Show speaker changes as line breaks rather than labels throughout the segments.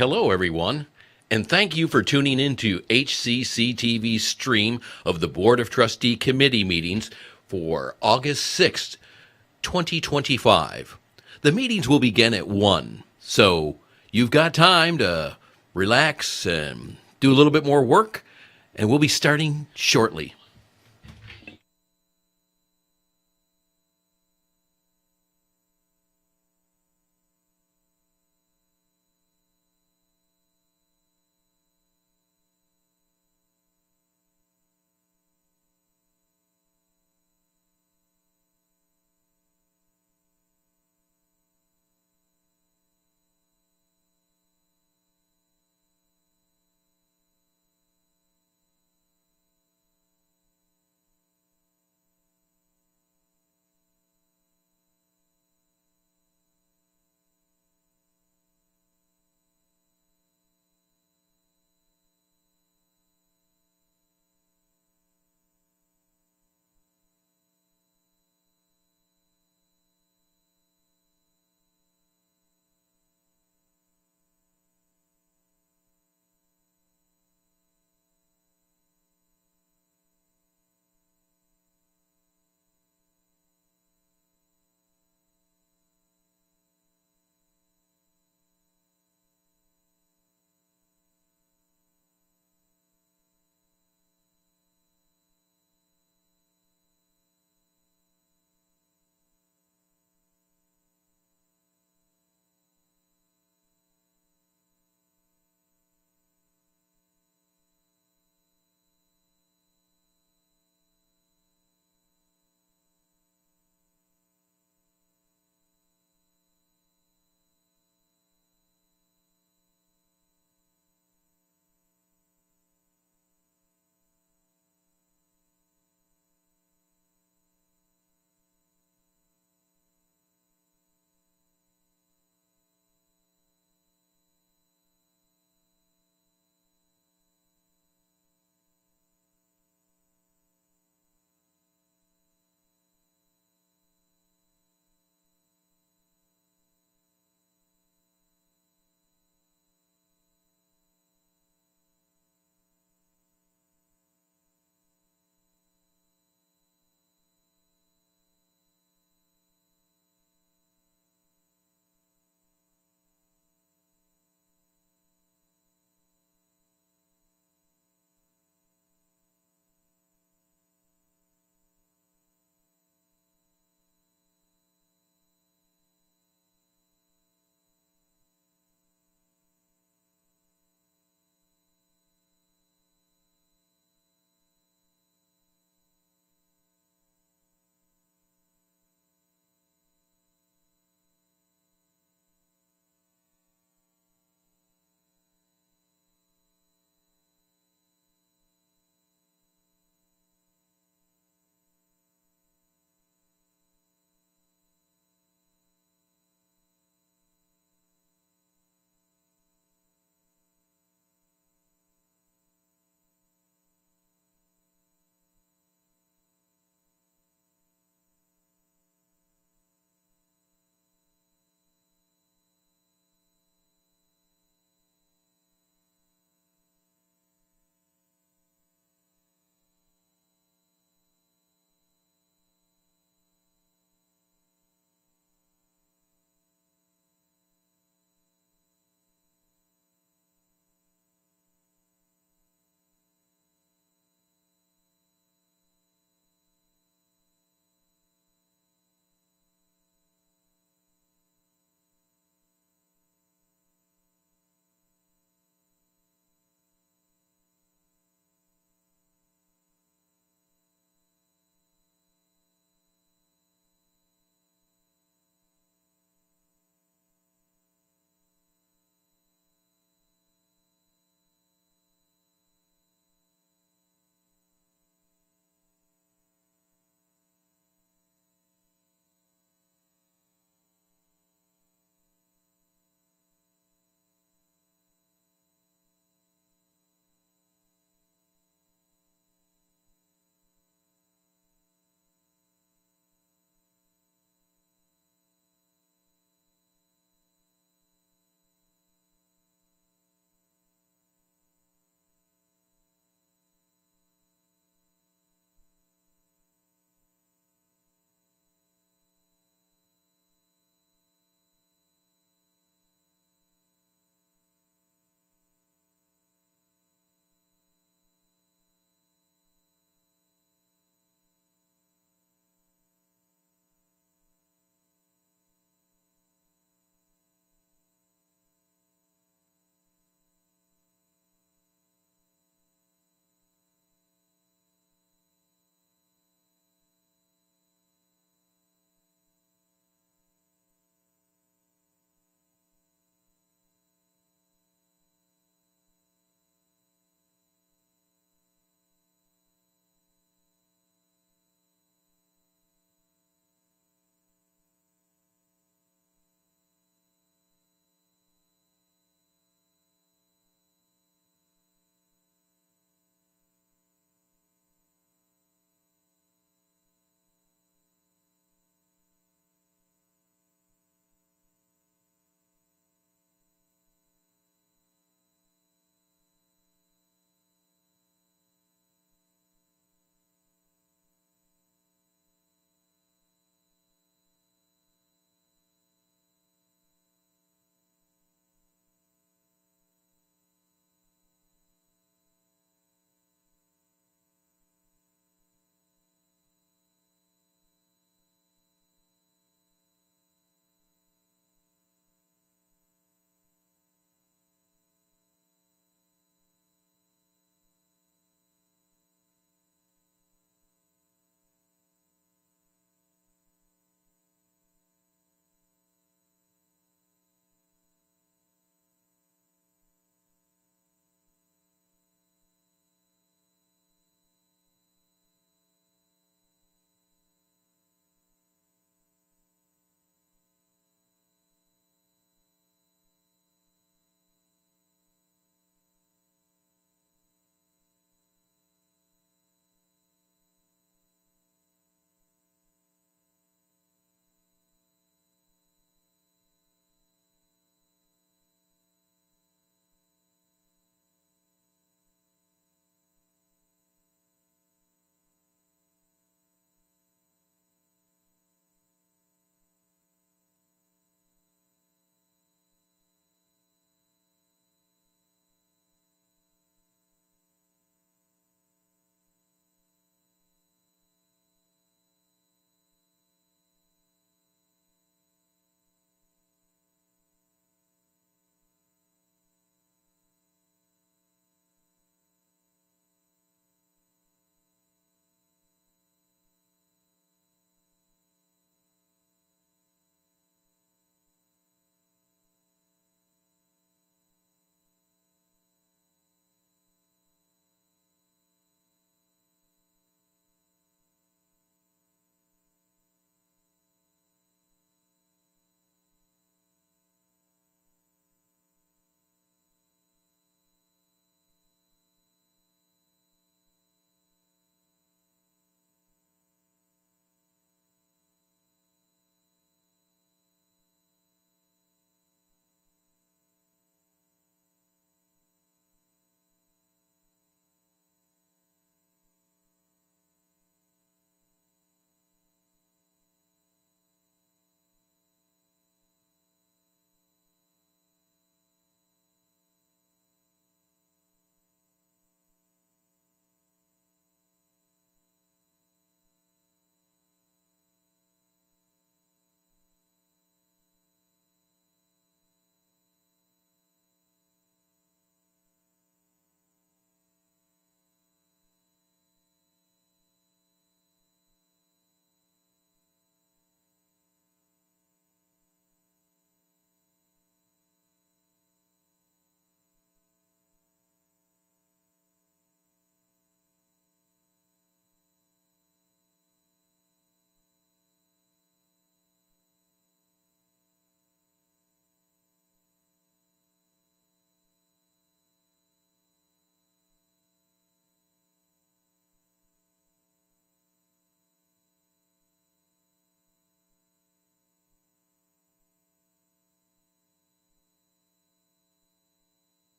Hello, everyone, and thank you for tuning in to HCC TV's stream of the Board of Trustee Committee meetings for August 6th, 2025. The meetings will begin at 1, so you've got time to relax and do a little bit more work, and we'll be starting shortly.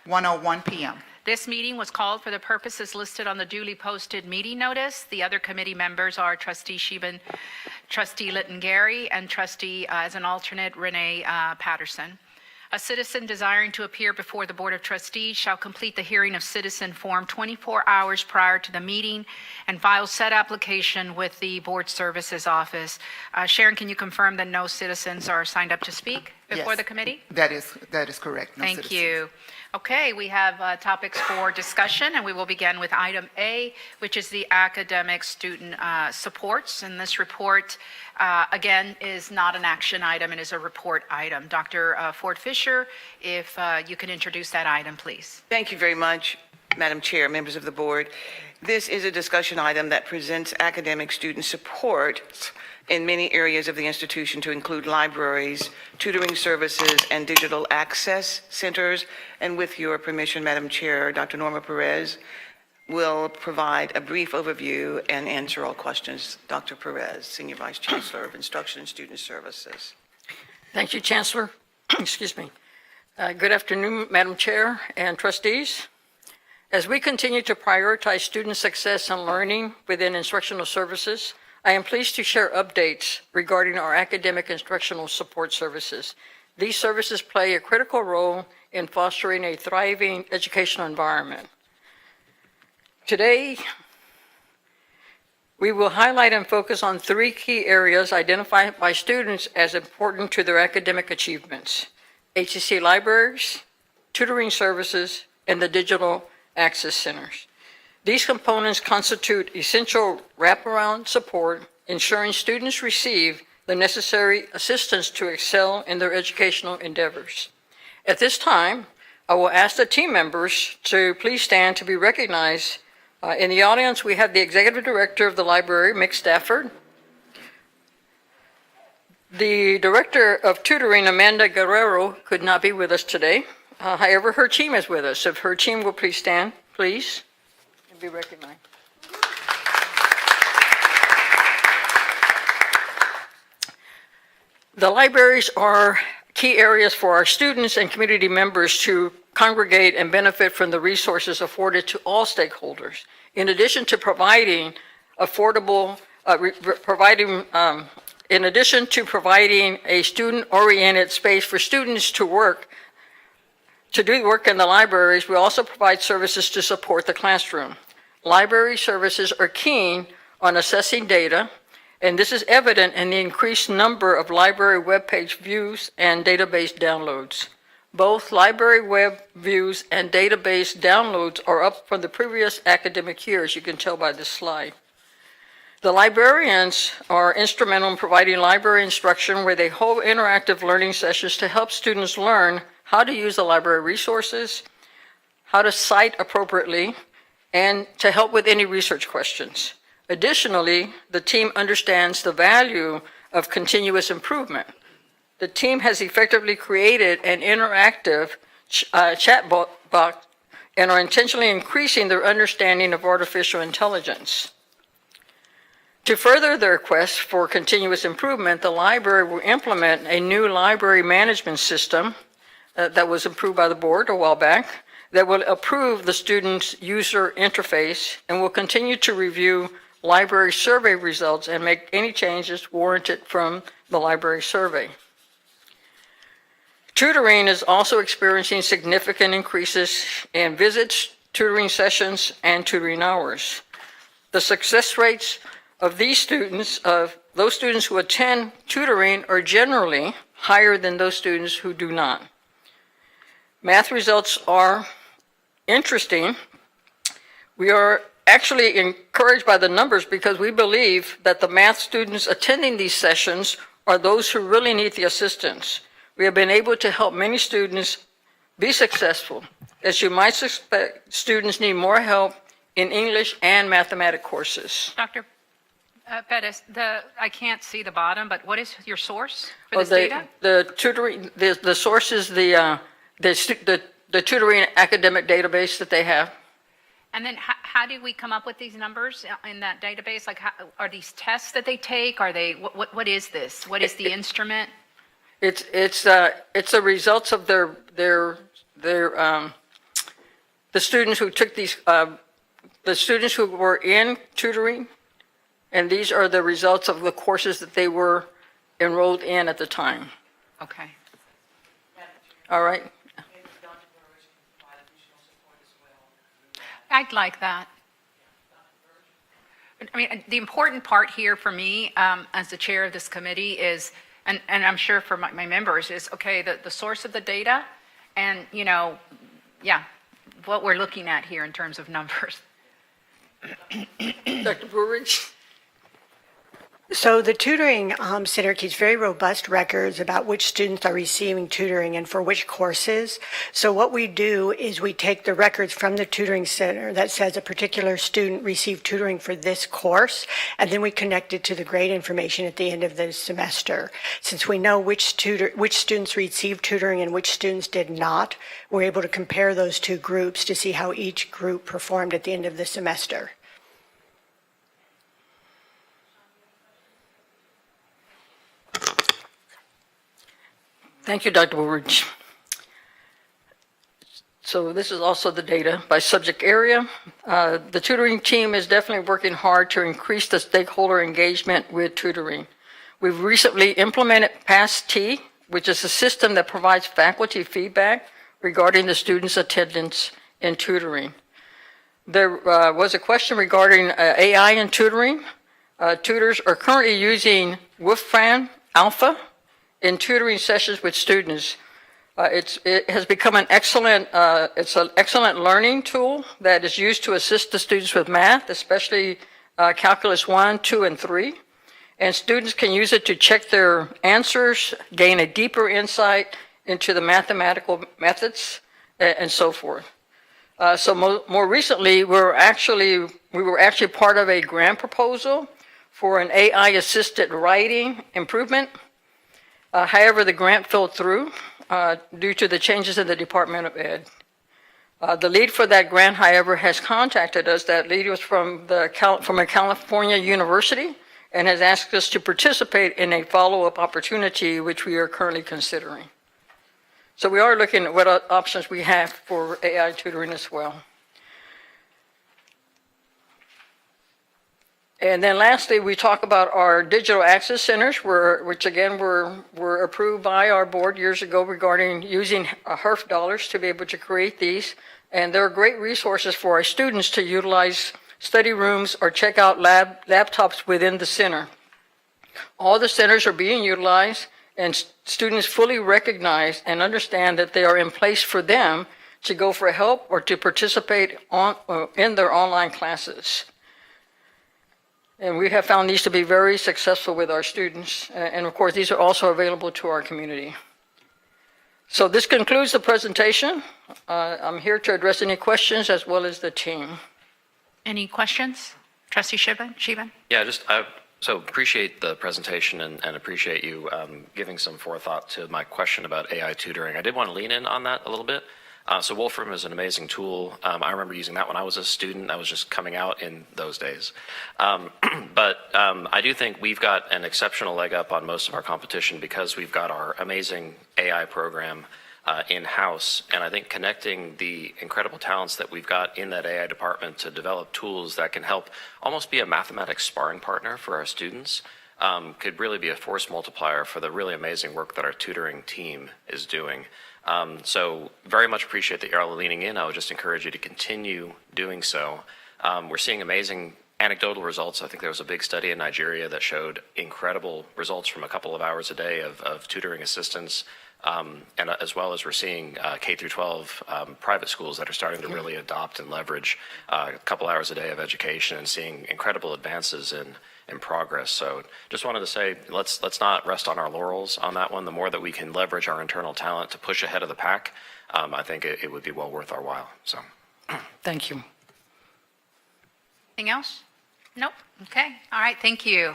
at 1:01 p.m.
This meeting was called for the purposes listed on the duly posted meeting notice. The other committee members are Trustee Sheben, Trustee Litton-Gary, and Trustee, as an alternate, Renee Patterson. A citizen desiring to appear before the Board of Trustees shall complete the hearing of citizen form 24 hours prior to the meeting and file said application with the Board Services Office. Sharon, can you confirm that no citizens are signed up to speak before
Yes.
the committee?
That is correct. No
Thank
citizens.
you. Okay, we have topics for discussion, and we will begin with item A, which is the academic student supports. And this report, again, is not an action item, it is a report item. Dr. Ford Fisher, if you can introduce that item, please.
Thank you very much, Madam Chair, members of the board. This is a discussion item that presents academic student support in many areas of the institution, to include libraries, tutoring services, and digital access centers. And with your permission, Madam Chair, Dr. Norma Perez will provide a brief overview and answer all questions. Dr. Perez, Senior Vice Chancellor of Instruction and Student Services.
Thank you, Chancellor. Excuse me. Good afternoon, Madam Chair and trustees. As we continue to prioritize student success and learning within instructional services, I am pleased to share updates regarding our academic instructional support services. These services play a critical role in fostering a thriving educational environment. Today, we will highlight and focus on 3 key areas identified by students as important to their academic achievements: HCC libraries, tutoring services, and the digital access centers. These components constitute essential wraparound support, ensuring students receive the necessary assistance to excel in their educational endeavors. At this time, I will ask the team members to please stand to be recognized. In the audience, we have the Executive Director of the Library, Mick Stafford, the Director of Tutoring, Amanda Guerrero, could not be with us today. However, her team is with us. If her team will please stand, please, and be recognized. The libraries are key areas for our students and community members to congregate and benefit from the resources afforded to all stakeholders. In addition to providing affordable, in addition to providing a student-oriented space for students to do work in the libraries, we also provide services to support the classroom. Library services are keen on assessing data, and this is evident in the increased number of library webpage views and database downloads. Both library web views and database downloads are up from the previous academic year, as you can tell by this slide. The librarians are instrumental in providing library instruction where they hold interactive learning sessions to help students learn how to use the library resources, how to cite appropriately, and to help with any research questions. Additionally, the team understands the value of continuous improvement. The team has effectively created an interactive chat box and are intentionally increasing their understanding of artificial intelligence. To further their quest for continuous improvement, the library will implement a new library management system that was approved by the board a while back that will improve the student's user interface and will continue to review library survey results and make any changes warranted from the library survey. Tutoring is also experiencing significant increases in visits, tutoring sessions, and tutoring hours. The success rates of these students, of those students who attend tutoring, are generally higher than those students who do not. Math results are interesting. We are actually encouraged by the numbers because we believe that the math students attending these sessions are those who really need the assistance. We have been able to help many students be successful. As you might suspect, students need more help in English and mathematics courses.
Dr. Pettis, I can't see the bottom, but what is your source for this data?
The tutoring, the source is the tutoring academic database that they have.
And then how do we come up with these numbers in that database? Like, are these tests that they take? Are they, what is this? What is the instrument?
It's the results of their the students who took these, the students who were in tutoring, and these are the results of the courses that they were enrolled in at the time.
Okay.
All right?
I'd like that. I mean, the important part here for me, as the chair of this committee is, and I'm sure for my members, is, okay, the source of the data and, you know, yeah, what we're looking at here in terms of numbers.
Dr. Burridge?
So the tutoring center keeps very robust records about which students are receiving tutoring and for which courses. So what we do is we take the records from the tutoring center that says a particular student received tutoring for this course, and then we connect it to the grade information at the end of the semester. Since we know which students received tutoring and which students did not, we're able to compare those two groups to see how each group performed at the end of the semester.
Thank you, Dr. Woolridge. So this is also the data by subject area. The tutoring team is definitely working hard to increase the stakeholder engagement with tutoring. We've recently implemented PAST-T, which is a system that provides faculty feedback regarding the students' attendance in tutoring. There was a question regarding AI in tutoring. Tutors are currently using Wolfram Alpha in tutoring sessions with students. It has become an excellent learning tool that is used to assist the students with math, especially Calculus 1, 2, and 3. And students can use it to check their answers, gain a deeper insight into the mathematical methods, and so forth. So more recently, we were actually part of a grant proposal for an AI-assisted writing improvement. However, the grant fell through due to the changes in the Department of Ed. The lead for that grant, however, has contacted us. That lead was from a California university and has asked us to participate in a follow-up opportunity, which we are currently considering. So we are looking at what options we have for AI tutoring as well. And then lastly, we talk about our digital access centers, which again were approved by our board years ago regarding using HERF dollars to be able to create these. And they're great resources for our students to utilize study rooms or check out laptops within the center. All the centers are being utilized, and students fully recognize and understand that they are in place for them to go for help or to participate in their online classes. And we have found these to be very successful with our students. And of course, these are also available to our community. So this concludes the presentation. I'm here to address any questions as well as the team.
Any questions? Trustee Shiban?
Yeah, so appreciate the presentation and appreciate you giving some forethought to my question about AI tutoring. I did want to lean in on that a little bit. So Wolfram is an amazing tool. I remember using that when I was a student. I was just coming out in those days. But I do think we've got an exceptional leg up on most of our competition because we've got our amazing AI program in-house. And I think connecting the incredible talents that we've got in that AI department to develop tools that can help almost be a mathematics sparring partner for our students could really be a force multiplier for the really amazing work that our tutoring team is doing. So very much appreciate that you're all leaning in. I would just encourage you to continue doing so. We're seeing amazing anecdotal results. I think there was a big study in Nigeria that showed incredible results from a couple of hours a day of tutoring assistance. And as well as we're seeing K through 12 private schools that are starting to really adopt and leverage a couple hours a day of education and seeing incredible advances in progress. So just wanted to say, let's not rest on our laurels on that one. The more that we can leverage our internal talent to push ahead of the pack, I think it would be well worth our while. So,
Thank you.
Anything else? Nope. Okay. All right. Thank you.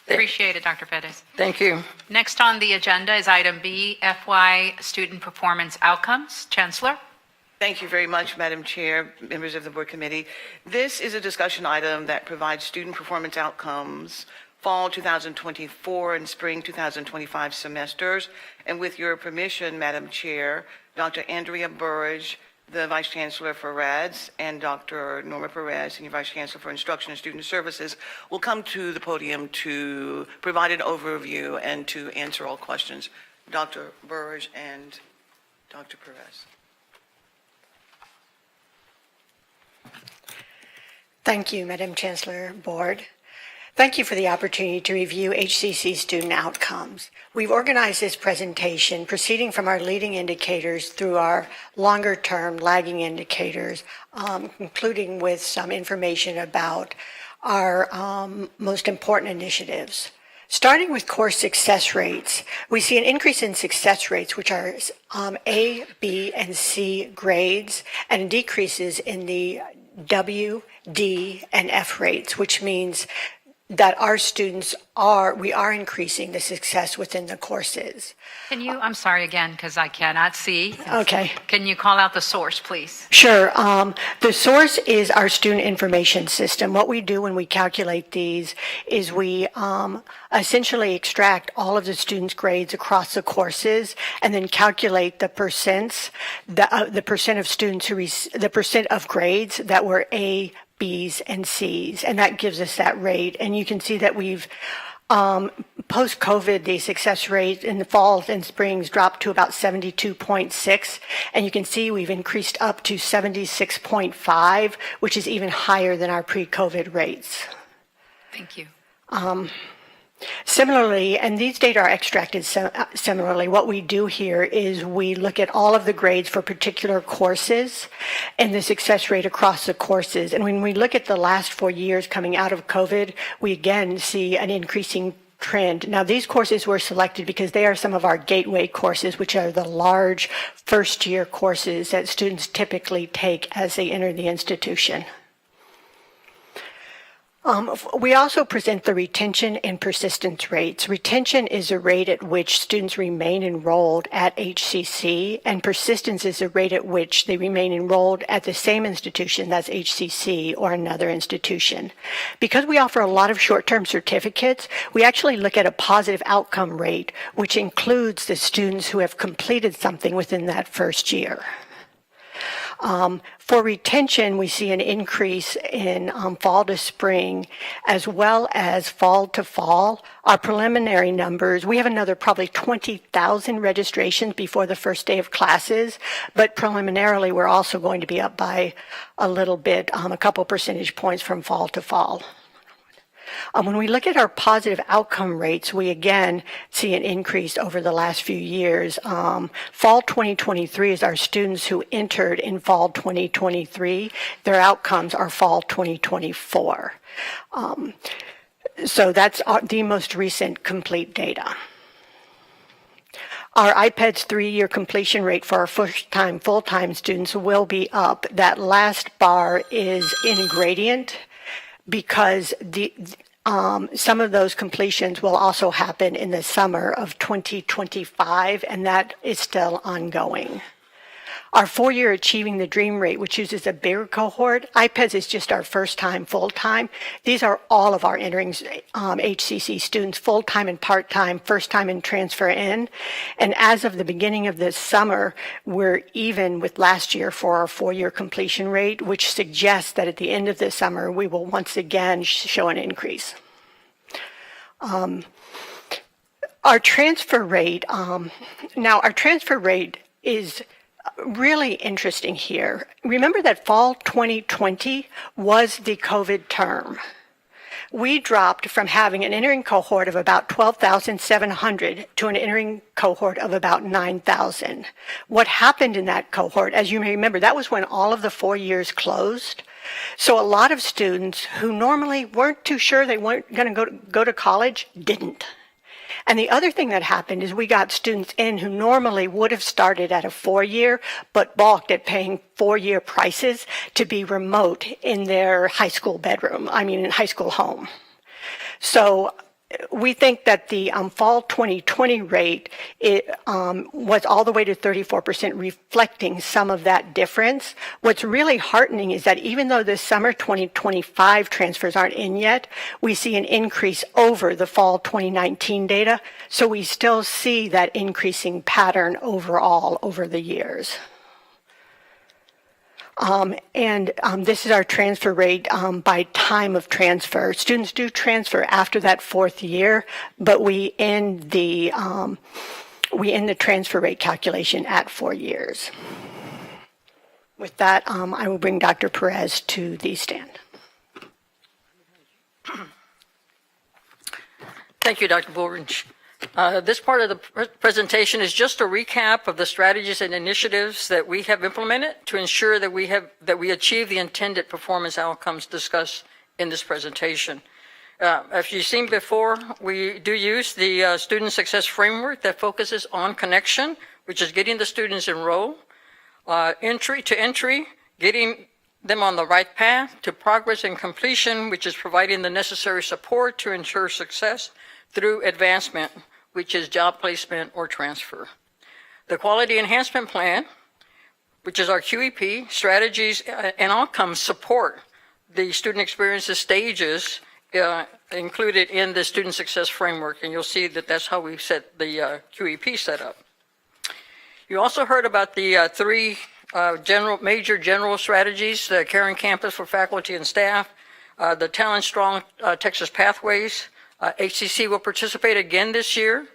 Appreciate it, Dr. Perez.
Thank you.
Next on the agenda is item B, FY Student Performance Outcomes. Chancellor?
Thank you very much, Madam Chair, members of the Board Committee. This is a discussion item that provides student performance outcomes fall 2024 and spring 2025 semesters. And with your permission, Madam Chair, Dr. Andrea Burridge, the Vice Chancellor for RADS and Dr. Norma Perez, Senior Vice Chancellor for Instruction and Student Services, will come to the podium to provide an overview and to answer all questions. Dr. Burge and Dr. Perez.
Thank you, Madam Chancellor, Board. Thank you for the opportunity to review HCC student outcomes. We've organized this presentation proceeding from our leading indicators through our longer-term lagging indicators, including with some information about our most important initiatives. Starting with course success rates, we see an increase in success rates, which are A, B, and C grades, and decreases in the W, D, and F rates, which means that our students we are increasing the success within the courses.
Can you, I'm sorry again, because I cannot see.
Okay.
Can you call out the source, please?
Sure. The source is our student information system. What we do when we calculate these is we essentially extract all of the students' grades across the courses and then calculate the percents, the percent of students the percent of grades that were A, B's, and C's, and that gives us that rate. And you can see that we've post-COVID, the success rate in the fall and springs dropped to about 72.6, and you can see we've increased up to 76.5, which is even higher than our pre-COVID rates.
Thank you.
Similarly, and these data are extracted similarly, what we do here is we look at all of the grades for particular courses and the success rate across the courses. And when we look at the last 4 years coming out of COVID, we again see an increasing trend. Now, these courses were selected because they are some of our gateway courses, which are the large first-year courses that students typically take as they enter the institution. We also present the retention and persistence rates. Retention is a rate at which students remain enrolled at HCC, and persistence is a rate at which they remain enrolled at the same institution, that's HCC, or another institution. Because we offer a lot of short-term certificates, we actually look at a positive outcome rate, which includes the students who have completed something within that first year. For retention, we see an increase in fall to spring as well as fall to fall. Our preliminary numbers, we have another probably 20,000 registrations before the first day of classes, but preliminarily we're also going to be up by a little bit, a couple percentage points from fall to fall. When we look at our positive outcome rates, we again see an increase over the last few years. Fall 2023 is our students who entered in fall 2023. Their outcomes are fall 2024. So that's the most recent complete data. Our IPEDS 3-year completion rate for our first-time full-time students will be up. That last bar is in gradient, because some of those completions will also happen in the summer of 2025, and that is still ongoing. Our 4-year Achieving the Dream rate, which uses a bigger cohort, IPEDS is just our first time full-time. These are all of our entering HCC students, full-time and part-time, first time and transfer in. And as of the beginning of this summer, we're even with last year for our 4-year completion rate, which suggests that at the end of this summer, we will once again show an increase. Our transfer rate, our transfer rate is really interesting here. Remember that fall 2020 was the COVID term. We dropped from having an entering cohort of about 12,700 to an entering cohort of about 9,000. What happened in that cohort, as you may remember, that was when all of the 4 years closed. So a lot of students who normally weren't too sure they weren't going to go to college didn't. And the other thing that happened is we got students in who normally would have started at a 4-year, but balked at paying 4-year prices to be remote in their high school in high school home. So we think that the fall 2020 rate was all the way to 34%, reflecting some of that difference. What's really heartening is that even though the summer 2025 transfers aren't in yet, we see an increase over the fall 2019 data. So we still see that increasing pattern overall over the years. This is our transfer rate by time of transfer. Students do transfer after that fourth year, but we end the transfer rate calculation at 4 years. With that, I will bring Dr. Perez to the stand.
Thank you, Dr. Bullrich. This part of the presentation is just a recap of the strategies and initiatives that we have implemented to ensure that we achieve the intended performance outcomes discussed in this presentation. As you've seen before, we do use the student success framework that focuses on connection, which is getting the students enrolled, entry to entry, getting them on the right path, to progress and completion, which is providing the necessary support to ensure success, through advancement, which is job placement or transfer. The Quality Enhancement Plan, which is our QEP, strategies and outcomes support the student experiences stages included in the Student Success Framework, and you'll see that that's how we set the QEP set up. You also heard about the three major general strategies: the Caring Campus for faculty and staff, the Talent Strong Texas Pathways. HCC will participate again this year,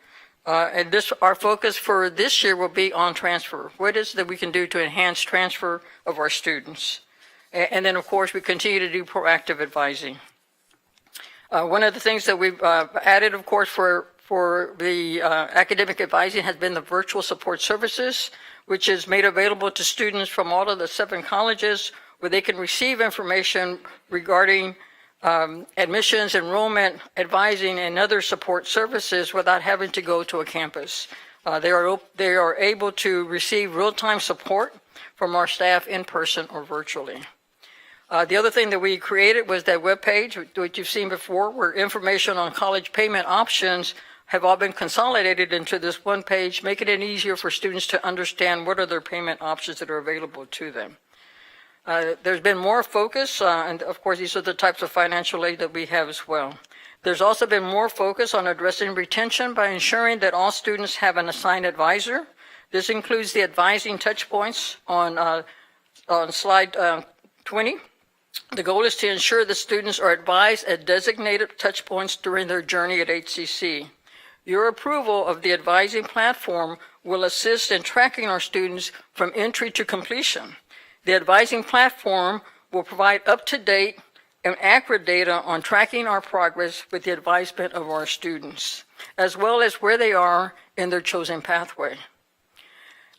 and our focus for this year will be on transfer. What is it that we can do to enhance transfer of our students? And then, of course, we continue to do proactive advising. One of the things that we've added, of course, for the academic advising has been the virtual support services, which is made available to students from all of the 7 colleges, where they can receive information regarding admissions, enrollment, advising, and other support services without having to go to a campus. They are able to receive real-time support from our staff in person or virtually. The other thing that we created was that webpage, which you've seen before, where information on college payment options have all been consolidated into this one page, making it easier for students to understand what are their payment options that are available to them. There's been more focus, and of course, these are the types of financial aid that we have as well. There's also been more focus on addressing retention by ensuring that all students have an assigned advisor. This includes the advising touch points on slide 20. The goal is to ensure that students are advised at designated touch points during their journey at HCC. Your approval of the advising platform will assist in tracking our students from entry to completion. The advising platform will provide up-to-date and accurate data on tracking our progress with the advisement of our students, as well as where they are in their chosen pathway.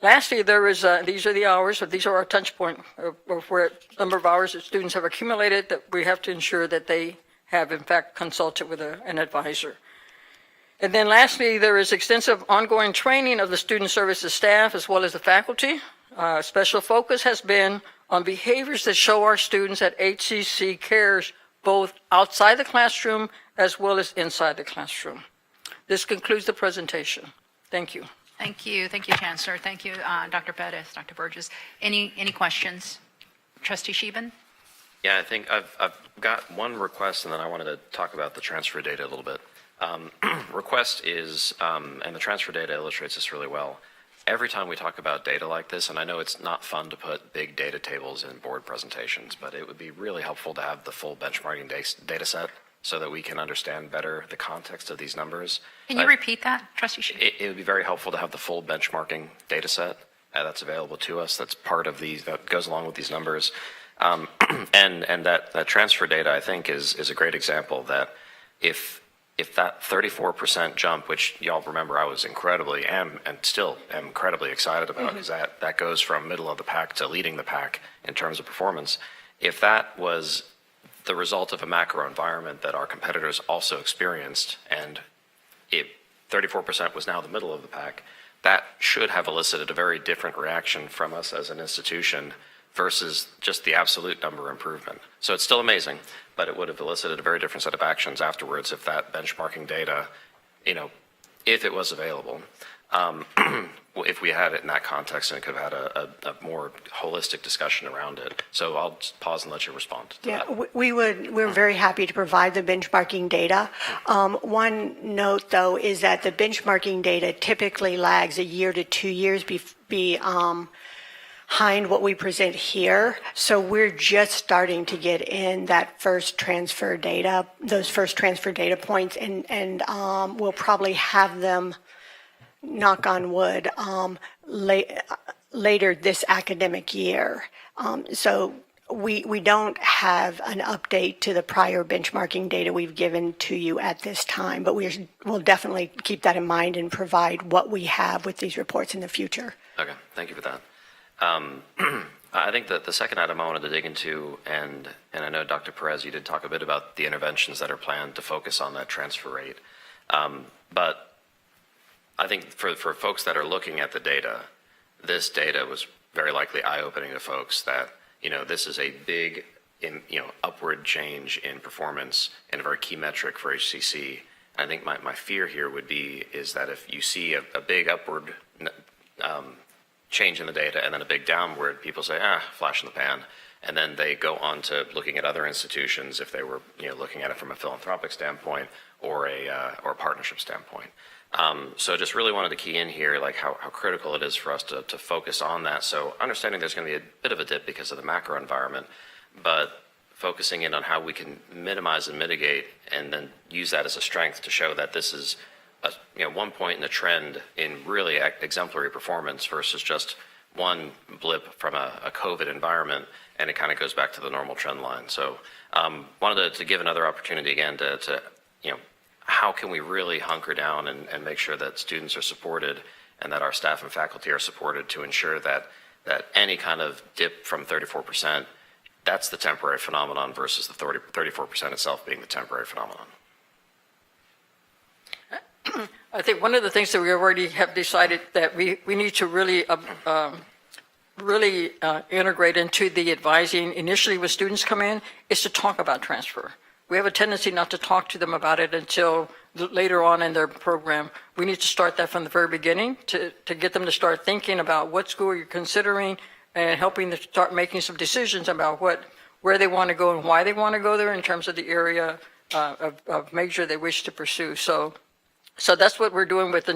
Lastly, these are the hours, or these are our touch point of where number of hours that students have accumulated that we have to ensure that they have, in fact, consulted with an advisor. And then lastly, there is extensive ongoing training of the student services staff as well as the faculty. Special focus has been on behaviors that show our students that HCC cares both outside the classroom as well as inside the classroom. This concludes the presentation. Thank you.
Thank you. Thank you, Chancellor. Thank you, Dr. Perez, Dr. Burgess. Any questions? Trustee Sheehan?
Yeah, I think I've got one request, and then I wanted to talk about the transfer data a little bit. Request is, and the transfer data illustrates this really well. Every time we talk about data like this, and I know it's not fun to put big data tables in board presentations, but it would be really helpful to have the full benchmarking data set so that we can understand better the context of these numbers.
Can you repeat that, Trustee Sheehan?
It would be very helpful to have the full benchmarking data set that's available to us. That's part of these, that goes along with these numbers. And that transfer data, I think, is a great example that if that 34% jump, which y'all remember I was incredibly and still am incredibly excited about, because that goes from middle of the pack to leading the pack in terms of performance. If that was the result of a macro environment that our competitors also experienced, and 34% was now the middle of the pack, that should have elicited a very different reaction from us as an institution versus just the absolute number improvement. So it's still amazing, but it would have elicited a very different set of actions afterwards if that benchmarking data, if it was available, if we had it in that context, and it could have had a more holistic discussion around it. So I'll just pause and let you respond to that.
We're very happy to provide the benchmarking data. One note, though, is that the benchmarking data typically lags a year to 2 years behind what we present here. So we're just starting to get in that first transfer data, those first transfer data points, and we'll probably have them, knock on wood, later this academic year. So we don't have an update to the prior benchmarking data we've given to you at this time, but we'll definitely keep that in mind and provide what we have with these reports in the future.
Okay, thank you for that. I think that the second item I wanted to dig into, and I know Dr. Perez, you did talk a bit about the interventions that are planned to focus on that transfer rate. But I think for folks that are looking at the data, this data was very likely eye-opening to folks that, this is a big, upward change in performance and a very key metric for HCC. I think my fear here is that if you see a big upward change in the data and then a big downward, people say, flash in the pan. And then they go on to looking at other institutions if they were, looking at it from a philanthropic standpoint or a partnership standpoint. So just really wanted to key in here, like how critical it is for us to focus on that. So understanding there's going to be a bit of a dip because of the macro environment, but focusing in on how we can minimize and mitigate and then use that as a strength to show that this is one point in the trend in really exemplary performance versus just one blip from a COVID environment, and it kind of goes back to the normal trend line. So wanted to give another opportunity again to how can we really hunker down and make sure that students are supported and that our staff and faculty are supported to ensure that any kind of dip from 34%, that's the temporary phenomenon versus the 34% itself being the temporary phenomenon.
I think one of the things that we already have decided that we need to really integrate into the advising initially when students come in is to talk about transfer. We have a tendency not to talk to them about it until later on in their program. We need to start that from the very beginning to get them to start thinking about what school you're considering and helping them start making some decisions about where they want to go and why they want to go there in terms of the area of major they wish to pursue. So that's what we're doing with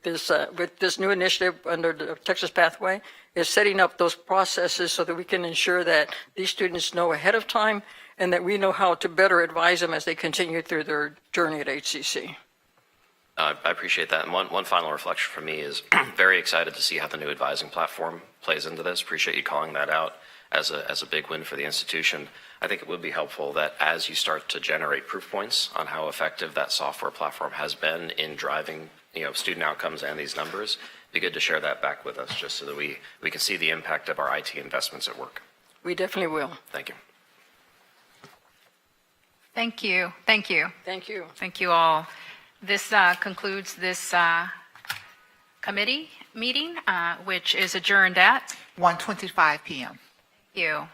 this new initiative under the Texas Pathway, is setting up those processes so that we can ensure that these students know ahead of time and that we know how to better advise them as they continue through their journey at HCC.
I appreciate that. And one final reflection from me is very excited to see how the new advising platform plays into this. Appreciate you calling that out as a big win for the institution. I think it would be helpful that as you start to generate proof points on how effective that software platform has been in driving student outcomes and these numbers, it'd be good to share that back with us just so that we can see the impact of our IT investments at work.
We definitely will.
Thank you.
Thank you. Thank you.
Thank you.
Thank you all. This concludes this committee meeting, which is adjourned at
1:25 p.m.
Thank you.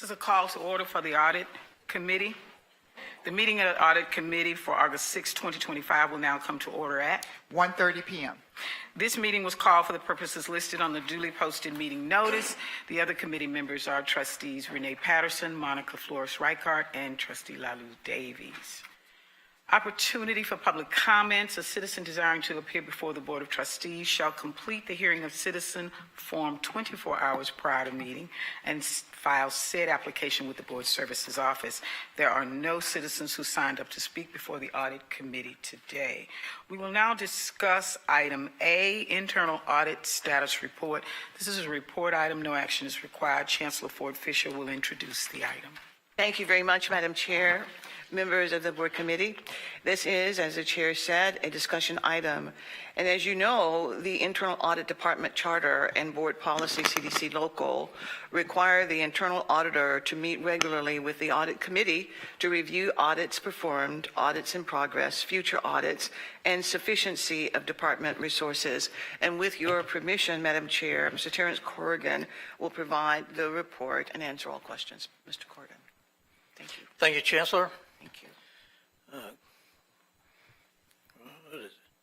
This is a call to order for the Audit Committee. The meeting of the Audit Committee for August 6, 2025 will now come to order at.
1:30 PM.
This meeting was called for the purposes listed on the duly posted meeting notice. The other committee members are Trustees Renee Patterson, Monica Flores-Reichart, and Trustee Lalu Davies. Opportunity for public comments. A citizen desiring to appear before the Board of Trustees shall complete the hearing of citizen form 24 hours prior to meeting and file said application with the Board Services Office. There are no citizens who signed up to speak before the Audit Committee today. We will now discuss item A, Internal Audit Status Report. This is a report item. No action is required. Chancellor Ford Fisher will introduce the item.
Thank you very much, Madam Chair, members of the Board Committee. This is, as the Chair said, a discussion item. And as you know, the Internal Audit Department Charter and Board Policy CDC Local require the internal auditor to meet regularly with the Audit Committee to review audits performed, audits in progress, future audits, and sufficiency of department resources. And with your permission, Madam Chair, Mr. Terrence Corrigan will provide the report and answer all questions. Mr. Corrigan. Thank you.
Thank you, Chancellor.
Thank you.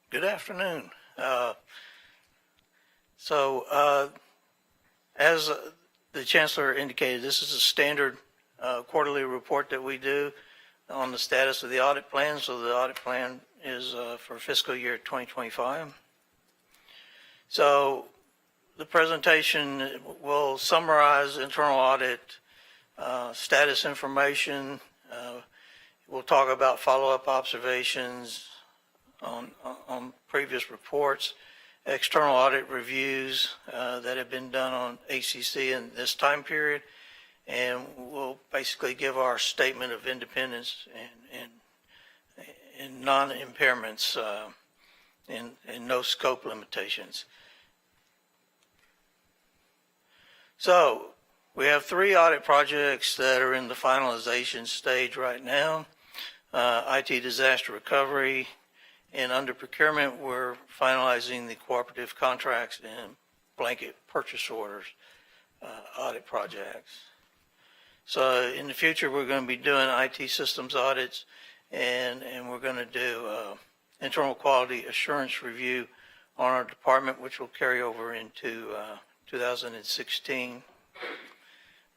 Good afternoon. As the Chancellor indicated, this is a standard quarterly report that we do on the status of the audit plan. So the audit plan is for fiscal year 2025. So the presentation will summarize internal audit status information. We'll talk about follow-up observations on previous reports, external audit reviews that have been done on HCC in this time period, and we'll basically give our statement of independence and non-impairments and no scope limitations. So we have 3 audit projects that are in the finalization stage right now. IT disaster recovery, and under procurement, we're finalizing the cooperative contracts and blanket purchase orders audit projects. So in the future, we're going to be doing IT systems audits, and we're going to do internal quality assurance review on our department, which will carry over into 2016.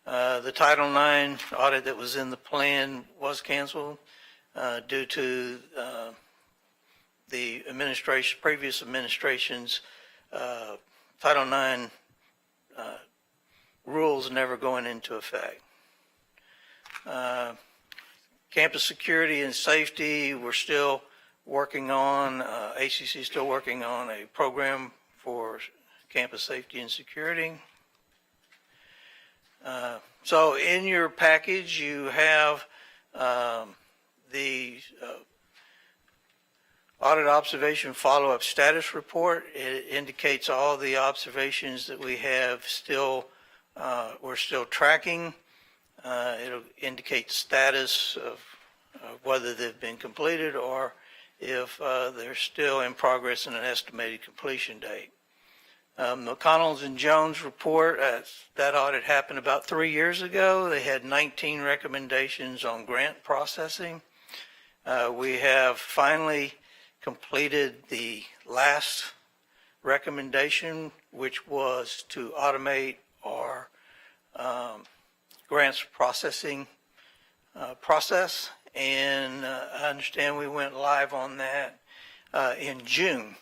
The Title IX audit that was in the plan was canceled due to the previous administration's Title IX rules never going into effect. Campus security and safety, we're still working on, HCC is still working on a program for campus safety and security. So in your package, you have the audit observation follow-up status report. It indicates all the observations that we have we're still tracking. It'll indicate the status of whether they've been completed or if they're still in progress in an estimated completion date. McConnell's and Jones report, that audit happened about 3 years ago. They had 19 recommendations on grant processing. We have finally completed the last recommendation, which was to automate our grants processing process. And I understand we went live on that in June.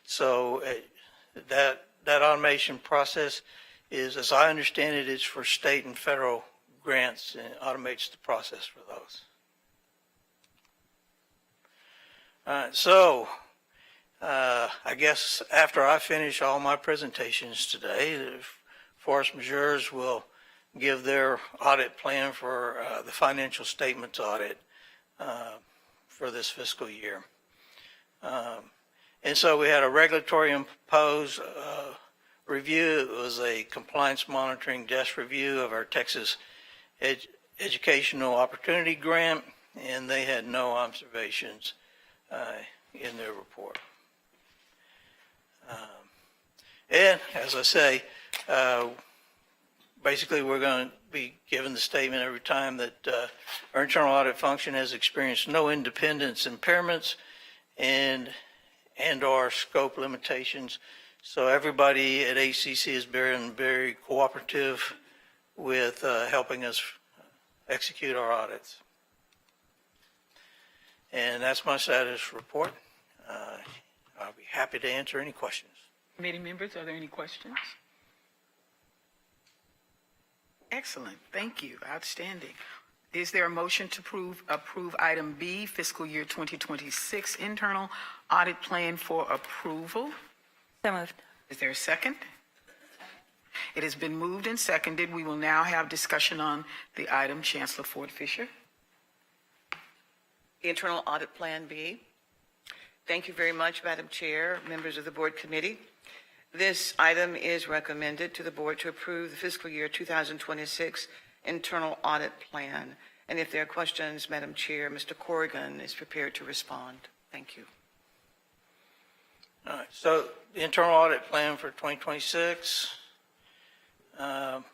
So that automation process is, as I understand it, is for state and federal grants and automates the process for those. All right, so I guess after I finish all my presentations today, the force majeurs will give their audit plan for the financial statements audit for this fiscal year. And so we had a regulatory imposed review. It was a compliance monitoring desk review of our Texas Educational Opportunity Grant, and they had no observations in their report. And as I say, basically, we're going to be given the statement every time that our internal audit function has experienced no independence impairments and/or scope limitations. So everybody at HCC has been very cooperative with helping us execute our audits. And that's my status report. I'll be happy to answer any questions.
Committee members, are there any questions? Excellent, thank you, outstanding. Is there a motion to approve item B, fiscal year 2026 internal audit plan for approval?
So moved.
Is there a second? It has been moved and seconded. We will now have discussion on the item. Chancellor Ford Fisher.
The Internal Audit Plan B. Thank you very much, Madam Chair, members of the Board Committee. This item is recommended to the Board to approve the fiscal year 2026 Internal Audit Plan. And if there are questions, Madam Chair, Mr. Corrigan is prepared to respond. Thank you.
All right, so the internal audit plan for 2026, I'm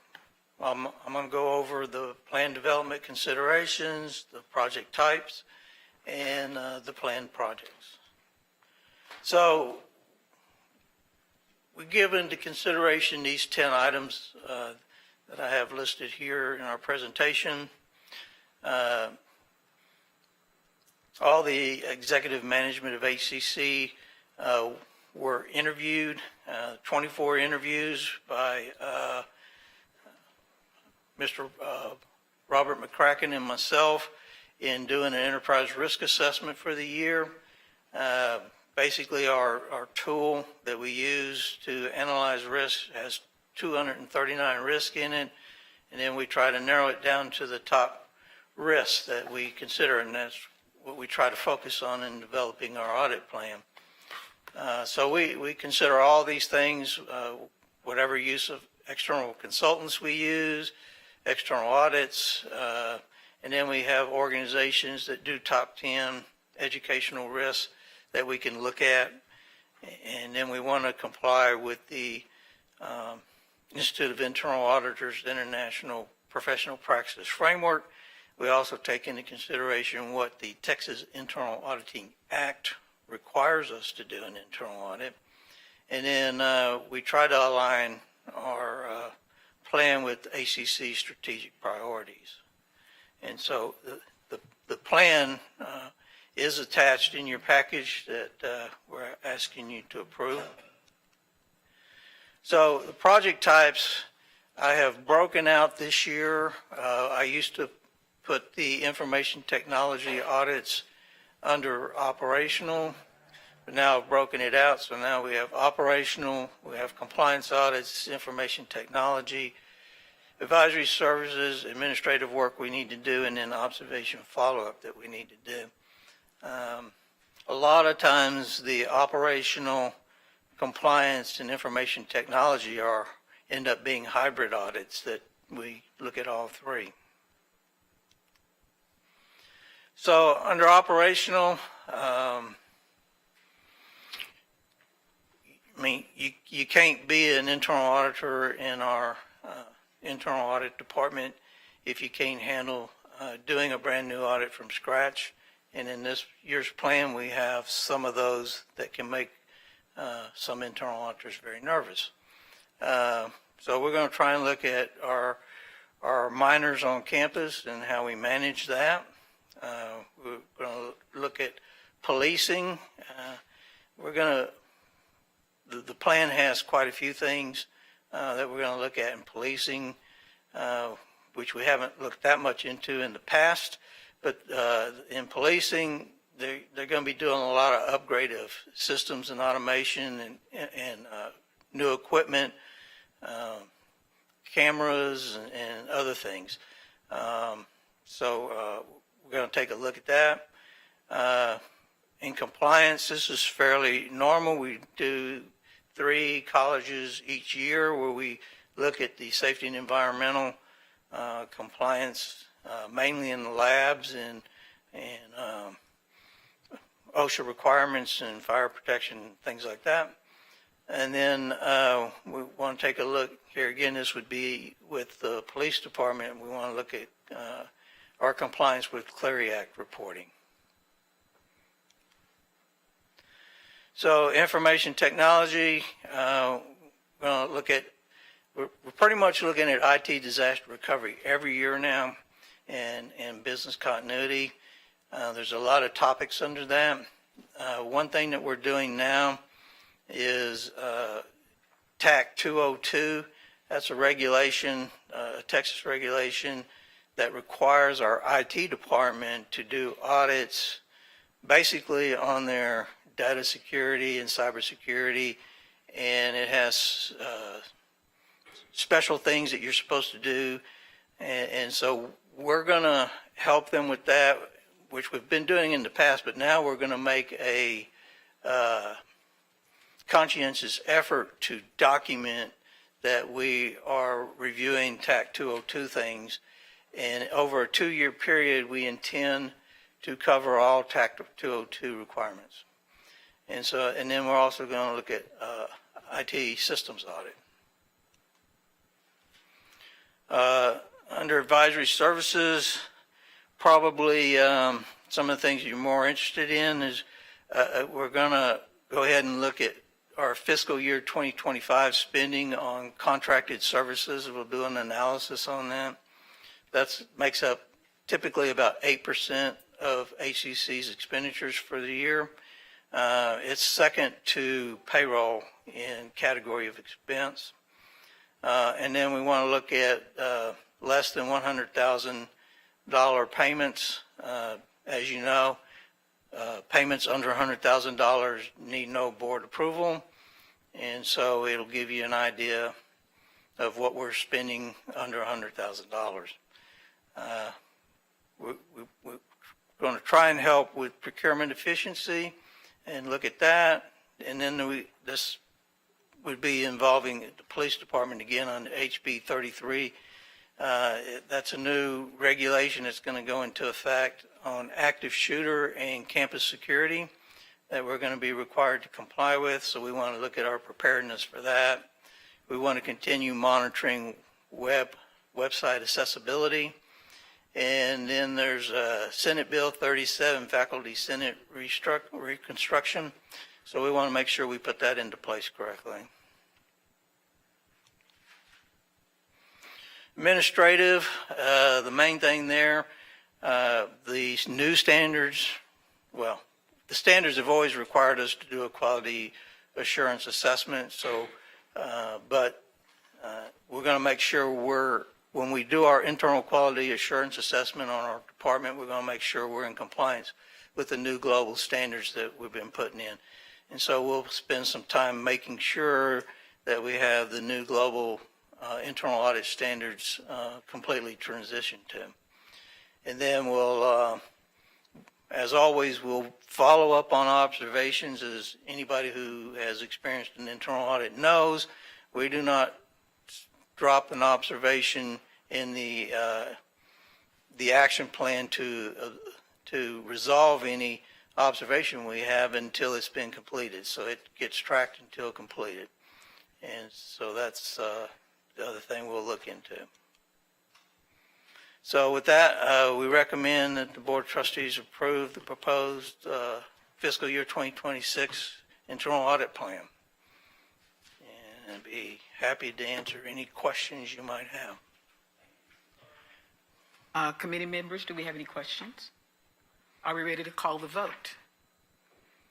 going to go over the plan development considerations, the project types, and the planned projects. So we give into consideration these 10 items that I have listed here in our presentation. All the executive management of HCC were interviewed, 24 interviews by Mr. Robert McCracken and myself in doing an enterprise risk assessment for the year. Basically, our tool that we use to analyze risk has 239 risks in it, and then we try to narrow it down to the top risks that we consider, and that's what we try to focus on in developing our audit plan. So we consider all these things, whatever use of external consultants we use, external audits, and then we have organizations that do top 10 educational risks that we can look at, and then we want to comply with the Institute of Internal Auditors International Professional Practice Framework. We also take into consideration what the Texas Internal Auditing Act requires us to do an internal audit. And then we try to align our plan with HCC strategic priorities. And so the plan is attached in your package that we're asking you to approve. So the project types I have broken out this year. I used to put the information technology audits under operational, but now I've broken it out. So now we have operational, we have compliance audits, information technology, advisory services, administrative work we need to do, and then observation follow-up that we need to do. A lot of times the operational, compliance, and information technology end up being hybrid audits that we look at all three. So under operational, you can't be an internal auditor in our internal audit department if you can't handle doing a brand new audit from scratch. And in this year's plan, we have some of those that can make some internal auditors very nervous. So we're going to try and look at our minors on campus and how we manage that. We're going to look at policing. The plan has quite a few things that we're going to look at in policing, which we haven't looked that much into in the past. But in policing, they're going to be doing a lot of upgrade of systems and automation and new equipment, cameras and other things. So we're going to take a look at that. In compliance, this is fairly normal. We do 3 colleges each year where we look at the safety and environmental compliance, mainly in the labs and OSHA requirements and fire protection, things like that. And then we want to take a look here again. This would be with the police department. We want to look at our compliance with Clery Act reporting. So information technology, we're going to look at, we're pretty much looking at IT disaster recovery every year now and business continuity. There's a lot of topics under that. One thing that we're doing now is TAC 202. That's a regulation, a Texas regulation that requires our IT department to do audits basically on their data security and cybersecurity, and it has special things that you're supposed to do, and so we're going to help them with that, which we've been doing in the past, but now we're going to make a conscientious effort to document that we are reviewing TAC 202 things, and over a 2-year period we intend to cover all TAC 202 requirements. And so, and then we're also going to look at IT systems audit. Under advisory services, probably some of the things you're more interested in is we're going to go ahead and look at our fiscal year 2025 spending on contracted services. We'll do an analysis on that. That makes up typically about 8% of HCC's expenditures for the year. It's second to payroll in category of expense. And then we want to look at less than $100,000 payments. As you know, payments under $100,000 need no board approval. And so it'll give you an idea of what we're spending under $100,000. We're going to try and help with procurement efficiency and look at that. And then this would be involving the police department again on HB 33. That's a new regulation that's going to go into effect on active shooter and campus security that we're going to be required to comply with. So we want to look at our preparedness for that. We want to continue monitoring website accessibility. And then there's Senate Bill 37, Faculty Senate Reconstruction. So we want to make sure we put that into place correctly. Administrative, the main thing there, the new standards, well, the standards have always required us to do a quality assurance assessment. So, but we're going to make sure when we do our internal quality assurance assessment on our department, we're going to make sure we're in compliance with the new global standards that we've been putting in. And so we'll spend some time making sure that we have the new global internal audit standards completely transitioned to. And then we'll, as always, we'll follow up on observations. As anybody who has experienced an internal audit knows, we do not drop an observation in the action plan to resolve any observation we have until it's been completed. So it gets tracked until completed. And so that's the other thing we'll look into. So with that, we recommend that the Board of Trustees approve the proposed fiscal year 2026 internal audit plan. And I'd be happy to answer any questions you might have.
Committee members, do we have any questions? Are we ready to call the vote?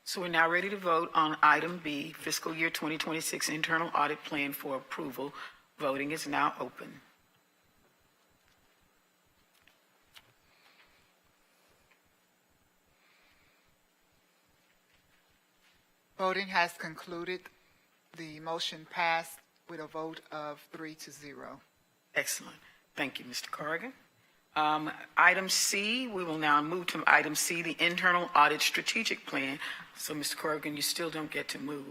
So we're now ready to vote on item B, fiscal year 2026 internal audit plan for approval. Voting is now open.
Voting has concluded. The motion passed with a vote of 3-0.
Excellent. Thank you, Mr. Corrigan. Item C, we will now move to item C, the internal audit strategic plan. So, Mr. Corrigan, you still don't get to move.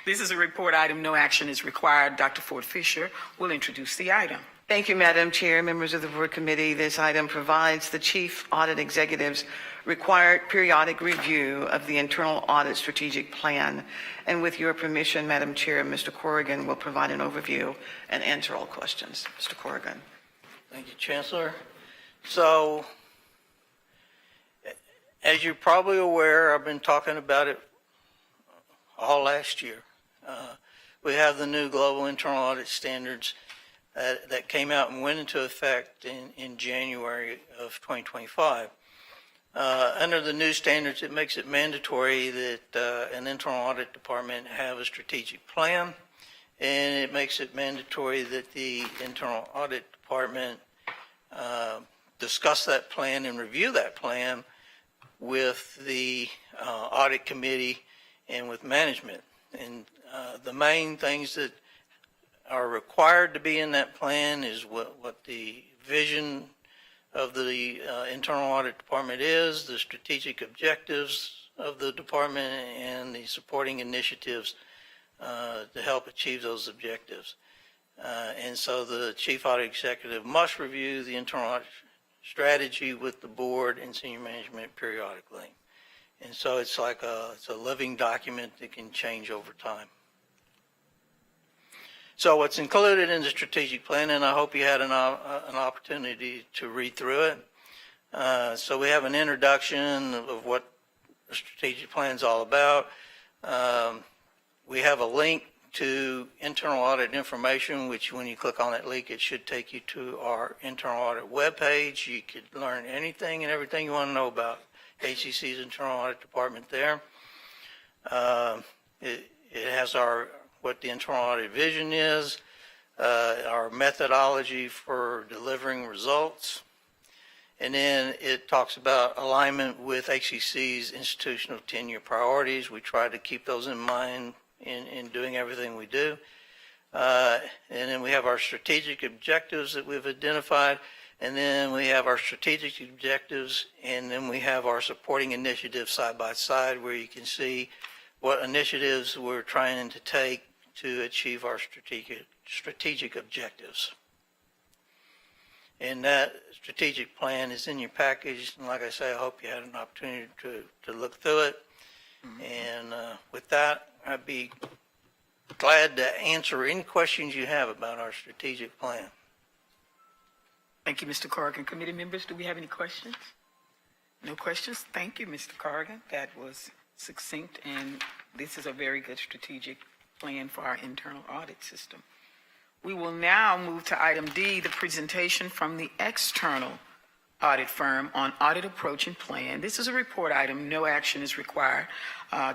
This is a report item. No action is required. Dr. Ford Fisher will introduce the item.
Thank you, Madam Chair, members of the Board Committee. This item provides the Chief Audit Executive's required periodic review of the internal audit strategic plan. And with your permission, Madam Chair, Mr. Corrigan will provide an overview and answer all questions. Mr. Corrigan.
Thank you, Chancellor. So, as you're probably aware, I've been talking about it all last year. We have the new global internal audit standards that came out and went into effect in January of 2025. Under the new standards, it makes it mandatory that an internal audit department have a strategic plan, and it makes it mandatory that the internal audit department discuss that plan and review that plan with the audit committee and with management. And the main things that are required to be in that plan is what the vision of the internal audit department is, the strategic objectives of the department, and the supporting initiatives to help achieve those objectives. And so the chief audit executive must review the internal audit strategy with the board and senior management periodically. And so it's like it's a living document that can change over time. So what's included in the strategic plan, and I hope you had an opportunity to read through it. So we have an introduction of what the strategic plan is all about. We have a link to internal audit information, which when you click on that link, it should take you to our internal audit webpage. You could learn anything and everything you want to know about HCC's internal audit department there. It has what the internal audit vision is, our methodology for delivering results, and then it talks about alignment with HCC's institutional 10-year priorities. We try to keep those in mind in doing everything we do. And then we have our strategic objectives that we've identified, and then we have our strategic objectives, and then we have our supporting initiatives side by side where you can see what initiatives we're trying to take to achieve our strategic objectives. And that strategic plan is in your package, and like I say, I hope you had an opportunity to look through it. And with that, I'd be glad to answer any questions you have about our strategic plan.
Thank you, Mr. Corrigan. Committee members, do we have any questions? No questions? Thank you, Mr. Corrigan. That was succinct, and this is a very good strategic plan for our internal audit system. We will now move to item D, the presentation from the external audit firm on audit approach and plan. This is a report item. No action is required.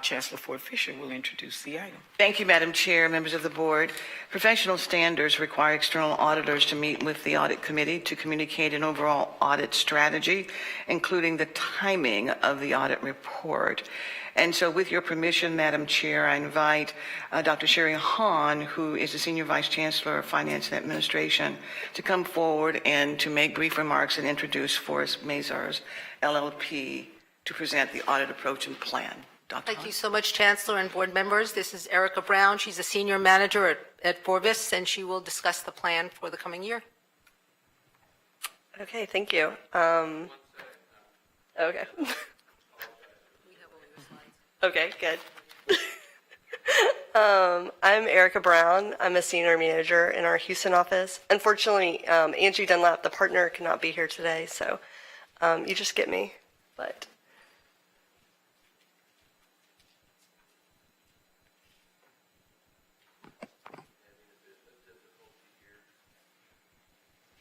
Chancellor Ford Fisher will introduce the item.
Thank you, Madam Chair, members of the board. Professional standards require external auditors to meet with the audit committee to communicate an overall audit strategy, including the timing of the audit report. And so with your permission, Madam Chair, I invite Dr. Sherry Hahn, who is the Senior Vice Chancellor of Finance and Administration, to come forward and to make brief remarks and introduce Forrest Mazars, LLP, to present the audit approach and plan. Dr.
Thank
Hahn?
you so much, Chancellor and board members. This is Erica Brown. She's a senior manager at Forvis, and she will discuss the plan for the coming year.
Okay, thank you. Okay. Okay, good. I'm Erica Brown. I'm a senior manager in our Houston office. Unfortunately, Angie Dunlap, the partner, cannot be here today, so you just get me. But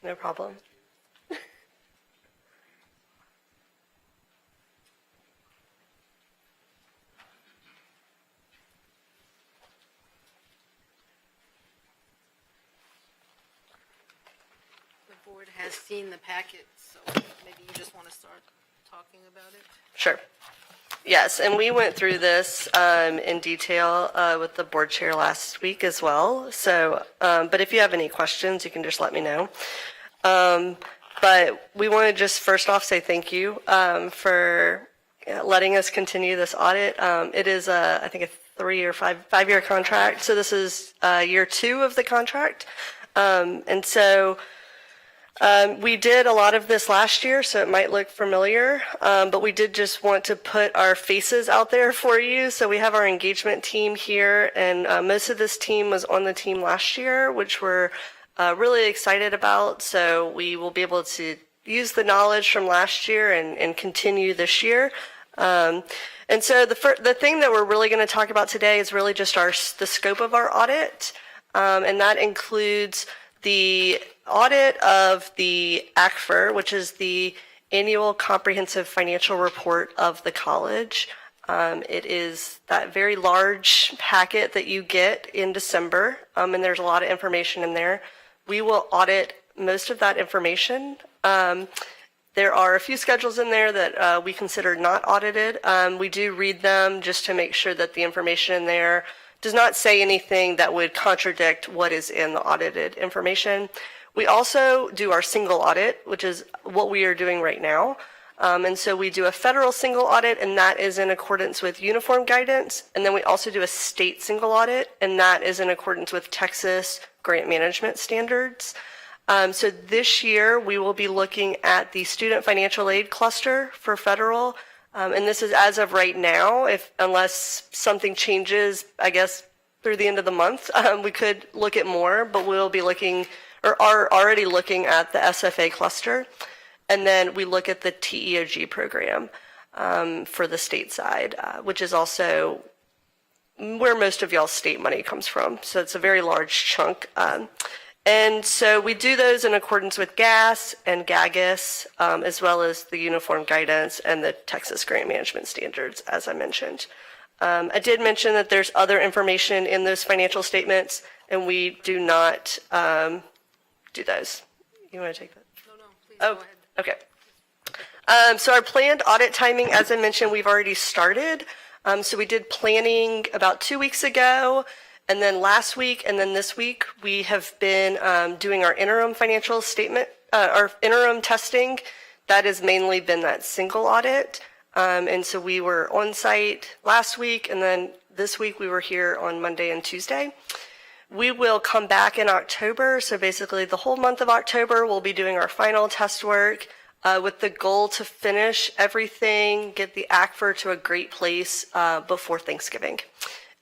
no problem.
The board has seen the packet, so maybe you just want to start talking about it.
Sure. Yes, and we went through this in detail with the board chair last week as well. So, but if you have any questions, you can just let me know. But we want to just first off say thank you for letting us continue this audit. It is, I think, a 3 or 5 year contract. So this is year 2 of the contract. And so We did a lot of this last year, so it might look familiar, but we did just want to put our faces out there for you. So we have our engagement team here, and most of this team was on the team last year, which we're really excited about. So we will be able to use the knowledge from last year and continue this year. And so the thing that we're really going to talk about today is really just the scope of our audit, and that includes the audit of the ACFR, which is the Annual Comprehensive Financial Report of the college. It is that very large packet that you get in December, and there's a lot of information in there. We will audit most of that information. There are a few schedules in there that we consider not audited. We do read them just to make sure that the information in there does not say anything that would contradict what is in the audited information. We also do our single audit, which is what we are doing right now. And so we do a federal single audit, and that is in accordance with uniform guidance. And then we also do a state single audit, and that is in accordance with Texas grant management standards. So this year we will be looking at the student financial aid cluster for federal. And this is as of right now, unless something changes, I guess, through the end of the month, we could look at more, but we'll be looking, or are already looking at the SFA cluster. And then we look at the TEOG program for the state side, which is also where most of y'all's state money comes from. So it's a very large chunk. And so we do those in accordance with GAS and GAGAS, as well as the uniform guidance and the Texas grant management standards, as I mentioned. I did mention that there's other information in those financial statements, and we do not do those. You want to take that?
No, please go ahead.
Okay. So our planned audit timing, as I mentioned, we've already started. So we did planning about 2 weeks ago. And then last week and then this week, we have been doing our interim financial statement, our interim testing. That has mainly been that single audit. And so we were on site last week, and then this week we were here on Monday and Tuesday. We will come back in October. So basically the whole month of October, we'll be doing our final test work with the goal to finish everything, get the ACFR to a great place before Thanksgiving.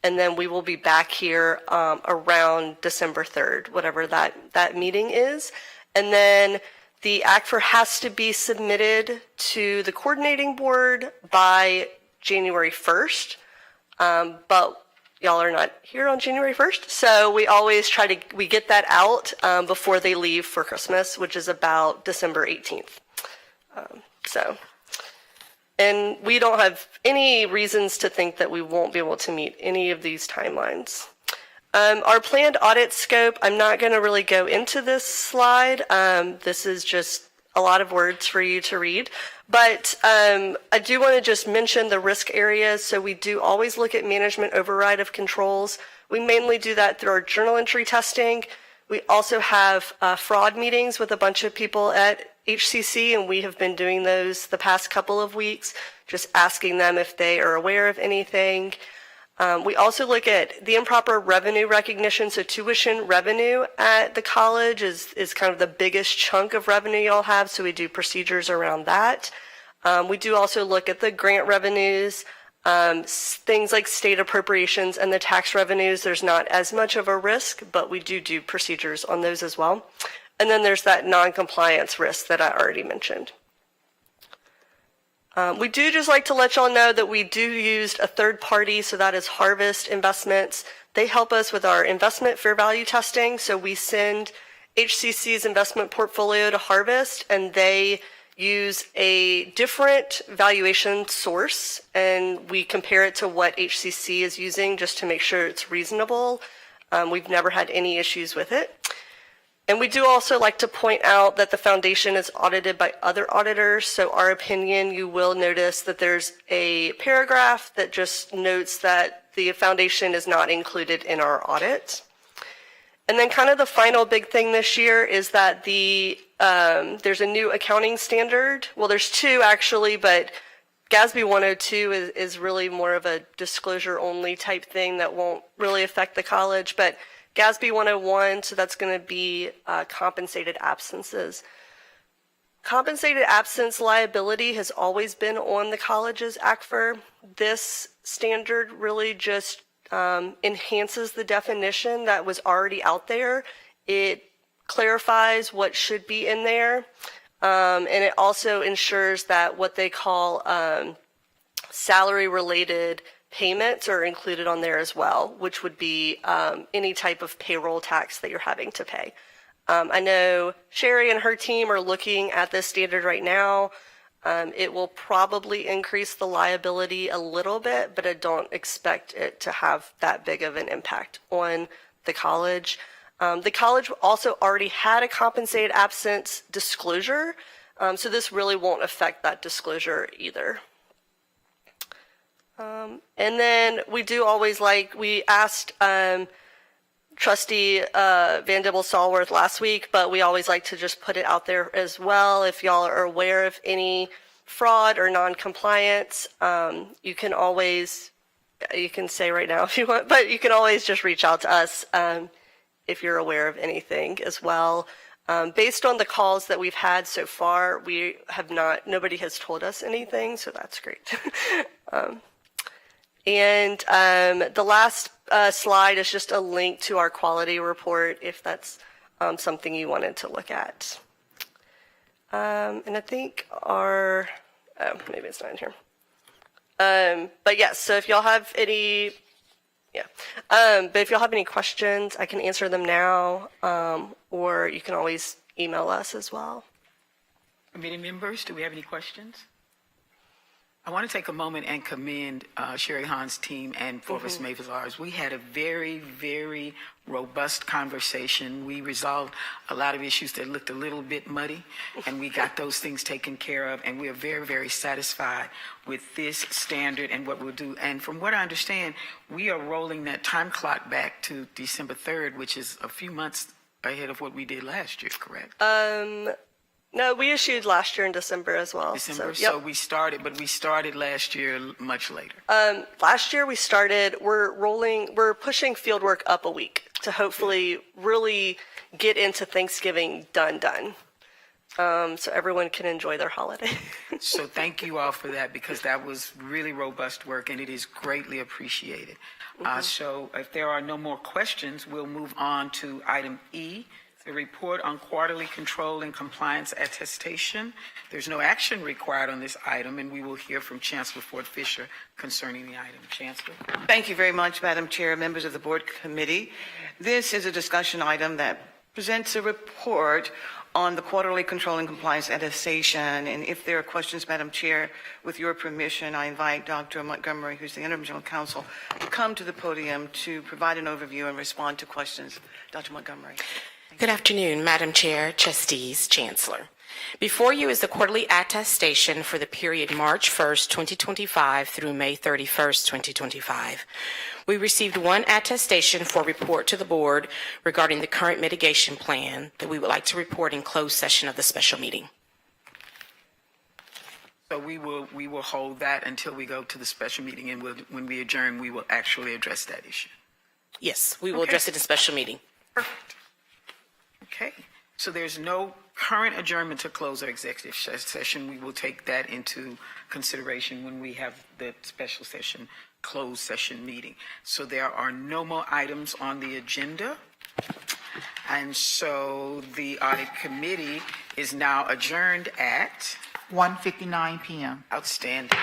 And then we will be back here around December 3rd, whatever that meeting is. And then the ACFR has to be submitted to the coordinating board by January 1st. But y'all are not here on January 1st. So we always we get that out before they leave for Christmas, which is about December 18th. And we don't have any reasons to think that we won't be able to meet any of these timelines. Our planned audit scope, I'm not going to really go into this slide. This is just a lot of words for you to read. But I do want to just mention the risk areas. So we do always look at management override of controls. We mainly do that through our journal entry testing. We also have fraud meetings with a bunch of people at HCC, and we have been doing those the past couple of weeks, just asking them if they are aware of anything. We also look at the improper revenue recognition. So tuition revenue at the college is kind of the biggest chunk of revenue y'all have, so we do procedures around that. We do also look at the grant revenues, things like state appropriations and the tax revenues. There's not as much of a risk, but we do procedures on those as well. And then there's that non-compliance risk that I already mentioned. We do just like to let y'all know that we do use a third party, so that is Harvest Investments. They help us with our investment fair value testing. So we send HCC's investment portfolio to Harvest, and they use a different valuation source, and we compare it to what HCC is using just to make sure it's reasonable. We've never had any issues with it. And we do also like to point out that the foundation is audited by other auditors. So our opinion, you will notice that there's a paragraph that just notes that the foundation is not included in our audit. And then kind of the final big thing this year is that there's a new accounting standard. Well, there's two actually, but GASB 102 is really more of a disclosure only type thing that won't really affect the college. But GASB 101, so that's going to be compensated absences. Compensated absence liability has always been on the college's ACFR. This standard really just enhances the definition that was already out there. It clarifies what should be in there, and it also ensures that what they call salary-related payments are included on there as well, which would be any type of payroll tax that you're having to pay. I know Sherry and her team are looking at this standard right now. It will probably increase the liability a little bit, but I don't expect it to have that big of an impact on the college. The college also already had a compensated absence disclosure, so this really won't affect that disclosure either. And then we do always we asked Trustee Van Dibble-Stallworth last week, but we always like to just put it out there as well. If y'all are aware of any fraud or non-compliance, you can say right now if you want, but you can always just reach out to us if you're aware of anything as well. Based on the calls that we've had so far, nobody has told us anything, so that's great. And the last slide is just a link to our quality report if that's something you wanted to look at. And I think maybe it's not in here. But yes, so if y'all have any, but if y'all have any questions, I can answer them now, or you can always email us as well.
Committee members, do we have any questions? I want to take a moment and commend Sherry Hahn's team and Forvis Mavizars. We had a very, very robust conversation. We resolved a lot of issues that looked a little bit muddy, and we got those things taken care of, and we are very, very satisfied with this standard and what we'll do. And from what I understand, we are rolling that time clock back to December 3rd, which is a few months ahead of what we did last year, correct?
No, we issued last year in December as well.
December,
so
we started last year much later.
Last year we're pushing fieldwork up a week to hopefully really get into Thanksgiving done. So everyone can enjoy their holiday.
So thank you all for that, because that was really robust work and it is greatly appreciated. So if there are no more questions, we'll move on to item E, the report on quarterly control and compliance attestation. There's no action required on this item, and we will hear from Chancellor Ford Fisher concerning the item. Chancellor.
Thank you very much, Madam Chair, members of the Board Committee. This is a discussion item that presents a report on the quarterly control and compliance attestation. And if there are questions, Madam Chair, with your permission, I invite Dr. Montgomery, who's the Interim General Counsel, to come to the podium to provide an overview and respond to questions. Dr. Montgomery.
Good afternoon, Madam Chair, Trustees, Chancellor. Before you is the quarterly attestation for the period March 1st, 2025 through May 31st, 2025. We received one attestation for report to the board regarding the current mitigation plan that we would like to report in closed session of the special meeting.
So we will hold that until we go to the special meeting, and when we adjourn, we will actually address that issue.
Yes, we will address it in special meeting.
Perfect. Okay, so there's no current adjournment to close our executive session. We will take that into consideration when we have the special session, closed session meeting. So there are no more items on the agenda. And so the audit committee is now adjourned at
1:59 p.m.
outstanding.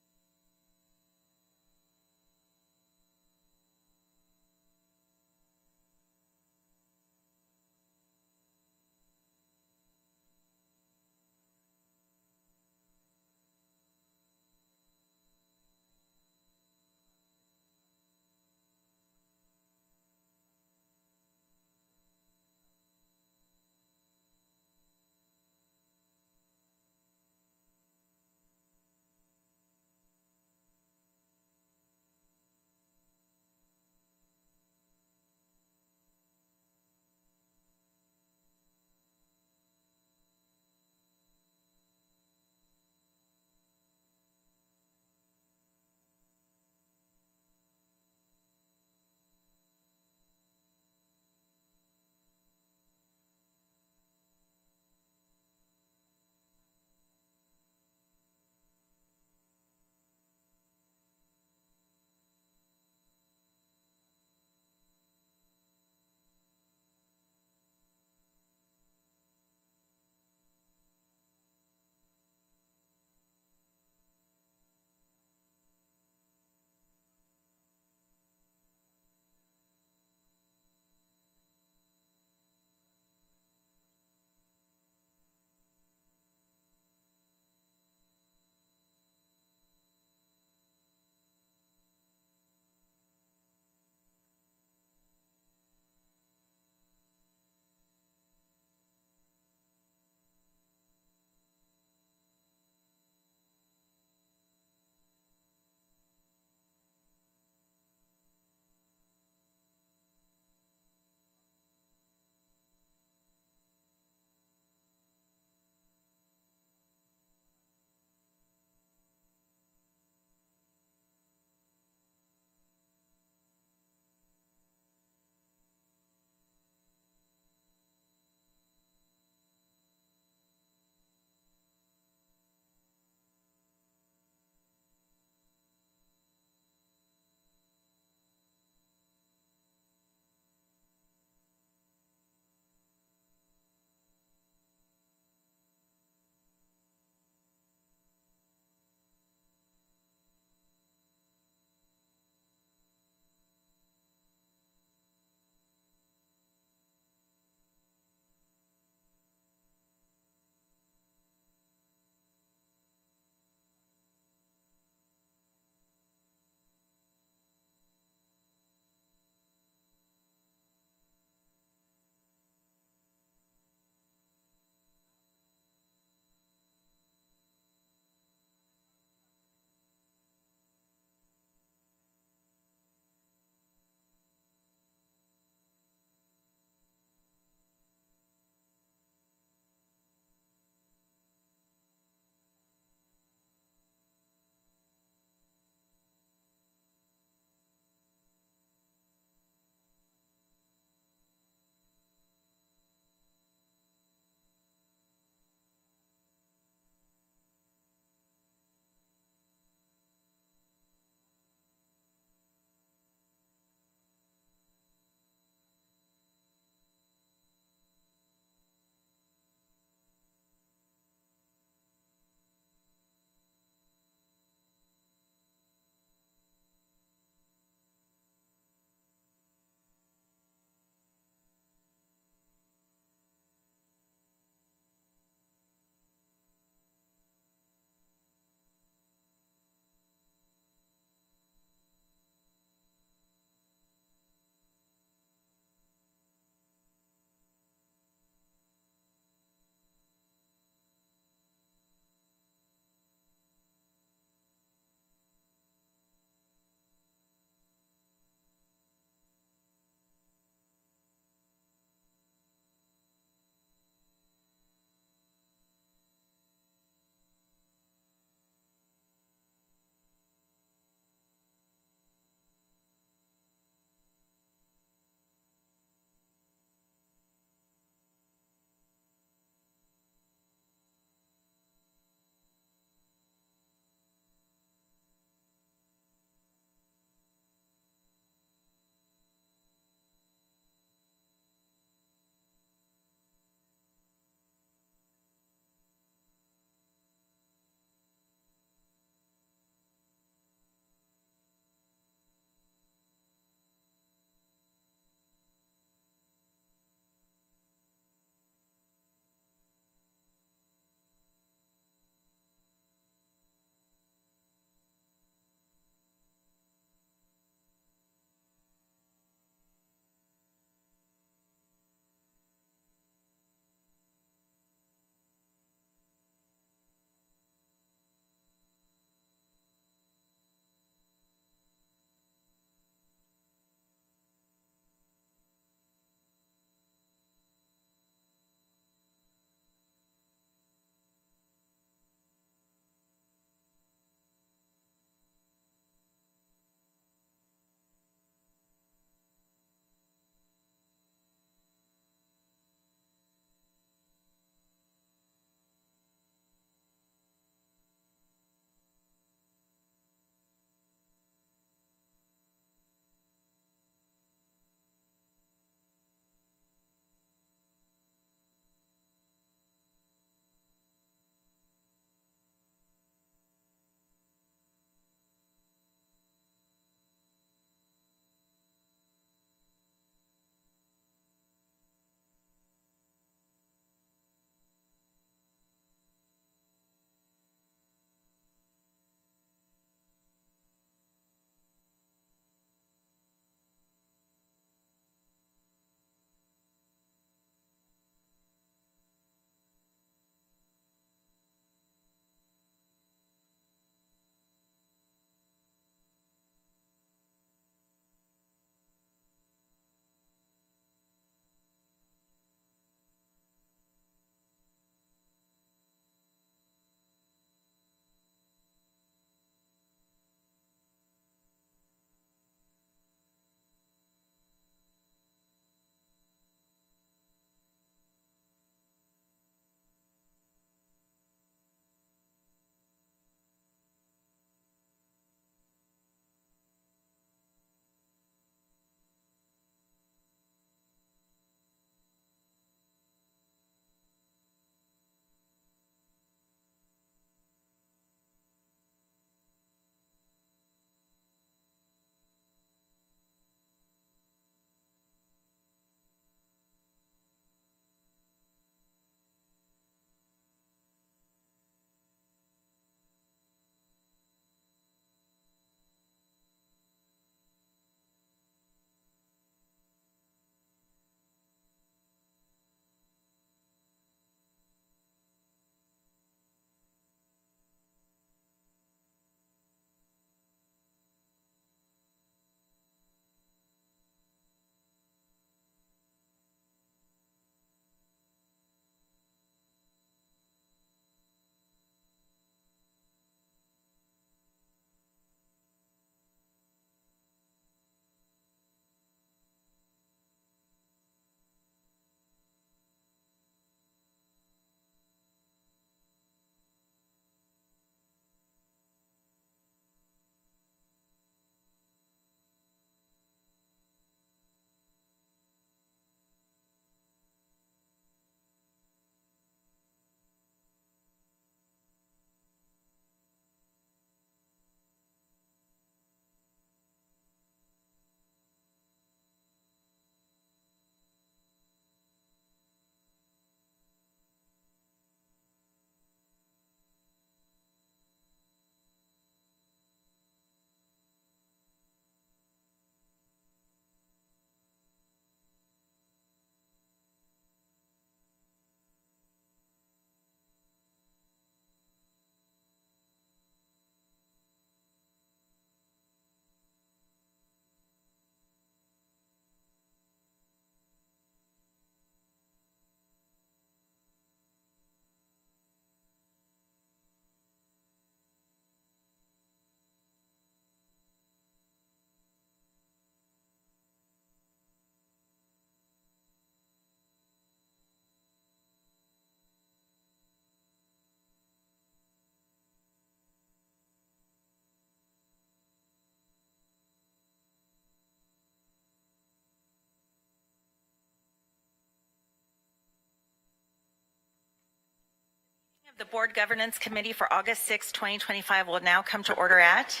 The Board Governance Committee for August 6, 2025 will now come to order at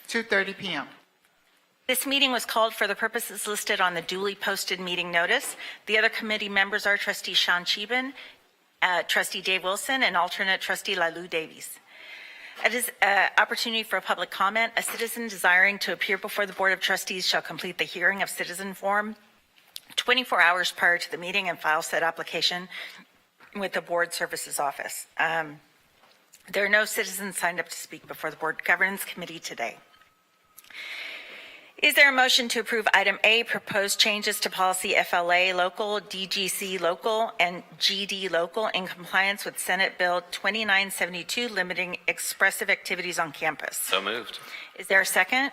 2:30 p.m.
This meeting was called for the purposes listed on the duly posted meeting notice. The other committee members are Trustee Sean Cheban, Trustee Dave Wilson, and alternate Trustee Lalu Davies. It is an opportunity for a public comment. A citizen desiring to appear before the Board of Trustees shall complete the hearing of citizen form 24 hours prior to the meeting and file said application with the Board Services Office. There are no citizens signed up to speak before the Board Governance Committee today. Is there a motion to approve item A, proposed changes to policy FLA local, DGC local, and GD local in compliance with Senate Bill 2972, limiting expressive activities on campus?
So moved.
Is there a second?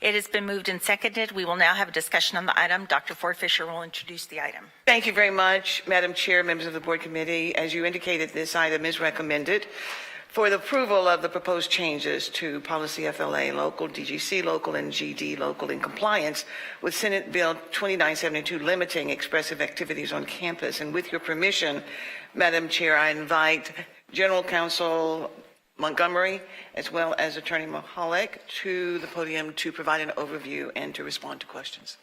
It has been moved and seconded. We will now have a discussion on the item. Dr. Ford Fisher will introduce the item.
Thank you very much, Madam Chair, members of the Board Committee. As you indicated, this item is recommended for the approval of the proposed changes to policy FLA local, DGC local, and GD local in compliance with Senate Bill 2972, limiting expressive activities on campus. And with your permission, Madam Chair, I invite General Counsel Montgomery, as well as Attorney Mahalik, to the podium to provide an overview and to respond to questions.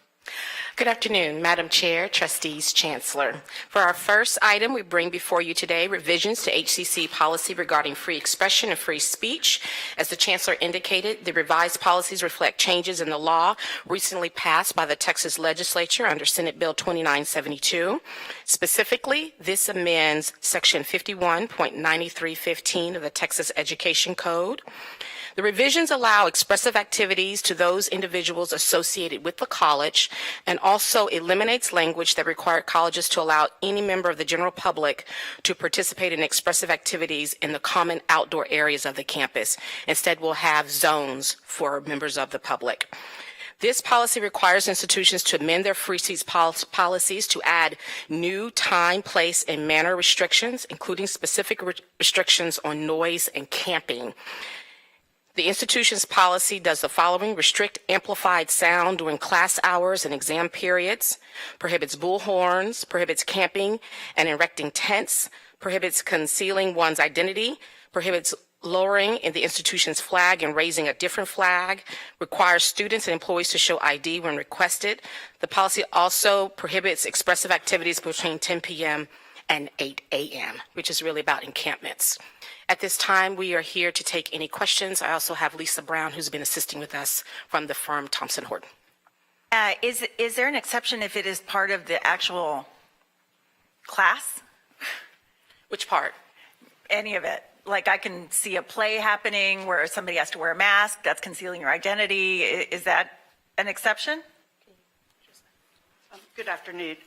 Good afternoon, Madam Chair, Trustees, Chancellor. For our first item, we bring before you today revisions to HCC policy regarding free expression and free speech. As the Chancellor indicated, the revised policies reflect changes in the law recently passed by the Texas Legislature under Senate Bill 2972. Specifically, this amends Section 51.9315 of the Texas Education Code. The revisions allow expressive activities to those individuals associated with the college and also eliminates language that required colleges to allow any member of the general public to participate in expressive activities in the common outdoor areas of the campus. Instead, we'll have zones for members of the public. This policy requires institutions to amend their free speech policies to add new time, place, and manner restrictions, including specific restrictions on noise and camping. The institution's policy does the following: restrict amplified sound during class hours and exam periods, prohibits bullhorns, prohibits camping and erecting tents, prohibits concealing one's identity, prohibits lowering in the institution's flag and raising a different flag, requires students and employees to show ID when requested. The policy also prohibits expressive activities between 10 p.m. and 8 a.m., which is really about encampments. At this time, we are here to take any questions. I also have Lisa Brown, who's been assisting with us from the firm Thompson Horton.
Is there an exception if it is part of the actual class?
Which part?
Any of it. Like, I can see a play happening where somebody has to wear a mask, that's concealing your identity. Is that an exception?
Good afternoon.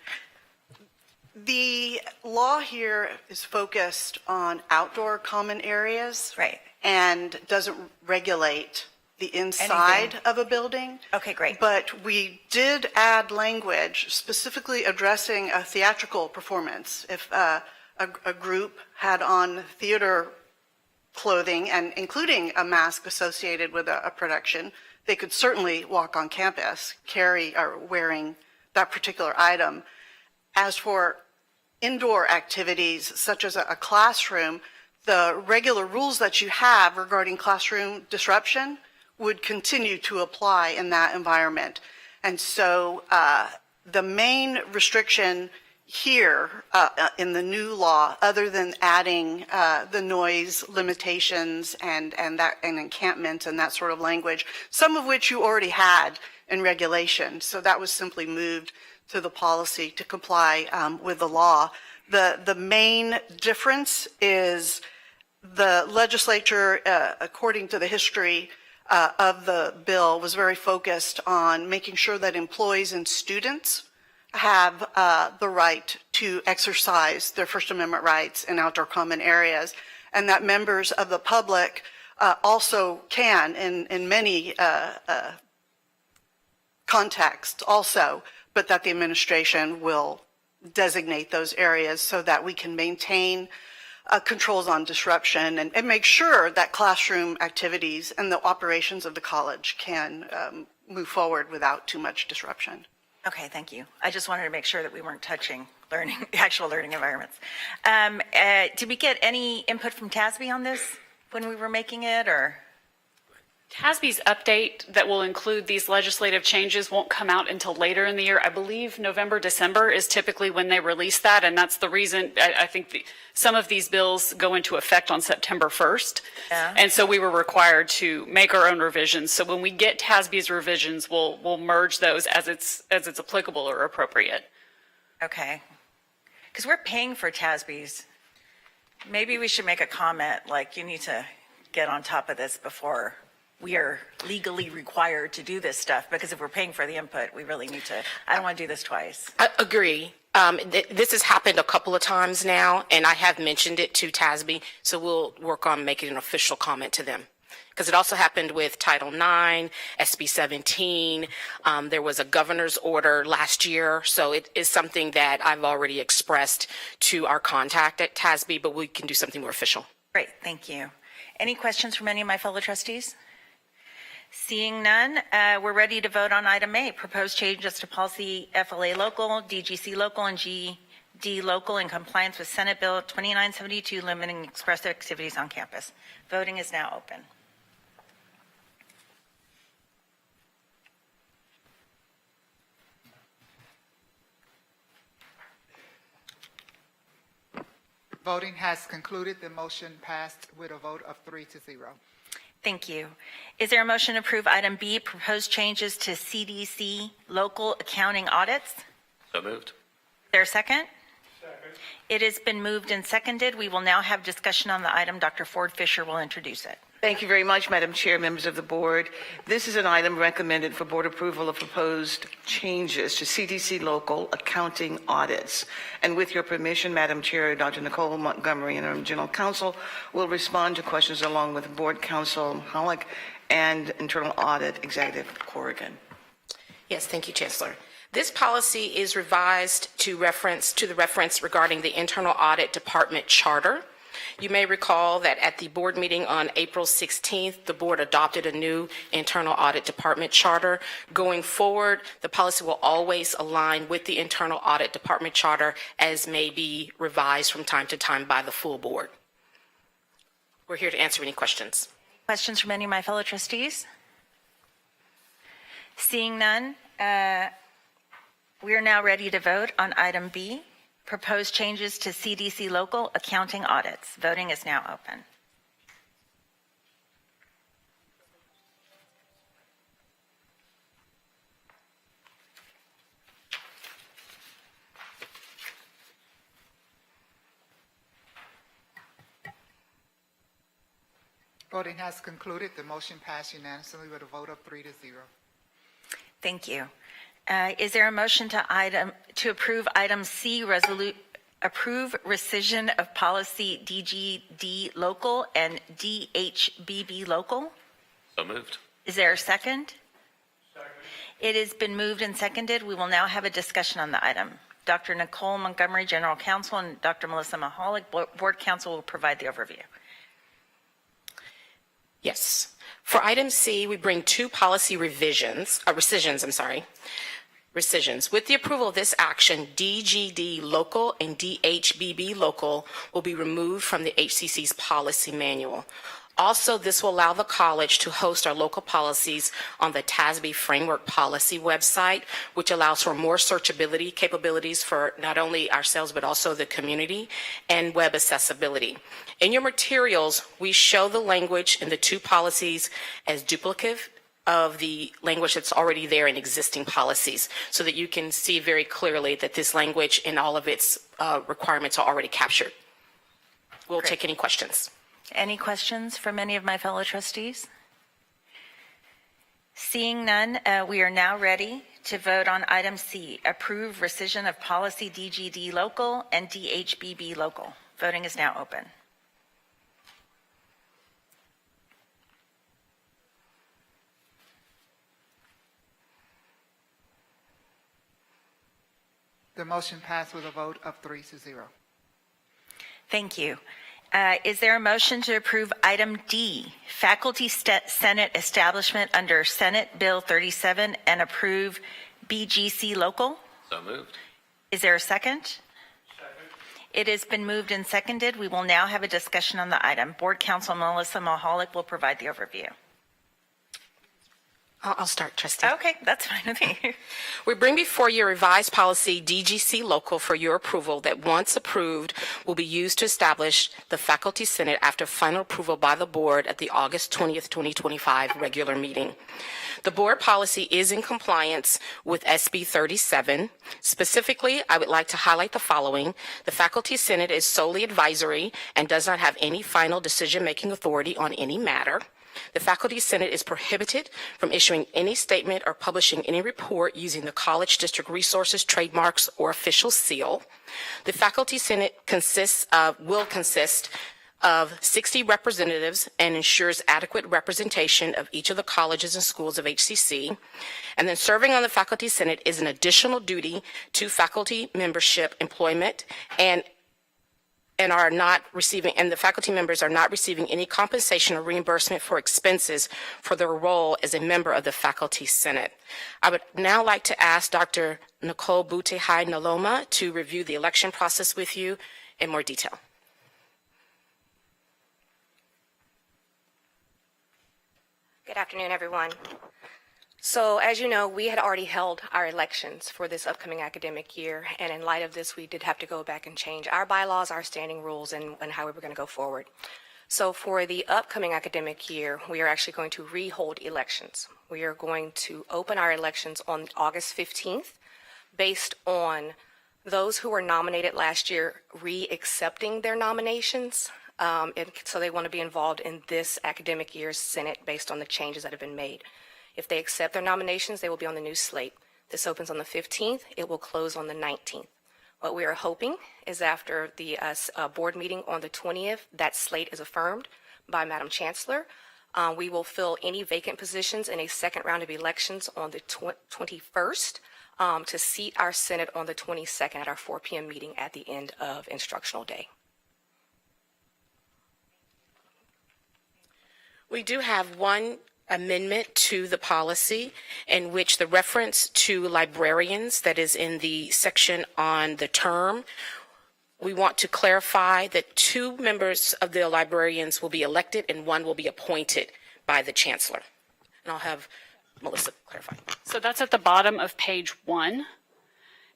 The law here is focused on outdoor common areas.
Right.
And doesn't regulate the inside
Anything.
of a building.
Okay, great.
But we did add language specifically addressing a theatrical performance. If a group had on theater clothing and including a mask associated with a production, they could certainly walk on campus wearing that particular item. As for indoor activities such as a classroom, the regular rules that you have regarding classroom disruption would continue to apply in that environment. And so the main restriction here in the new law, other than adding the noise limitations and encampment and that sort of language, some of which you already had in regulation, so that was simply moved to the policy to comply with the law. The main difference is the legislature, according to the history of the bill, was very focused on making sure that employees and students have the right to exercise their First Amendment rights in outdoor common areas, and that members of the public also can, in many contexts also, but that the administration will designate those areas so that we can maintain controls on disruption and make sure that classroom activities and the operations of the college can move forward without too much disruption.
Okay, thank you. I just wanted to make sure that we weren't touching learning, actual learning environments. Did we get any input from TASB on this when we were making it, or?
TASB's update that will include these legislative changes won't come out until later in the year. I believe November, December is typically when they release that, and that's the reason I think some of these bills go into effect on September 1st.
Yeah.
And so we were required to make our own revisions. So when we get TASB's revisions, we'll merge those as it's applicable or appropriate.
Okay. Because we're paying for TASB's. Maybe we should make a comment, like, you need to get on top of this before we are legally required to do this stuff, because if we're paying for the input, we really need to, I don't want to do this twice.
I agree. This has happened a couple of times now, and I have mentioned it to TASB, so we'll work on making an official comment to them. Because it also happened with Title IX, SB 17. There was a governor's order last year, so it is something that I've already expressed to our contact at TASB, but we can do something more official.
Great, thank you. Any questions from any of my fellow trustees? Seeing none, we're ready to vote on item A, proposed changes to policy FLA local, DGC local, and GD local in compliance with Senate Bill 2972, limiting express activities on campus. Voting is now open.
Voting has concluded. The motion passed with a vote of 3-0.
Thank you. Is there a motion to approve item B, proposed changes to CDC local accounting audits?
So moved.
Is there a second? Second. It has been moved and seconded. We will now have discussion on the item. Dr. Ford Fisher will introduce it.
Thank you very much, Madam Chair, members of the board. This is an item recommended for board approval of proposed changes to CDC local accounting audits. And with your permission, Madam Chair, Dr. Nicole Montgomery and our General Counsel will respond to questions along with Board Counsel Hollick and Internal Audit Executive Corrigan.
Yes, thank you, Chancellor. This policy is revised to the reference regarding the Internal Audit Department Charter. You may recall that at the board meeting on April 16th, the board adopted a new Internal Audit Department Charter. Going forward, the policy will always align with the Internal Audit Department Charter, as may be revised from time to time by the full board. We're here to answer any questions.
Questions from any of my fellow trustees? Seeing none, we are now ready to vote on item B, proposed changes to CDC local accounting audits. Voting is now open.
Voting has concluded. The motion passed unanimously with a vote of 3-0.
Thank you. Is there a motion to approve item C, approve rescission of policy DGD local and DHBB local?
So moved.
Is there a second? Second. It has been moved and seconded. We will now have a discussion on the item. Dr. Nicole Montgomery, General Counsel, and Dr. Melissa Mahalik, Board Counsel, will provide the overview.
Yes. For item C, we bring two policy rescissions. With the approval of this action, DGD local and DHBB local will be removed from the HCC's policy manual. Also, this will allow the college to host our local policies on the TASB Framework Policy website, which allows for more searchability capabilities for not only ourselves, but also the community, and web accessibility. In your materials, we show the language in the two policies as duplicative of the language that's already there in existing policies, so that you can see very clearly that this language and all of its requirements are already captured. We'll take any questions.
Any questions from any of my fellow trustees? Seeing none, we are now ready to vote on item C, approve rescission of policy DGD local and DHBB local. Voting is now open.
The motion passed with a vote of 3-0.
Thank you. Is there a motion to approve item D, faculty Senate establishment under Senate Bill 37, and approve BGC Local.
So moved.
Is there a second? It has been moved and seconded. We will now have a discussion on the item. Board Counsel Melissa Mulholland will provide the overview.
I'll start, Trustee.
Okay, that's fine with me.
We bring before you revised policy DGC Local for your approval that, once approved, will be used to establish the Faculty Senate after final approval by the board at the August 20th, 2025 regular meeting. The board policy is in compliance with SB 37. Specifically, I would like to highlight the following. The Faculty Senate is solely advisory and does not have any final decision-making authority on any matter. The Faculty Senate is prohibited from issuing any statement or publishing any report using the college district resources, trademarks, or official seal. The Faculty Senate will consist of 60 representatives and ensures adequate representation of each of the colleges and schools of HCC. And then serving on the Faculty Senate is an additional duty to faculty membership employment and the faculty members are not receiving any compensation or reimbursement for expenses for their role as a member of the Faculty Senate. I would now like to ask Dr. Nicole Butehai-Naloma to review the election process with you in more detail.
Good afternoon, everyone. So as you know, we had already held our elections for this upcoming academic year, and in light of this, we did have to go back and change our bylaws, our standing rules, and how we were going to go forward. So for the upcoming academic year, we are actually going to rehold elections. We are going to open our elections on August 15th based on those who were nominated last year re-accepting their nominations. And so they want to be involved in this academic year's Senate based on the changes that have been made. If they accept their nominations, they will be on the new slate. This opens on the 15th. It will close on the 19th. What we are hoping is after the board meeting on the 20th, that slate is affirmed by Madam Chancellor. We will fill any vacant positions in a second round of elections on the 21st to seat our Senate on the 22nd at our 4 p.m. meeting at the end of instructional day.
We do have one amendment to the policy in which the reference to librarians that is in the section on the term, we want to clarify that 2 members of the librarians will be elected and 1 will be appointed by the chancellor. And I'll have Melissa clarify.
So that's at the bottom of page 1.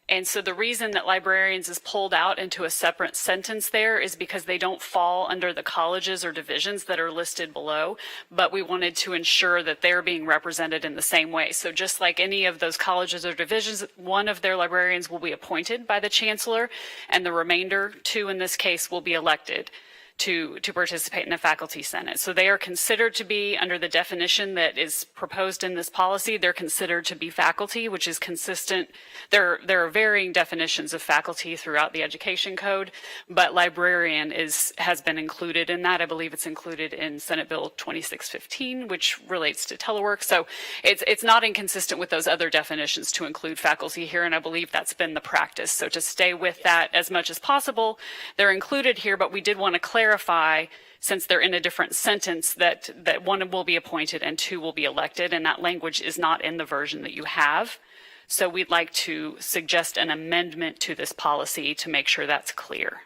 And so the reason that librarians is pulled out into a separate sentence there is because they don't fall under the colleges or divisions that are listed below, but we wanted to ensure that they're being represented in the same way. So just like any of those colleges or divisions, one of their librarians will be appointed by the chancellor, and the remainder, 2 in this case, will be elected to participate in the Faculty Senate. So they are considered to be, under the definition that is proposed in this policy, they're considered to be faculty, which is consistent. There are varying definitions of faculty throughout the education code, but librarian has been included in that. I believe it's included in Senate Bill 2615, which relates to telework. So it's not inconsistent with those other definitions to include faculty here, and I believe that's been the practice. So to stay with that as much as possible, they're included here, but we did want to clarify, since they're in a different sentence, that 1 will be appointed and 2 will be elected, and that language is not in the version that you have. So we'd like to suggest an amendment to this policy to make sure that's clear.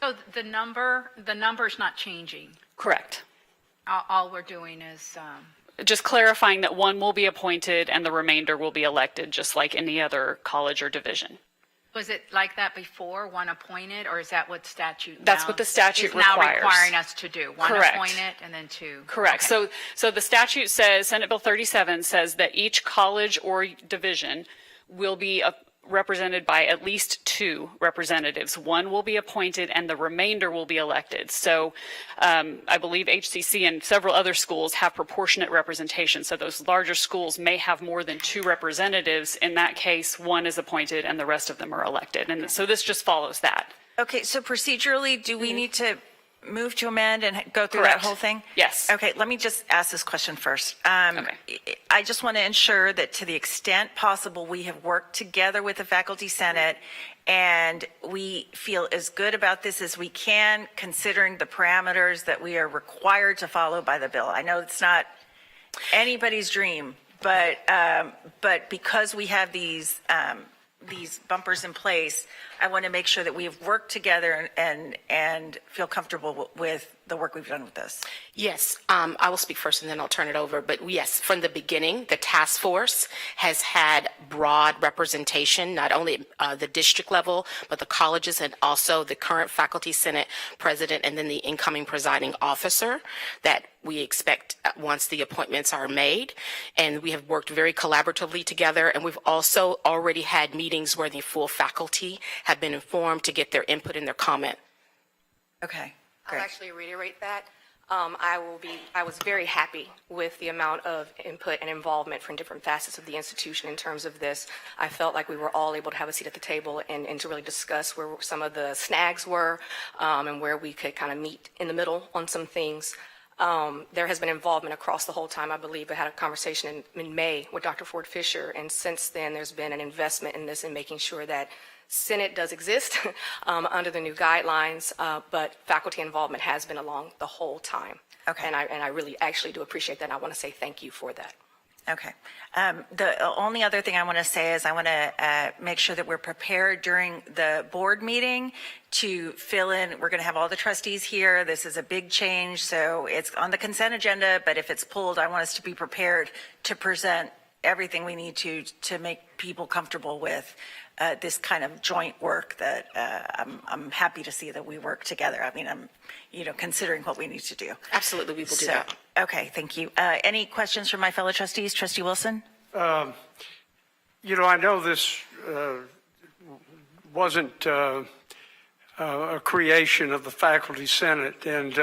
So the number's not changing.
Correct.
All we're doing is,
Just clarifying that 1 will be appointed and the remainder will be elected, just like any other college or division.
was it like that before, 1 appointed, or is that what statute
That's
now
what the statute
is now
requires.
requiring us to do? 1
Correct.
appointed and then 2.
Correct.
Okay.
So the statute says, Senate Bill 37 says that each college or division will be represented by at least 2 representatives. 1 will be appointed and the remainder will be elected. So I believe HCC and several other schools have proportionate representation. So those larger schools may have more than 2 representatives. In that case, 1 is appointed and the rest of them are elected. And so this just follows that.
Okay, so procedurally, do we need to move to amend and go through
Correct.
that whole thing?
Yes.
Okay, let me just ask this question first. I just want to ensure that to the extent possible, we have worked together with the Faculty Senate and we feel as good about this as we can, considering the parameters that we are required to follow by the bill. I know it's not anybody's dream, but because we have these bumpers in place, I want to make sure that we have worked together and feel comfortable with the work we've done with this.
Yes, I will speak first and then I'll turn it over. But yes, from the beginning, the task force has had broad representation, not only the district level, but the colleges and also the current faculty senate president and then the incoming presiding officer that we expect once the appointments are made. And we have worked very collaboratively together. And we've also already had meetings where the full faculty have been informed to get their input and their comment.
Okay.
I'll actually reiterate that. I was very happy with the amount of input and involvement from different facets of the institution in terms of this. I felt like we were all able to have a seat at the table and to really discuss where some of the snags were and where we could kind of meet in the middle on some things. There has been involvement across the whole time. I believe I had a conversation in May with Dr. Ford Fisher, and since then there's been an investment in this and making sure that Senate does exist under the new guidelines, but faculty involvement has been along the whole time.
Okay.
And I really actually do appreciate that, and I want to say thank you for that.
Okay. The only other thing I want to say is I want to make sure that we're prepared during the board meeting to fill in. We're going to have all the trustees here. This is a big change, so it's on the consent agenda, but if it's pulled, I want us to be prepared to present everything we need to make people comfortable with this kind of joint work that I'm happy to see that we work together. I mean, I'm, considering what we need to do.
Absolutely, we will do that.
Okay, thank you. Any questions from my fellow trustees? Trustee Wilson?
I know this wasn't a creation of the Faculty Senate, and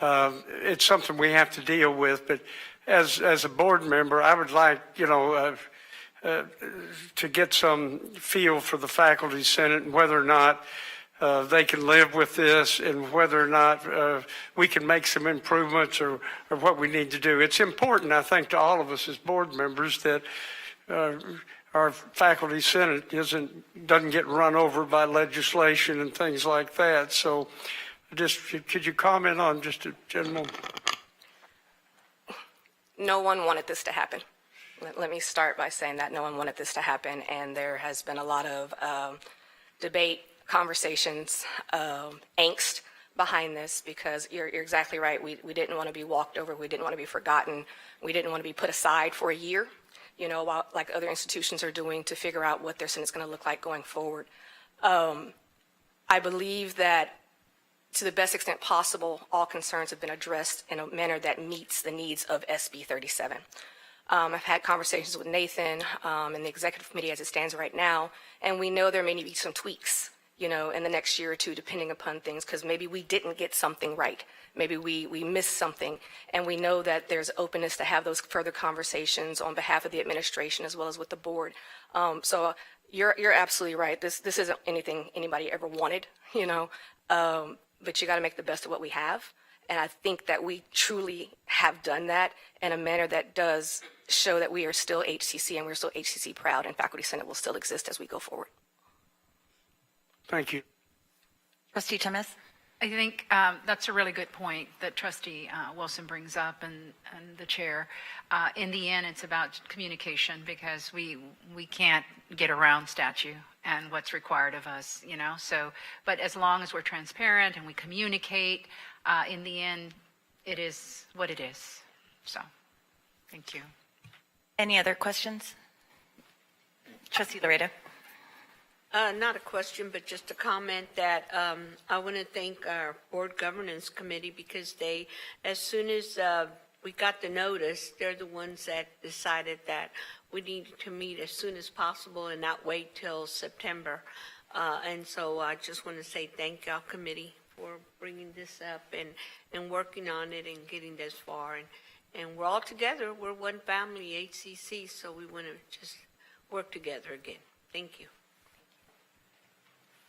it's something we have to deal with, but as a board member, I would like, to get some feel for the Faculty Senate and whether or not they can live with this and whether or not we can make some improvements or what we need to do. It's important, I think, to all of us as board members that our Faculty Senate doesn't get run over by legislation and things like that. So could you comment on just a general?
No one wanted this to happen. Let me start by saying that no one wanted this to happen, and there has been a lot of debate, conversations, angst behind this, because you're exactly right. We didn't want to be walked over. We didn't want to be forgotten. We didn't want to be put aside for a year, while like other institutions are doing to figure out what their Senate's going to look like going forward. I believe that to the best extent possible, all concerns have been addressed in a manner that meets the needs of SB 37. I've had conversations with Nathan and the executive committee as it stands right now, and we know there may need to be some tweaks, in the next year or two, depending upon things, because maybe we didn't get something right. Maybe we missed something, and we know that there's openness to have those further conversations on behalf of the administration as well as with the board. So you're absolutely right. This isn't anything anybody ever wanted, but you got to make the best of what we have. And I think that we truly have done that in a manner that does show that we are still HCC and we're still HCC proud, and Faculty Senate will still exist as we go forward.
Thank you.
Trustee Thomas?
I think that's a really good point that Trustee Wilson brings up and the chair. In the end, it's about communication, because we can't get around statute and what's required of us, So, but as long as we're transparent and we communicate, in the end, it is what it is. So, thank you.
Any other questions? Trustee Laredo?
Not a question, but just a comment that I want to thank our Board Governance Committee, because they, as soon as we got the notice, they're the ones that decided that we needed to meet as soon as possible and not wait till September. And so I just want to say thank y'all committee for bringing this up and working on it and getting this far. And we're all together. We're one family, HCC, so we want to just work together again. Thank you.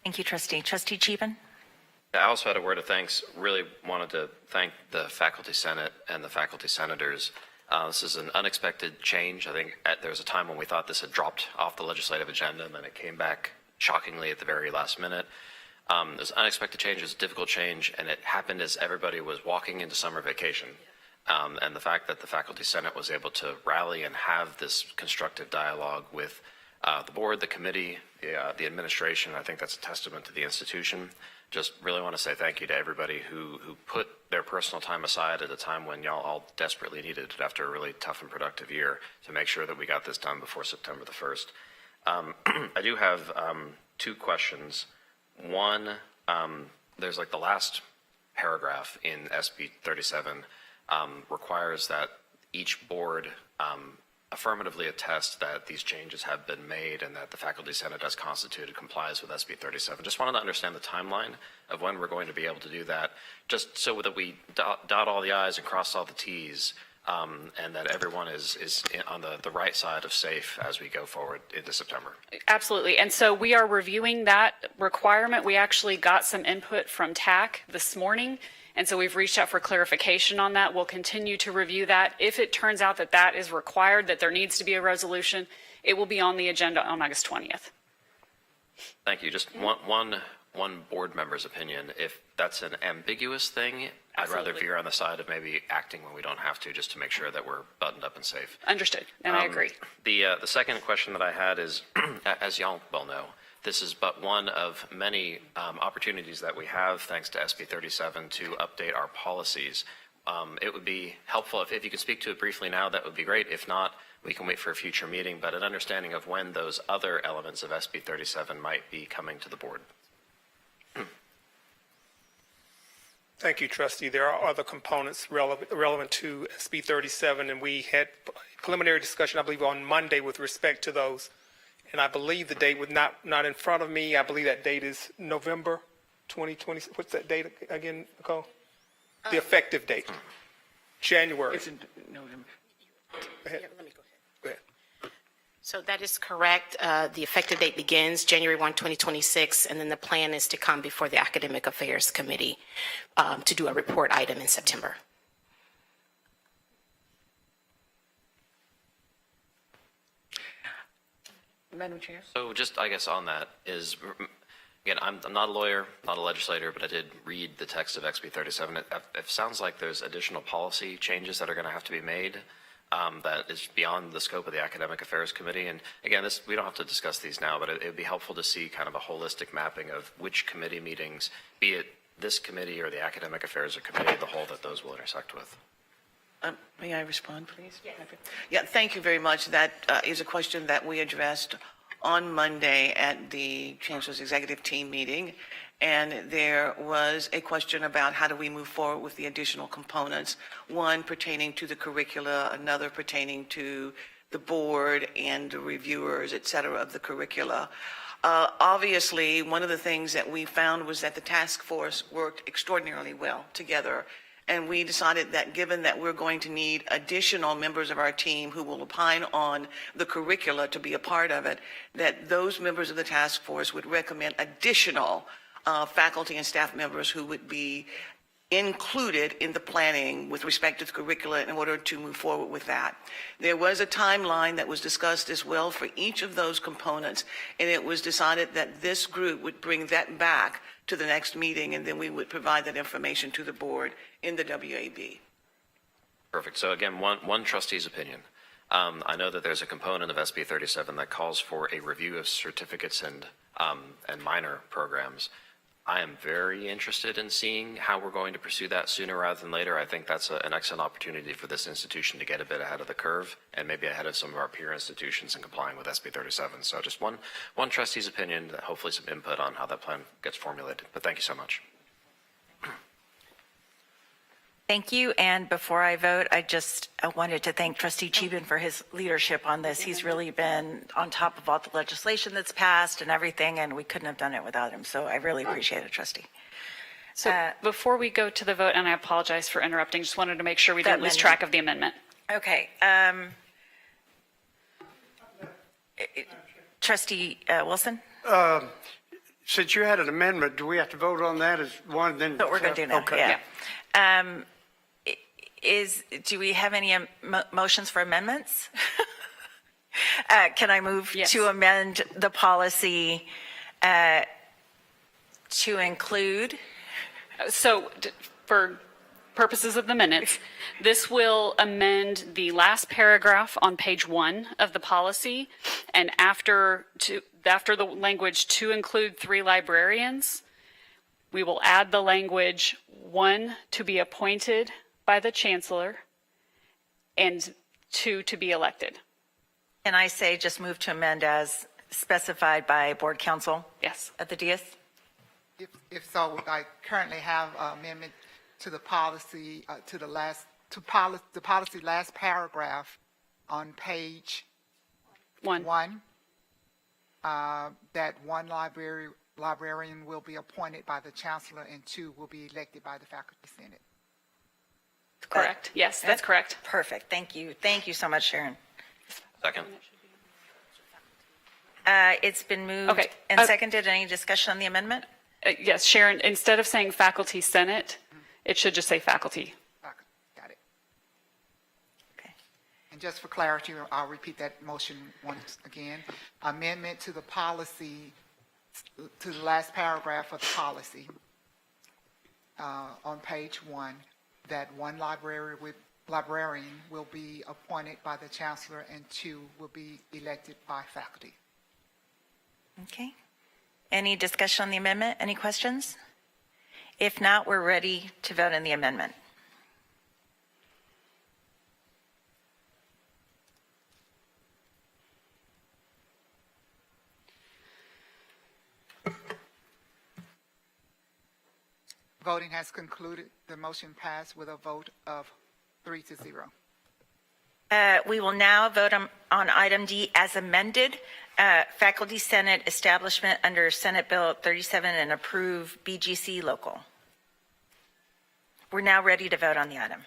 Thank you, Trustee. Trustee Cheban?
I also had a word of thanks. Really wanted to thank the Faculty Senate and the Faculty Senators. This is an unexpected change. I think there was a time when we thought this had dropped off the legislative agenda, and then it came back shockingly at the very last minute. It was an unexpected change. It was a difficult change, and it happened as everybody was walking into summer vacation. And the fact that the Faculty Senate was able to rally and have this constructive dialogue with the board, the committee, the administration, I think that's a testament to the institution. Just really want to say thank you to everybody who put their personal time aside at a time when y'all all desperately needed it after a really tough and productive year to make sure that we got this done before September the 1st. I do have two questions. One, there's like the last paragraph in SB 37 requires that each board affirmatively attest that these changes have been made and that the Faculty Senate as constituted complies with SB 37. Just wanted to understand the timeline of when we're going to be able to do that, just so that we dot all the I's and cross all the T's, and that everyone is on the right side of safe as we go forward into September.
Absolutely. And so we are reviewing that requirement. We actually got some input from TAC this morning. And so we've reached out for clarification on that. We'll continue to review that. If it turns out that that is required, that there needs to be a resolution, it will be on the agenda on August 20th.
Thank you. Just one board member's opinion. If that's an ambiguous thing, I'd rather veer on the side of maybe acting when we don't have to, just to make sure that we're buttoned up and safe.
Understood, and I agree.
The second question that I had is, as y'all well know, this is but one of many opportunities that we have, thanks to SB 37, to update our policies. It would be helpful if you could speak to it briefly now, that would be great. If not, we can wait for a future meeting, but an understanding of when those other elements of SB 37 might be coming to the board.
Thank you, Trustee. There are other components relevant to SB 37, and we had preliminary discussion, I believe, on Monday with respect to those. And I believe the date was not in front of me. I believe that date is November 2020. What's that date again, Nicole? The effective date. January.
It's in November.
Go ahead.
Let me go ahead.
Go ahead.
So that is correct. The effective date begins January 1, 2026, and then the plan is to come before the Academic Affairs Committee to do a report item in September.
Madam Chair?
So just, I guess, on that is, again, I'm not a lawyer, not a legislator, but I did read the text of SB 37. It sounds like there's additional policy changes that are going to have to be made that is beyond the scope of the Academic Affairs Committee. And again, we don't have to discuss these now, but it would be helpful to see kind of a holistic mapping of which committee meetings, be it this committee or the Academic Affairs or Committee of the Whole, that those will intersect with.
May I respond, please? Yeah, thank you very much. That is a question that we addressed on Monday at the Chancellor's Executive Team meeting. And there was a question about how do we move forward with the additional components, one pertaining to the curricula, another pertaining to the board and the reviewers, et cetera, of the curricula. Obviously, one of the things that we found was that the task force worked extraordinarily well together. And we decided that given that we're going to need additional members of our team who will opine on the curricula to be a part of it, that those members of the task force would recommend additional faculty and staff members who would be included in the planning with respect to the curricula in order to move forward with that. There was a timeline that was discussed as well for each of those components, and it was decided that this group would bring that back to the next meeting, and then we would provide that information to the board in the WAB.
Perfect. So again, one trustee's opinion. I know that there's a component of SB 37 that calls for a review of certificates and minor programs. I am very interested in seeing how we're going to pursue that sooner rather than later. I think that's an excellent opportunity for this institution to get a bit ahead of the curve and maybe ahead of some of our peer institutions in complying with SB 37. So just one trustee's opinion, hopefully some input on how that plan gets formulated. But thank you so much.
Thank you. And before I vote, I wanted to thank Trustee Cheban for his leadership on this. He's really been on top of all the legislation that's passed and everything, and we couldn't have done it without him. So I really appreciate it, Trustee.
So before we go to the vote, and I apologize for interrupting, just wanted to make sure we didn't lose track of the amendment.
Okay. Trustee Wilson?
Since you had an amendment, do we have to vote on that as one? Then
That's what we're going to do now.
Okay.
Yeah. Do we have any motions for amendments? Can I move to amend the policy to include?
So for purposes of the minutes, this will amend the last paragraph on page 1 of the policy, and after the language "to include 3 librarians," we will add the language 1 to be appointed by the chancellor and 2 to be elected.
And I say just move to amend as specified by board counsel?
Yes.
At the dais?
If so, I currently have amendment to the policy, the policy last paragraph on page 1. That 1 librarian will be appointed by the chancellor and 2 will be elected by the faculty senate.
Correct. Yes, that's correct.
Perfect. Thank you. Thank you so much, Sharon.
Second.
It's been moved and seconded. Any discussion on the amendment?
Yes, Sharon, instead of saying faculty senate, it should just say faculty.
Got it. Okay. And just for clarity, I'll repeat that motion once again. Amendment to the policy, to the last paragraph of the policy on page 1, that 1 librarian will be appointed by the chancellor and 2 will be elected by faculty.
Okay. Any discussion on the amendment? Any questions? If not, we're ready to vote on the amendment.
Voting has concluded. The motion passed with a vote of 3-0.
We will now vote on item D as amended, Faculty Senate establishment under Senate Bill 37 and approve BGC local. We're now ready to vote on the item.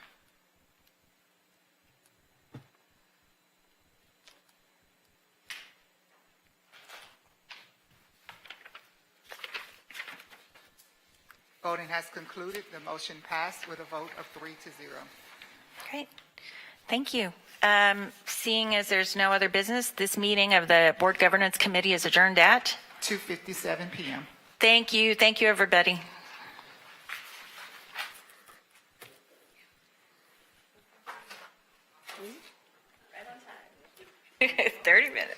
Voting has concluded. The motion passed with a vote of 3-0.
Great. Thank you. Seeing as there's no other business, this meeting of the Board Governance Committee is adjourned at
2:57 p.m.
Thank you. Thank you, everybody. Right on time. 30 minutes.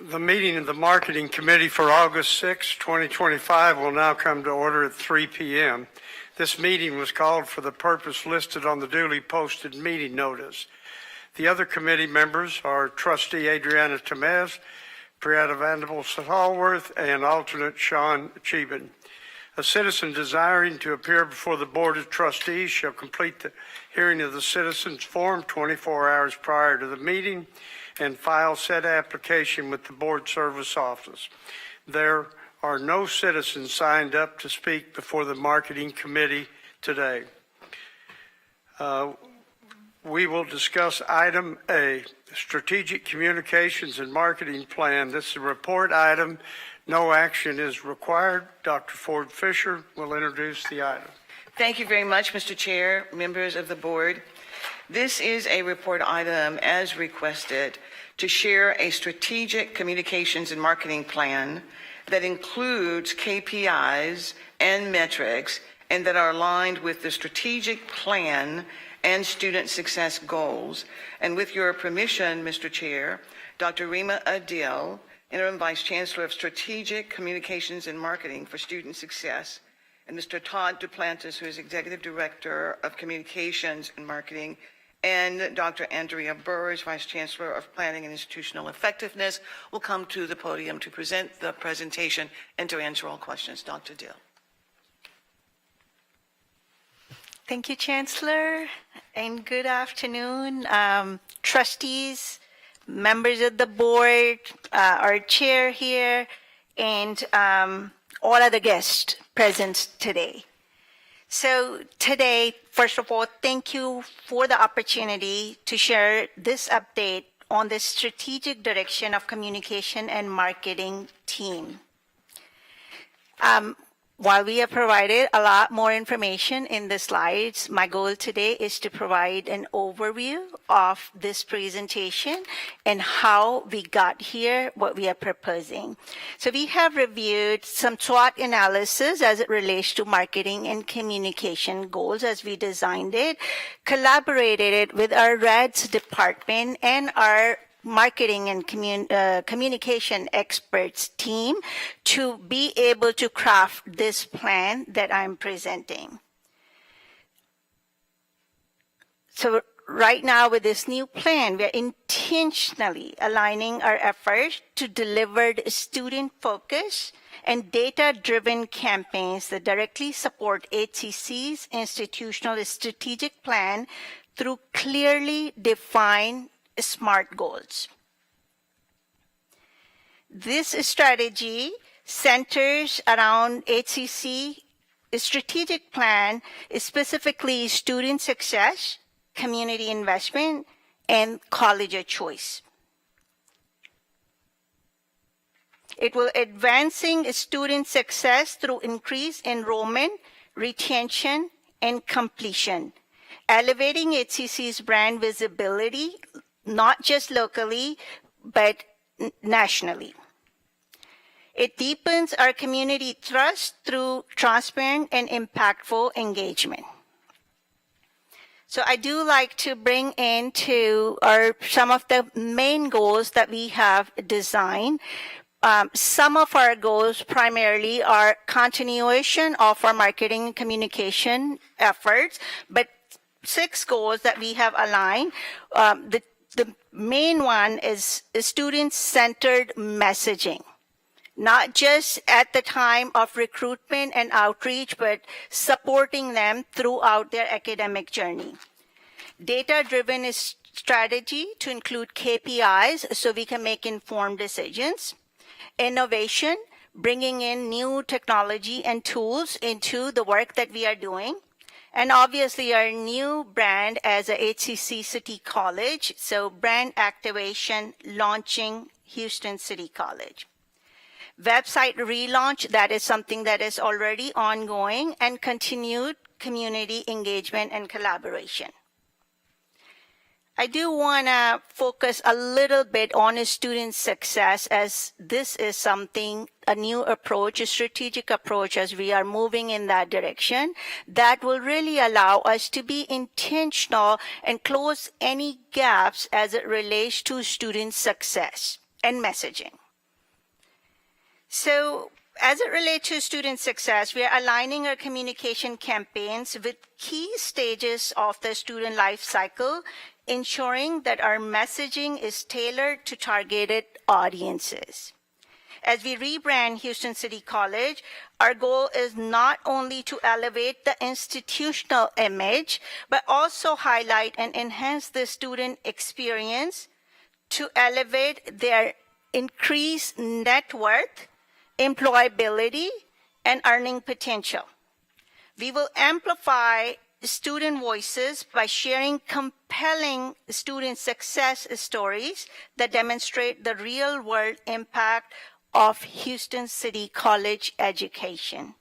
The meeting of the Marketing Committee for August 6, 2025 will now come to order at 3 p.m. This meeting was called for the purpose listed on the duly posted meeting notice. The other committee members are Trustee Adriana Temez, Prieta Vanderbilt Hallworth, and alternate Sean Cheban. A citizen desiring to appear before the Board of Trustees shall complete the hearing of the citizens form 24 hours prior to the meeting and file said application with the Board Service Office. There are no citizens signed up to speak before the Marketing Committee today. We will discuss item A, Strategic Communications and Marketing Plan. This is a report item. No action is required. Dr. Ford Fisher will introduce the item.
Thank you very much, Mr. Chair, members of the board. This is a report item as requested to share a strategic communications and marketing plan that includes KPIs and metrics and that are aligned with the strategic plan and student success goals. And with your permission, Mr. Chair, Dr. Rima Adil, Interim Vice Chancellor of Strategic Communications and Marketing for Student Success, and Mr. Todd Duplantis, who is Executive Director of Communications and Marketing, and Dr. Andrea Burrs, Vice Chancellor of Planning and Institutional Effectiveness, will come to the podium to present the presentation and to answer all questions. Dr. Dill.
Thank you, Chancellor, and good afternoon, trustees, members of the board, our chair here, and all other guests present today. So today, first of all, thank you for the opportunity to share this update on the strategic direction of communication and marketing team. While we have provided a lot more information in the slides, my goal today is to provide an overview of this presentation and how we got here, what we are proposing. So we have reviewed some SWOT analysis as it relates to marketing and communication goals as we designed it, collaborated it with our RADS department and our marketing and communication experts team to be able to craft this plan that I'm presenting. So right now with this new plan, we're intentionally aligning our efforts to deliver the student focus and data-driven campaigns that directly support HCC's institutional strategic plan through clearly defined SMART goals. This strategy centers around HCC strategic plan, specifically student success, community investment, and college of choice. It will advancing student success through increased enrollment, retention, and completion, elevating HCC's brand visibility, not just locally, but nationally. It deepens our community trust through transparent and impactful engagement. So I do like to bring into some of the main goals that we have designed. Some of our goals primarily are continuation of our marketing and communication efforts, but 6 goals that we have aligned. The main one is student-centered messaging, not just at the time of recruitment and outreach, but supporting them throughout their academic journey. Data-driven strategy to include KPIs so we can make informed decisions. Innovation, bringing in new technology and tools into the work that we are doing. And obviously our new brand as a HCC City College, so brand activation, launching Houston City College. Website relaunch, that is something that is already ongoing, and continued community engagement and collaboration. I do want to focus a little bit on student success, as this is something, a new approach, a strategic approach as we are moving in that direction that will really allow us to be intentional and close any gaps as it relates to student success and messaging. So as it relates to student success, we are aligning our communication campaigns with key stages of the student life cycle, ensuring that our messaging is tailored to targeted audiences. As we rebrand Houston City College, our goal is not only to elevate the institutional image, but also highlight and enhance the student experience to elevate their increased net worth, employability, and earning potential. We will amplify student voices by sharing compelling student success stories that demonstrate the real-world impact of Houston City College education.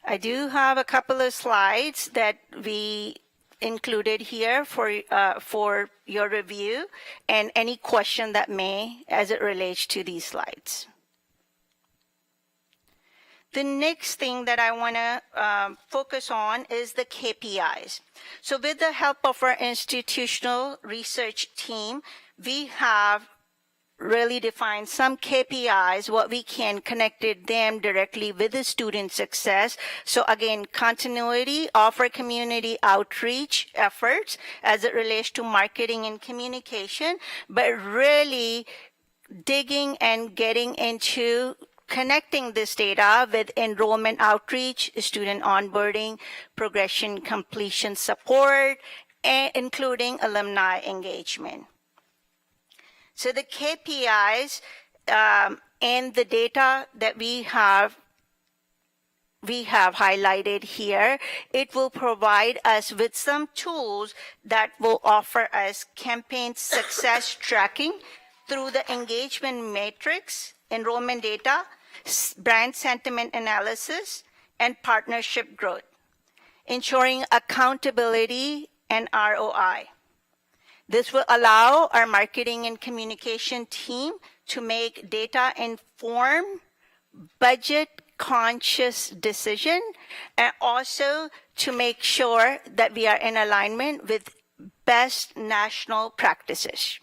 I do have a couple of slides that we included here for your review and any question that may as it relates to these slides. The next thing that I want to focus on is the KPIs. So with the help of our institutional research team, we have really defined some KPIs, what we can connected them directly with the student success. So again, continuity of our community outreach efforts as it relates to marketing and communication, but really digging and getting into connecting this data with enrollment outreach, student onboarding, progression completion support, and including alumni engagement. So the KPIs and the data that we have highlighted here, it will provide us with some tools that will offer us campaign success tracking through the engagement matrix, enrollment data, brand sentiment analysis, and partnership growth, ensuring accountability and ROI. This will allow our marketing and communication team to make data-informed, budget-conscious decision, and also to make sure that we are in alignment with best national practices.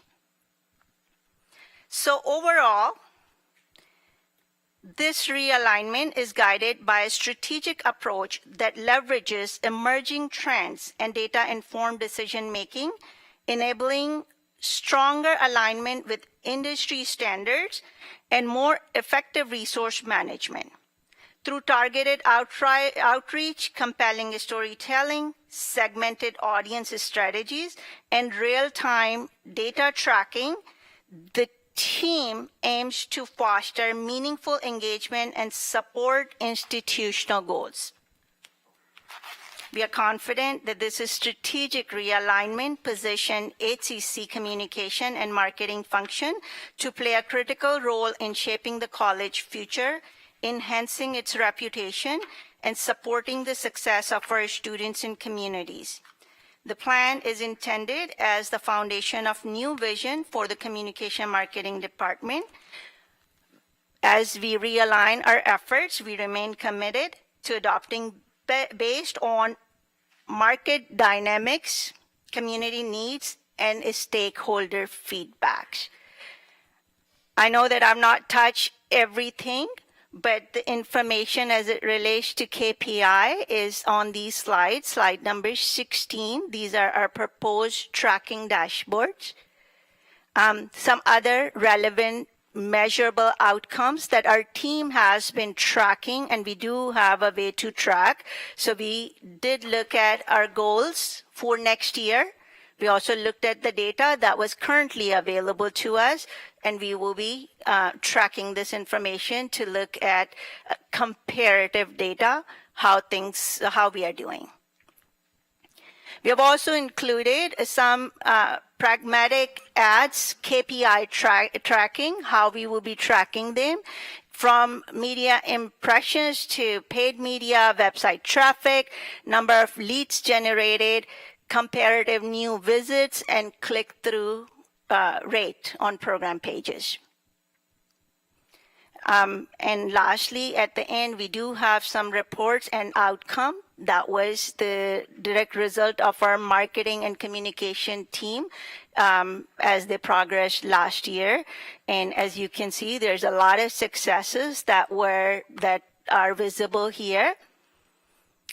So overall, this realignment is guided by a strategic approach that leverages emerging trends and data-informed decision-making, enabling stronger alignment with industry standards and more effective resource management. Through targeted outreach, compelling storytelling, segmented audience strategies, and real-time data tracking, the team aims to foster meaningful engagement and support institutional goals. We are confident that this strategic realignment positions HCC communication and marketing function to play a critical role in shaping the college future, enhancing its reputation, and supporting the success of our students and communities. The plan is intended as the foundation of new vision for the communication marketing department. As we realign our efforts, we remain committed to adopting based on market dynamics, community needs, and stakeholder feedbacks. I know that I've not touched everything, but the information as it relates to KPI is on these slides, slide number 16. These are our proposed tracking dashboards. Some other relevant measurable outcomes that our team has been tracking, and we do have a way to track. So we did look at our goals for next year. We also looked at the data that was currently available to us, and we will be tracking this information to look at comparative data, how we are doing. We have also included some pragmatic ads, KPI tracking, how we will be tracking them, from media impressions to paid media, website traffic, number of leads generated, comparative new visits, and click-through rate on program pages. And lastly, at the end, we do have some reports and outcome That was the direct result of our marketing and communication team as they progressed last year. And as you can see, there's a lot of successes that are visible here.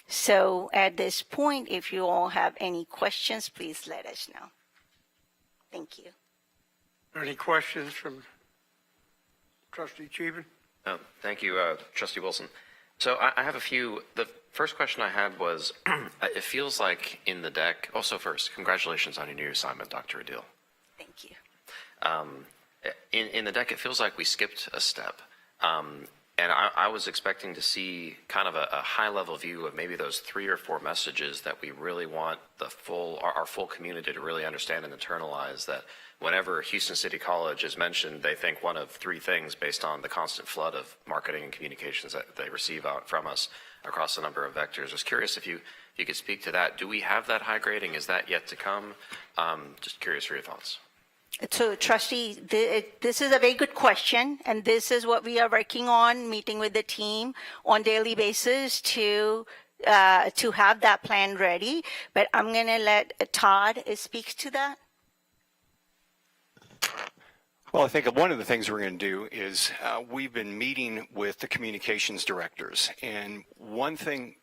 So at this point, if you all have any questions, please let us know. Thank you.
Any questions from Trustee Cheban?
Thank you, Trustee Wilson. So I have a few. The first question I had was, it feels like in the deck, also first, congratulations on your new assignment, Dr. Adil.
Thank you.
In the deck, it feels like we skipped a step. And I was expecting to see kind of a high-level view of maybe those 3 or 4 messages that we really want our full community to really understand and internalize, that whenever Houston City College is mentioned, they think one of 3 things based on the constant flood of marketing and communications that they receive out from us across a number of vectors. I was curious if you could speak to that. Do we have that high grading? Is that yet to come? Just curious for your thoughts.
So, Trustee, this is a very good question, and this is what we are working on, meeting with the team on daily basis to have that plan ready. But I'm going to let Todd speak to that.
Well, I think one of the things we're going to do is we've been meeting with the communications directors, and one thing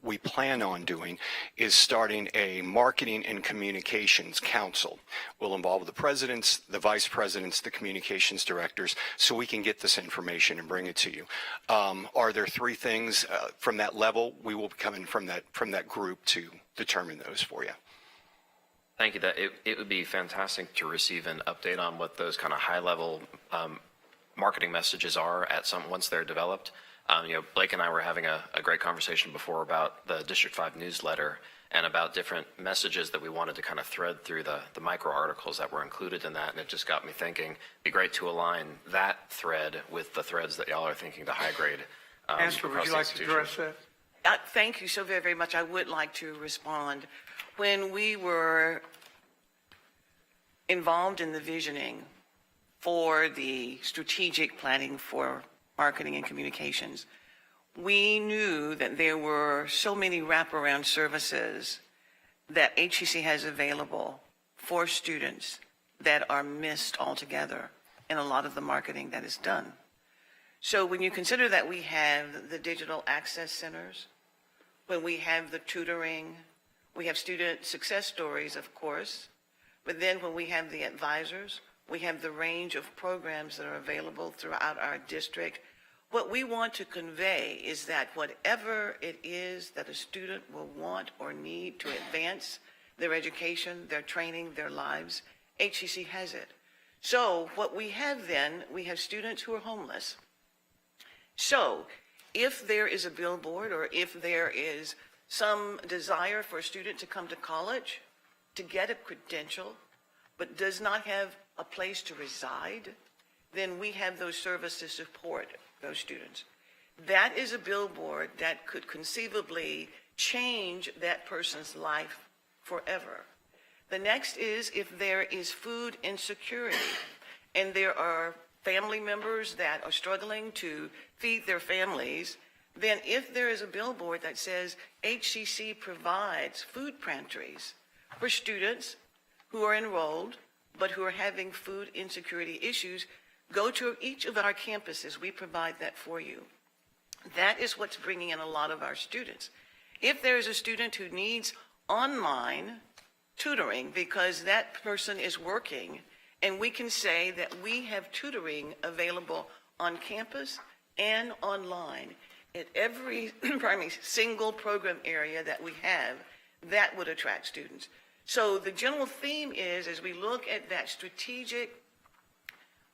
we plan on doing is starting a marketing and communications council. We'll involve the presidents, the vice presidents, the communications directors, so we can get this information and bring it to you. Are there 3 things from that level? We will be coming from that group to determine those for you.
Thank you. It would be fantastic to receive an update on what those kind of high-level marketing messages are once they're developed. Blake and I were having a great conversation before about the District 5 newsletter and about different messages that we wanted to kind of thread through the micro articles that were included in that. And it just got me thinking, it'd be great to align that thread with the threads that y'all are thinking to high grade.
Angela, would you like to address that?
Thank you so very, very much. I would like to respond. When we were involved in the visioning for the strategic planning for marketing and communications, we knew that there were so many wraparound services that HCC has available for students that are missed altogether in a lot of the marketing that is done. So when you consider that we have the digital access centers, when we have the tutoring, we have student success stories, of course, but then when we have the advisors, we have the range of programs that are available throughout our district. What we want to convey is that whatever it is that a student will want or need to advance their education, their training, their lives, HCC has it. So what we have then, we have students who are homeless. So if there is a billboard or if there is some desire for a student to come to college to get a credential, but does not have a place to reside, then we have those services to support those students. That is a billboard that could conceivably change that person's life forever. The next is if there is food insecurity and there are family members that are struggling to feed their families, then if there is a billboard that says HCC provides food pantries for students who are enrolled but who are having food insecurity issues, go to each of our campuses. We provide that for you. That is what's bringing in a lot of our students. If there is a student who needs online tutoring because that person is working, and we can say that we have tutoring available on campus and online at every single program area that we have, that would attract students. So the general theme is, as we look at that strategic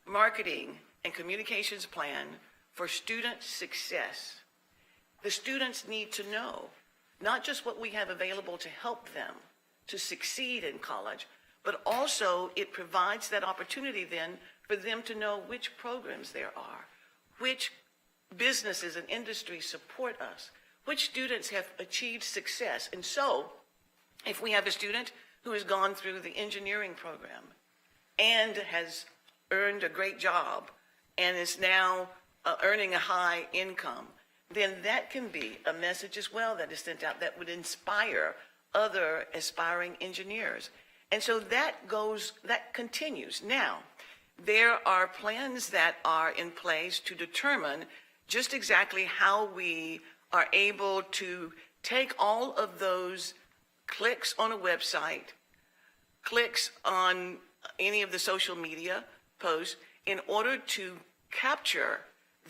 marketing and communications plan for student success, the students need to know not just what we have available to help them to succeed in college, but also it provides that opportunity then for them to know which programs there are, which businesses and industries support us, which students have achieved success. And so if we have a student who has gone through the engineering program and has earned a great job and is now earning a high income, then that can be a message as well that is sent out that would inspire other aspiring engineers. And so that continues. Now, there are plans that are in place to determine just exactly how we are able to take all of those clicks on a website, clicks on any of the social media posts, in order to capture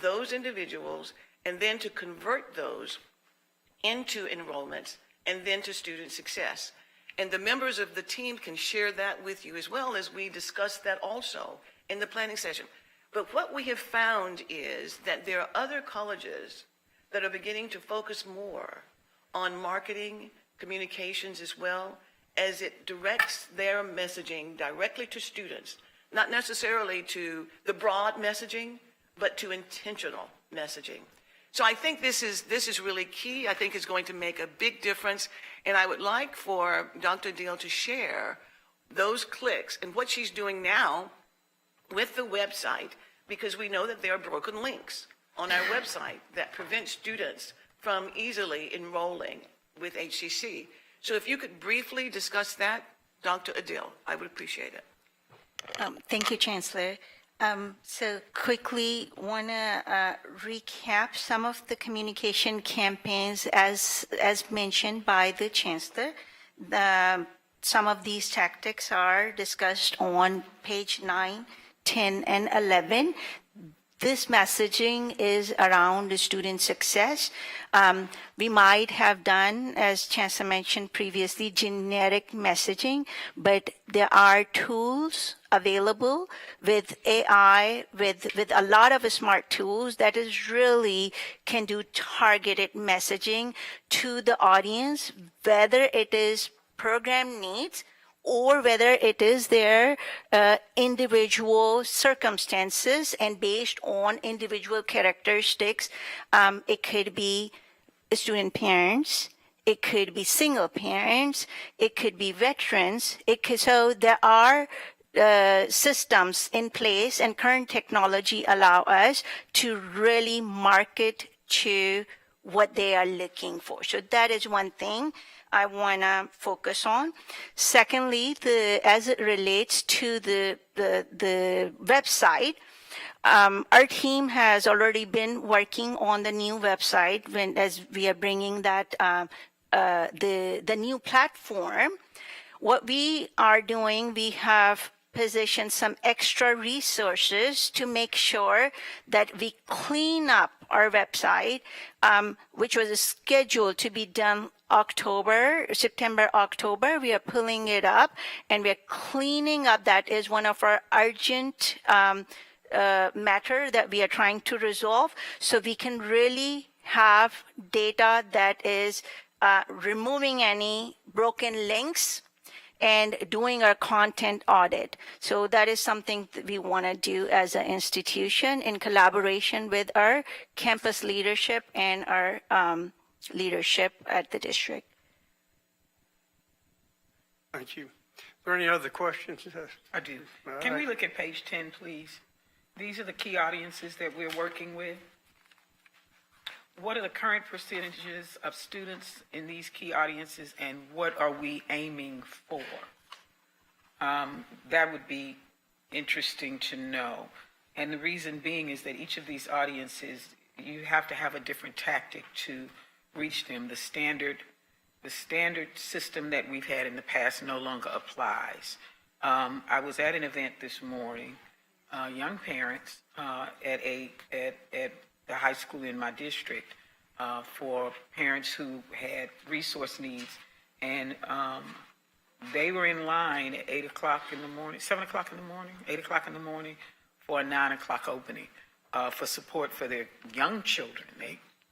those individuals and then to convert those into enrollments and then to student success. And the members of the team can share that with you as well as we discuss that also in the planning session. But what we have found is that there are other colleges that are beginning to focus more on marketing, communications as well, as it directs their messaging directly to students, not necessarily to the broad messaging, but to intentional messaging. So I think this is really key. I think it's going to make a big difference. And I would like for Dr. Deal to share those clicks and what she's doing now with the website, because we know that there are broken links on our website that prevent students from easily enrolling with HCC. So if you could briefly discuss that, Dr. Adil, I would appreciate it.
Thank you, Chancellor. So quickly, want to recap some of the communication campaigns as mentioned by the Chancellor. Some of these tactics are discussed on page 9, 10, and 11. This messaging is around the student success. We might have done, as Chancellor mentioned previously, generic messaging, but there are tools available with AI, with a lot of smart tools that is really can do targeted messaging to the audience, whether it is program needs or whether it is their individual circumstances and based on individual characteristics. It could be student parents, it could be single parents, it could be veterans. So there are systems in place, and current technology allow us to really market to what they are looking for. So that is one thing I want to focus on. Secondly, as it relates to the website, our team has already been working on the new website as we are bringing that the new platform. What we are doing, we have positioned some extra resources to make sure that we clean up our website, which was scheduled to be done September, October. We are pulling it up and we are cleaning up. That is one of our urgent matter that we are trying to resolve, so we can really have data that is removing any broken links and doing our content audit. So that is something that we want to do as an institution in collaboration with our campus leadership and our leadership at the district.
Thank you. Are there any other questions?
I do.
All
Can we
right.
look at page 10, please? These are the key audiences that we're working with. What are the current percentages of students in these key audiences, and what are we aiming for? That would be interesting to know. And the reason being is that each of these audiences, you have to have a different tactic to reach them. The standard system that we've had in the past no longer applies. I was at an event this morning, young parents at the high school in my district for parents who had resource needs, and they were in line at 8 o'clock in the morning, 7 o'clock in the morning, 8 o'clock in the morning for a 9 o'clock opening for support for their young children.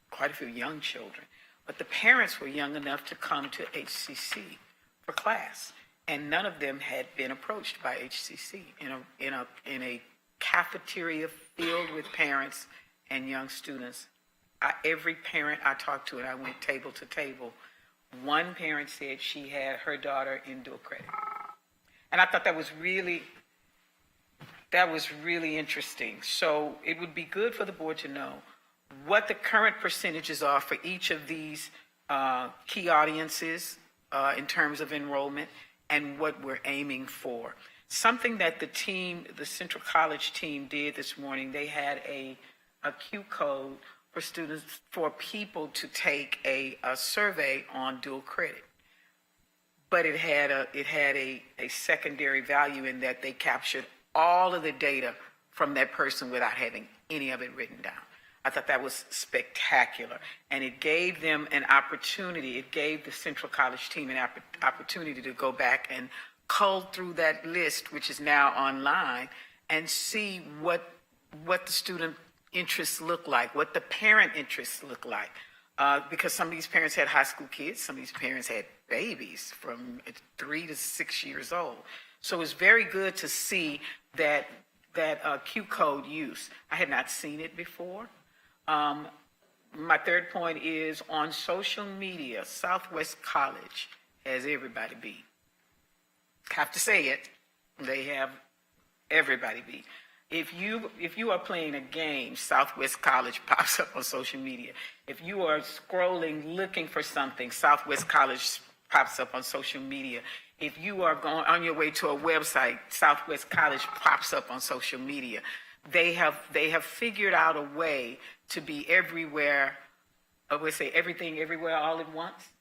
Quite a few young children. But the parents were young enough to come to HCC for class, and none of them had been approached by HCC in a cafeteria filled with parents and young students. Every parent I talked to, and I went table to table, one parent said she had her daughter in dual credit. And I thought that was really interesting. So it would be good for the board to know what the current percentages are for each of these key audiences in terms of enrollment and what we're aiming for. Something that the team, the Central College team did this morning, they had a Q code for students, for people to take a survey on dual credit. But it had a secondary value in that they captured all of the data from that person without having any of it written down. I thought that was spectacular. And it gave them an opportunity, it gave the Central College team an opportunity to go back and cull through that list, which is now online, and see what the student interests look like, what the parent interests look like. Because some of these parents had high school kids, some of these parents had babies from 3 to 6 years old. So it's very good to see that Q code use. I had not seen it before. My third point is on social media, Southwest College has everybody beat. Have to say it, they have everybody beat. If you are playing a game, Southwest College pops up on social media. If you are scrolling looking for something, Southwest College pops up on social media. If you are going on your way to a website, Southwest College pops up on social media. They have figured out a way to be everywhere. I would say everything, everywhere, all at once.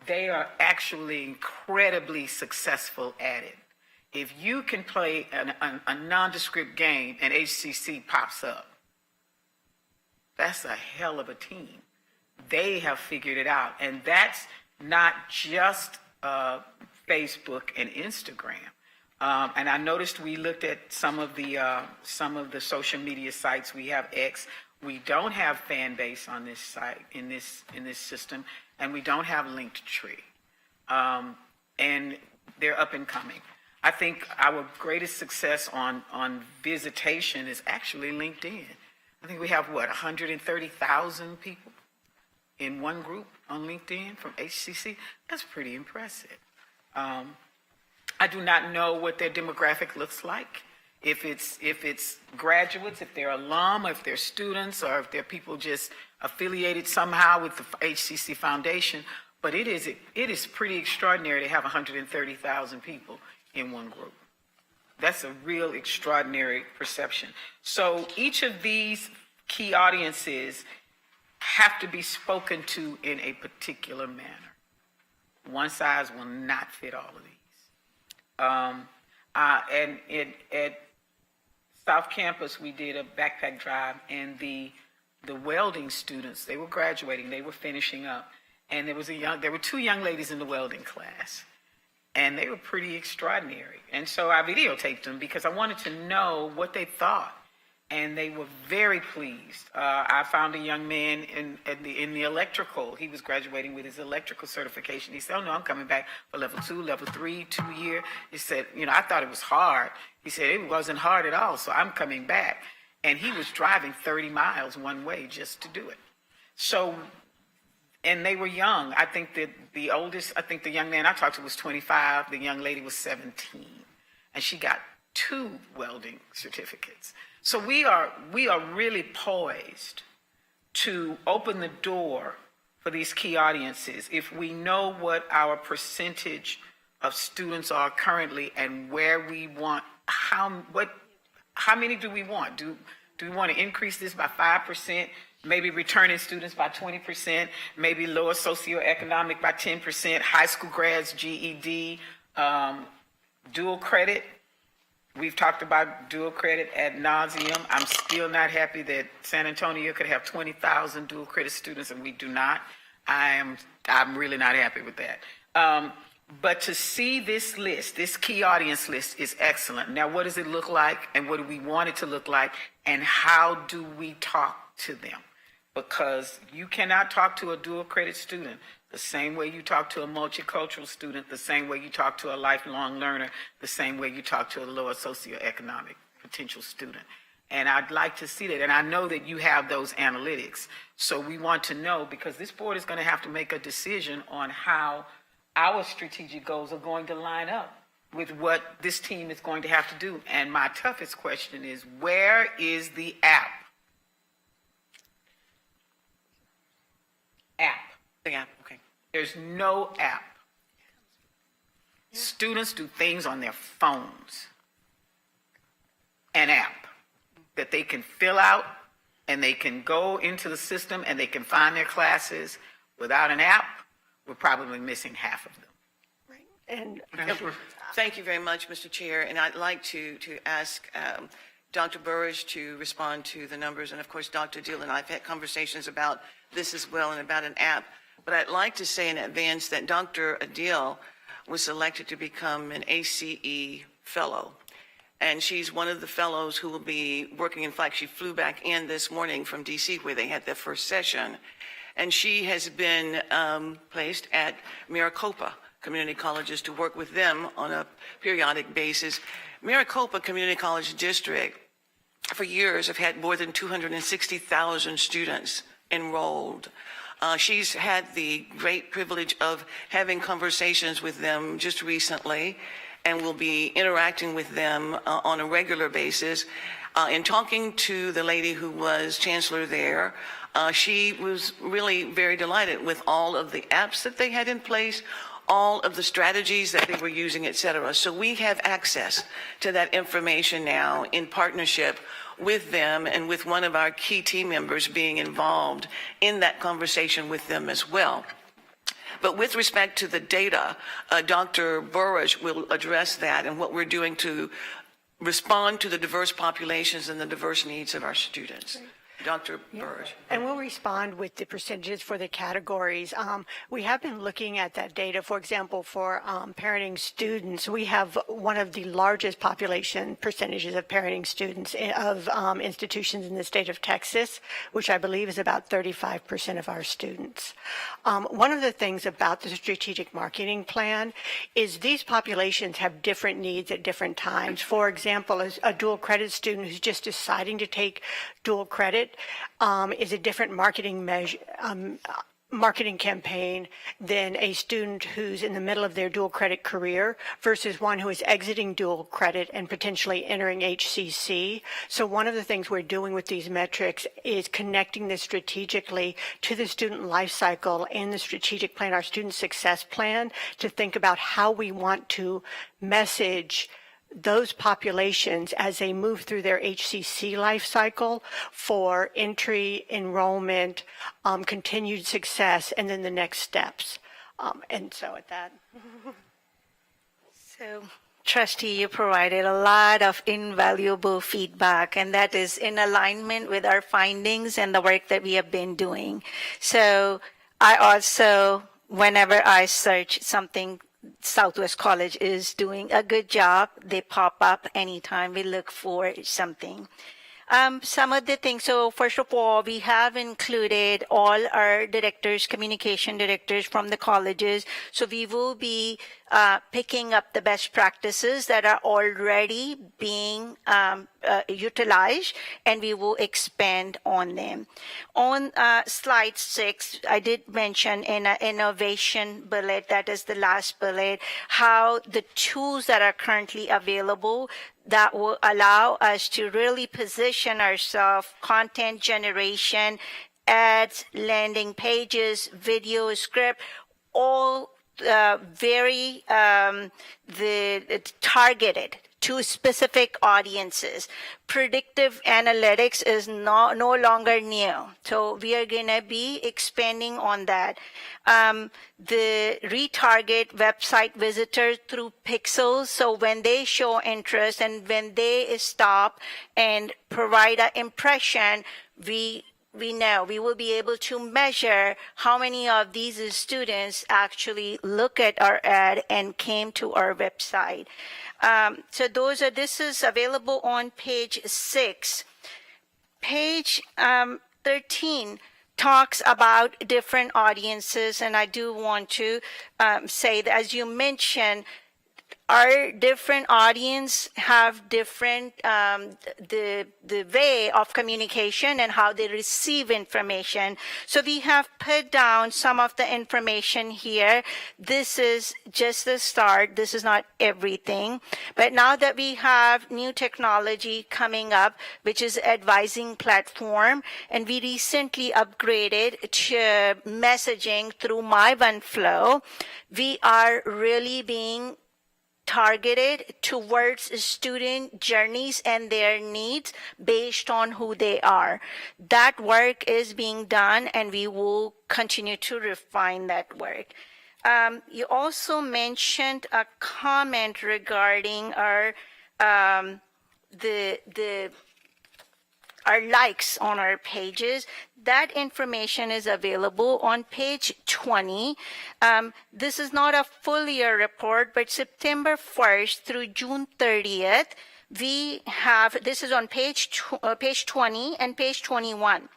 They are actually incredibly successful at it. If you can play a nondescript game and HCC pops up, that's a hell of a team. They have figured it out. And that's not just Facebook and Instagram. And I noticed we looked at some of the social media sites. We have X. We don't have fan base on this site, in this system, and we don't have Linktree. And they're up and coming. I think our greatest success on visitation is actually LinkedIn. I think we have, 130,000 people in one group on LinkedIn from HCC? That's pretty impressive. I do not know what their demographic looks like. If it's graduates, if they're alum, if they're students, or if they're people just affiliated somehow with the HCC Foundation, but it is pretty extraordinary to have 130,000 people in one group. That's a real extraordinary perception. So each of these key audiences have to be spoken to in a particular manner. One size will not fit all of these. And at South Campus, we did a backpack drive, and the welding students, they were graduating, they were finishing up, and there were 2 young ladies in the welding class, and they were pretty extraordinary. And so I videotaped them because I wanted to know what they thought, and they were very pleased. I found a young man in the electrical. He was graduating with his electrical certification. He said, "Oh no, I'm coming back for level 2, level 3, 2 year." He said, "I thought it was hard." He said, "It wasn't hard at all, so I'm coming back." And he was driving 30 miles one way just to do it. So, and they were young. I think that the oldest, the young man I talked to was 25. The young lady was 17. And she got 2 welding certificates. So we are really poised to open the door for these key audiences if we know what our percentage of students are currently and where we want, how many do we want? Do we want to increase this by 5%, maybe returning students by 20%, maybe lower socioeconomic by 10%, high school grads, GED, dual credit? We've talked about dual credit ad nauseum. I'm still not happy that San Antonio could have 20,000 dual credit students and we do not. I'm really not happy with that. But to see this list, this key audience list, is excellent. Now, what does it look like, and what do we want it to look like, and how do we talk to them? Because you cannot talk to a dual credit student the same way you talk to a multicultural student, the same way you talk to a lifelong learner, the same way you talk to a lower socioeconomic potential student. And I'd like to see that. And I know that you have those analytics. So we want to know, because this board is going to have to make a decision on how our strategic goals are going to line up with what this team is going to have to do. And my toughest question is, where is the app? There's no app. Students do things on their phones. An app that they can fill out and they can go into the system and they can find their classes. Without an app, we're probably missing half of them.
And
Thank you very much, Mr. Chair. And I'd like to ask Dr. Burris to respond to the numbers. And of course, Dr. Deal and I have had conversations about this as well and about an app. But I'd like to say in advance that Dr. Adil was selected to become an ACE fellow. And she's one of the fellows who will be working. In fact, she flew back in this morning from DC where they had their first session. And she has been placed at Maricopa Community Colleges to work with them on a periodic basis. Maricopa Community College District for years have had more than 260,000 students enrolled. She's had the great privilege of having conversations with them just recently and will be interacting with them on a regular basis. In talking to the lady who was chancellor there, she was really very delighted with all of the apps that they had in place, all of the strategies that they were using, et cetera. So we have access to that information now in partnership with them and with one of our key team members being involved in that conversation with them as well. But with respect to the data, Dr. Burris will address that and what we're doing to respond to the diverse populations and the diverse needs of our students. Dr. Burris.
And we'll respond with the percentages for the categories. We have been looking at that data. For example, for parenting students, we have one of the largest population percentages of parenting students of institutions in the state of Texas, which I believe is about 35% of our students. One of the things about the strategic marketing plan is these populations have different needs at different times. For example, as a dual credit student who's just deciding to take dual credit, is a different marketing campaign than a student who's in the middle of their dual credit career versus one who is exiting dual credit and potentially entering HCC. So one of the things we're doing with these metrics is connecting this strategically to the student life cycle and the strategic plan, our student success plan, to think about how we want to message those populations as they move through their HCC life cycle for entry, enrollment, continued success, and then the next steps. And so at that.
So, Trustee, you provided a lot of invaluable feedback, and that is in alignment with our findings and the work that we have been doing. So I also, whenever I search something, Southwest College is doing a good job. They pop up anytime we look for something. Some of the things, so first of all, we have included all our directors, communication directors from the colleges. So we will be picking up the best practices that are already being utilized, and we will expand on them. On slide 6, I did mention in an innovation bullet, that is the last bullet, how the tools that are currently available that will allow us to really position ourselves, content generation, ads, landing pages, video, script, all very targeted to specific audiences. Predictive analytics is no longer new. So we are going to be expanding on that. The retarget website visitors through pixels. So when they show interest and when they stop and provide an impression, we know we will be able to measure how many of these students actually look at our ad and came to our website. So this is available on page 6. Page 13 talks about different audiences, and I do want to say that, as you mentioned, our different audience have different the way of communication and how they receive information. So we have put down some of the information here. This is just the start. This is not everything. But now that we have new technology coming up, which is advising platform, and we recently upgraded to messaging through MyOneFlow, we are really being targeted towards student journeys and their needs based on who they are. That work is being done, and we will continue to refine that work. You also mentioned a comment regarding our our likes on our pages. That information is available on page 20. This is not a full year report, but September 1st through June 30th, we have, this is on page 20 and page 21.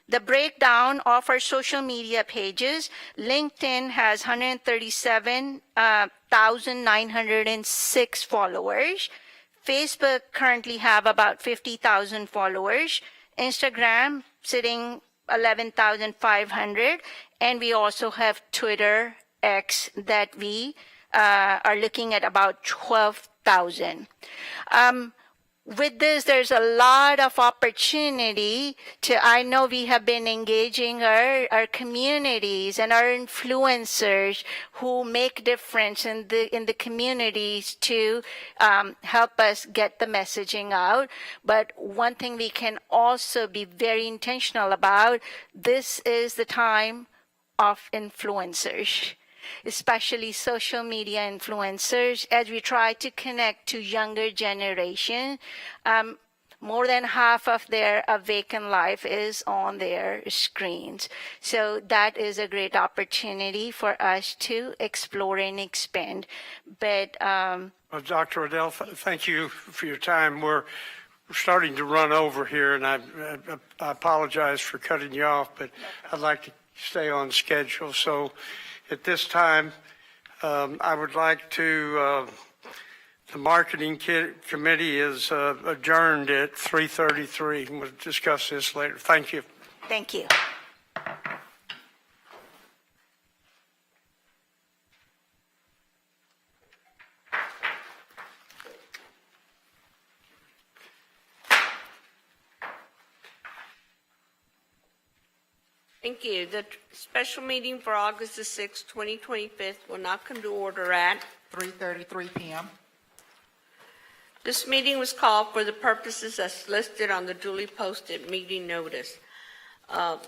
The breakdown of our social media pages. LinkedIn has 137,906 followers. Facebook currently have about 50,000 followers. Instagram sitting 11,500. And we also have Twitter X that we are looking at about 12,000. With this, there's a lot of opportunity I know we have been engaging our communities and our influencers who make difference in the communities to help us get the messaging out. But one thing we can also be very intentional about, this is the time of influencers, especially social media influencers, as we try to connect to younger generation. More than half of their vacant life is on their screens. So that is a great opportunity for us to explore and expand. But
Dr. Adele, thank you for your time. We're starting to run over here, and I apologize for cutting you off, but I'd like to stay on schedule. So at this time, I would like to, the marketing committee is adjourned at 3:33. We'll discuss this later. Thank you.
thank you.
Thank you. The special meeting for August the 6th, 2025 will now come to order at
3:33 p.m.
This meeting was called for the purposes as listed on the duly posted meeting notice. A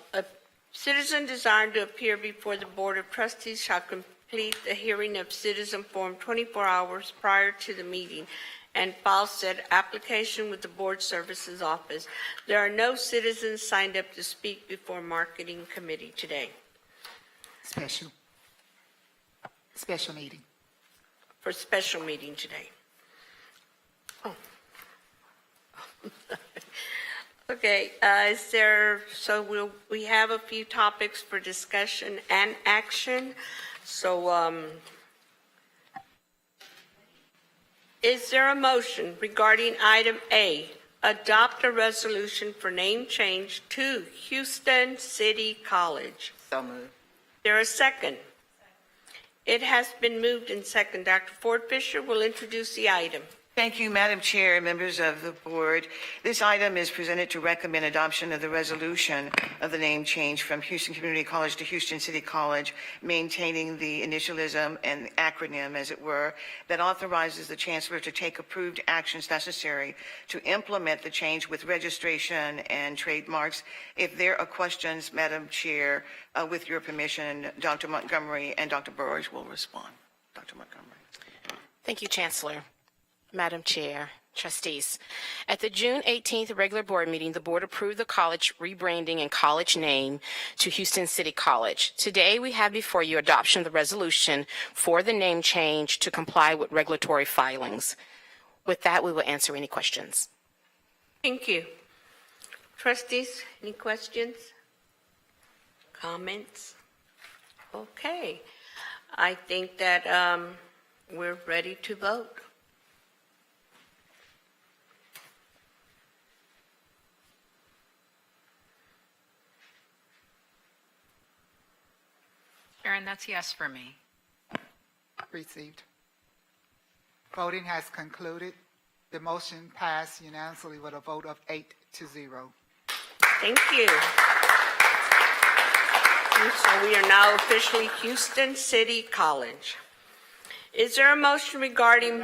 citizen desiring to appear before the Board of Trustees shall complete the hearing of citizen form 24 hours prior to the meeting and file said application with the Board Services Office. There are no citizens signed up to speak before Marketing Committee today.
Special meeting.
For special meeting today. Oh. Okay, we have a few topics for discussion and action. So, is there a motion regarding item A, adopt a resolution for name change to Houston City College?
So moved.
There a second? It has been moved and second. Dr. Ford Fisher will introduce the item.
Thank you, Madam Chair and members of the board. This item is presented to recommend adoption of the resolution of the name change from Houston Community College to Houston City College, maintaining the initialism and acronym, as it were, that authorizes the chancellor to take approved actions necessary to implement the change with registration and trademarks. If there are questions, Madam Chair, with your permission, Dr. Montgomery and Dr. Burridge will respond. Dr. Montgomery.
Thank you, Chancellor. Madam Chair, Trustees. At the June 18th regular board meeting, the board approved the college rebranding and college name to Houston City College. Today, we have before you adoption of the resolution for the name change to comply with regulatory filings. With that, we will answer any questions.
Thank you. Trustees, any questions? Comments? Okay. I think that we're ready to vote.
Sharon, that's yes for me.
Received. Voting has concluded. The motion passed unanimously with a vote of 8-0.
Thank you. And so we are now officially Houston City College. Is there a motion regarding,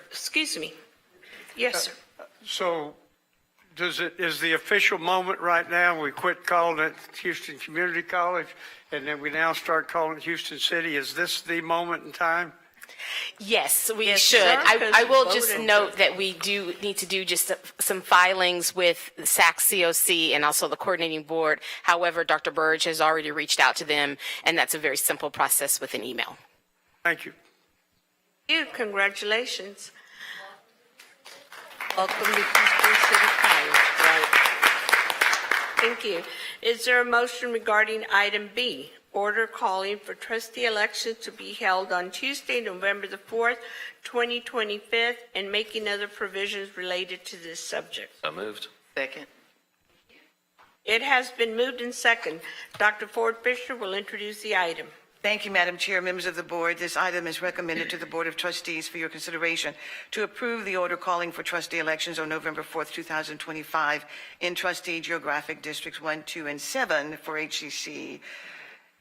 excuse me? Yes, sir.
So is the official moment right now, we quit calling it Houston Community College, and then we now start calling it Houston City? Is this the moment in time?
Yes, we
Yes,
should.
sir, 'cause
I will
we
just
voted.
note that we do need to do just some filings with the SAC COC and also the coordinating board. However, Dr. Burge has already reached out to them, and that's a very simple process with an email.
Thank you.
Congratulations. Welcome to Houston City College. Right. Thank you. Is there a motion regarding item B, order calling for trustee elections to be held on Tuesday, November the 4th, 2025, and making other provisions related to this subject?
So moved.
Second.
It has been moved and second. Dr. Ford Fisher will introduce the item.
Thank you, Madam Chair, members of the board. This item is recommended to the Board of Trustees for your consideration to approve the order calling for trustee elections on November 4th, 2025 in trustee geographic districts 1, 2, and 7 for HCC.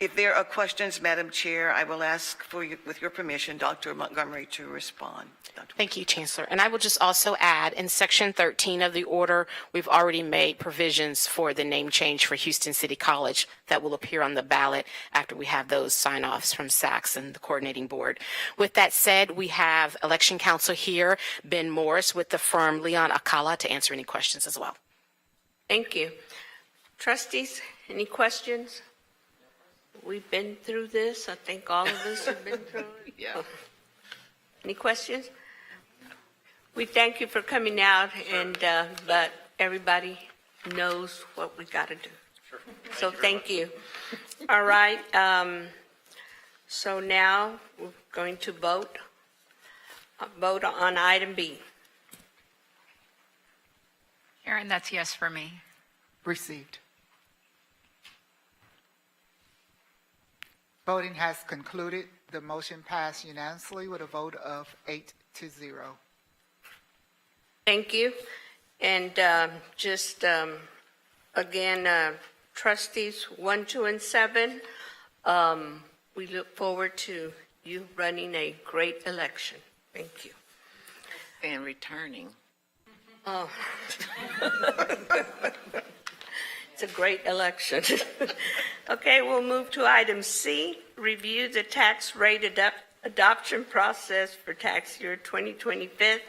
If there are questions, Madam Chair, I will ask for you, with your permission, Dr. Montgomery to respond.
Thank you, Chancellor. And I will just also add, in Section 13 of the order, we've already made provisions for the name change for Houston City College that will appear on the ballot after we have those sign-offs from SACS and the coordinating board. With that said, we have election counsel here, Ben Morris with the firm Leon Akala, to answer any questions as well.
Thank you. Trustees, any questions? We've been through this. I think all of us have been through it.
Yeah.
Any questions? We thank you for coming out, and but everybody knows what we got to do. So thank you. All right. So now we're going to vote on item B.
Sharon, that's yes for me.
Received. Voting has concluded. The motion passed unanimously with a vote of 8-0.
Thank you. And again, trustees 1, 2, and 7, we look forward to you running a great election. Thank you.
And returning.
Oh. It's a great election. Okay, we'll move to item C, review the tax rate adoption process for tax year 2025,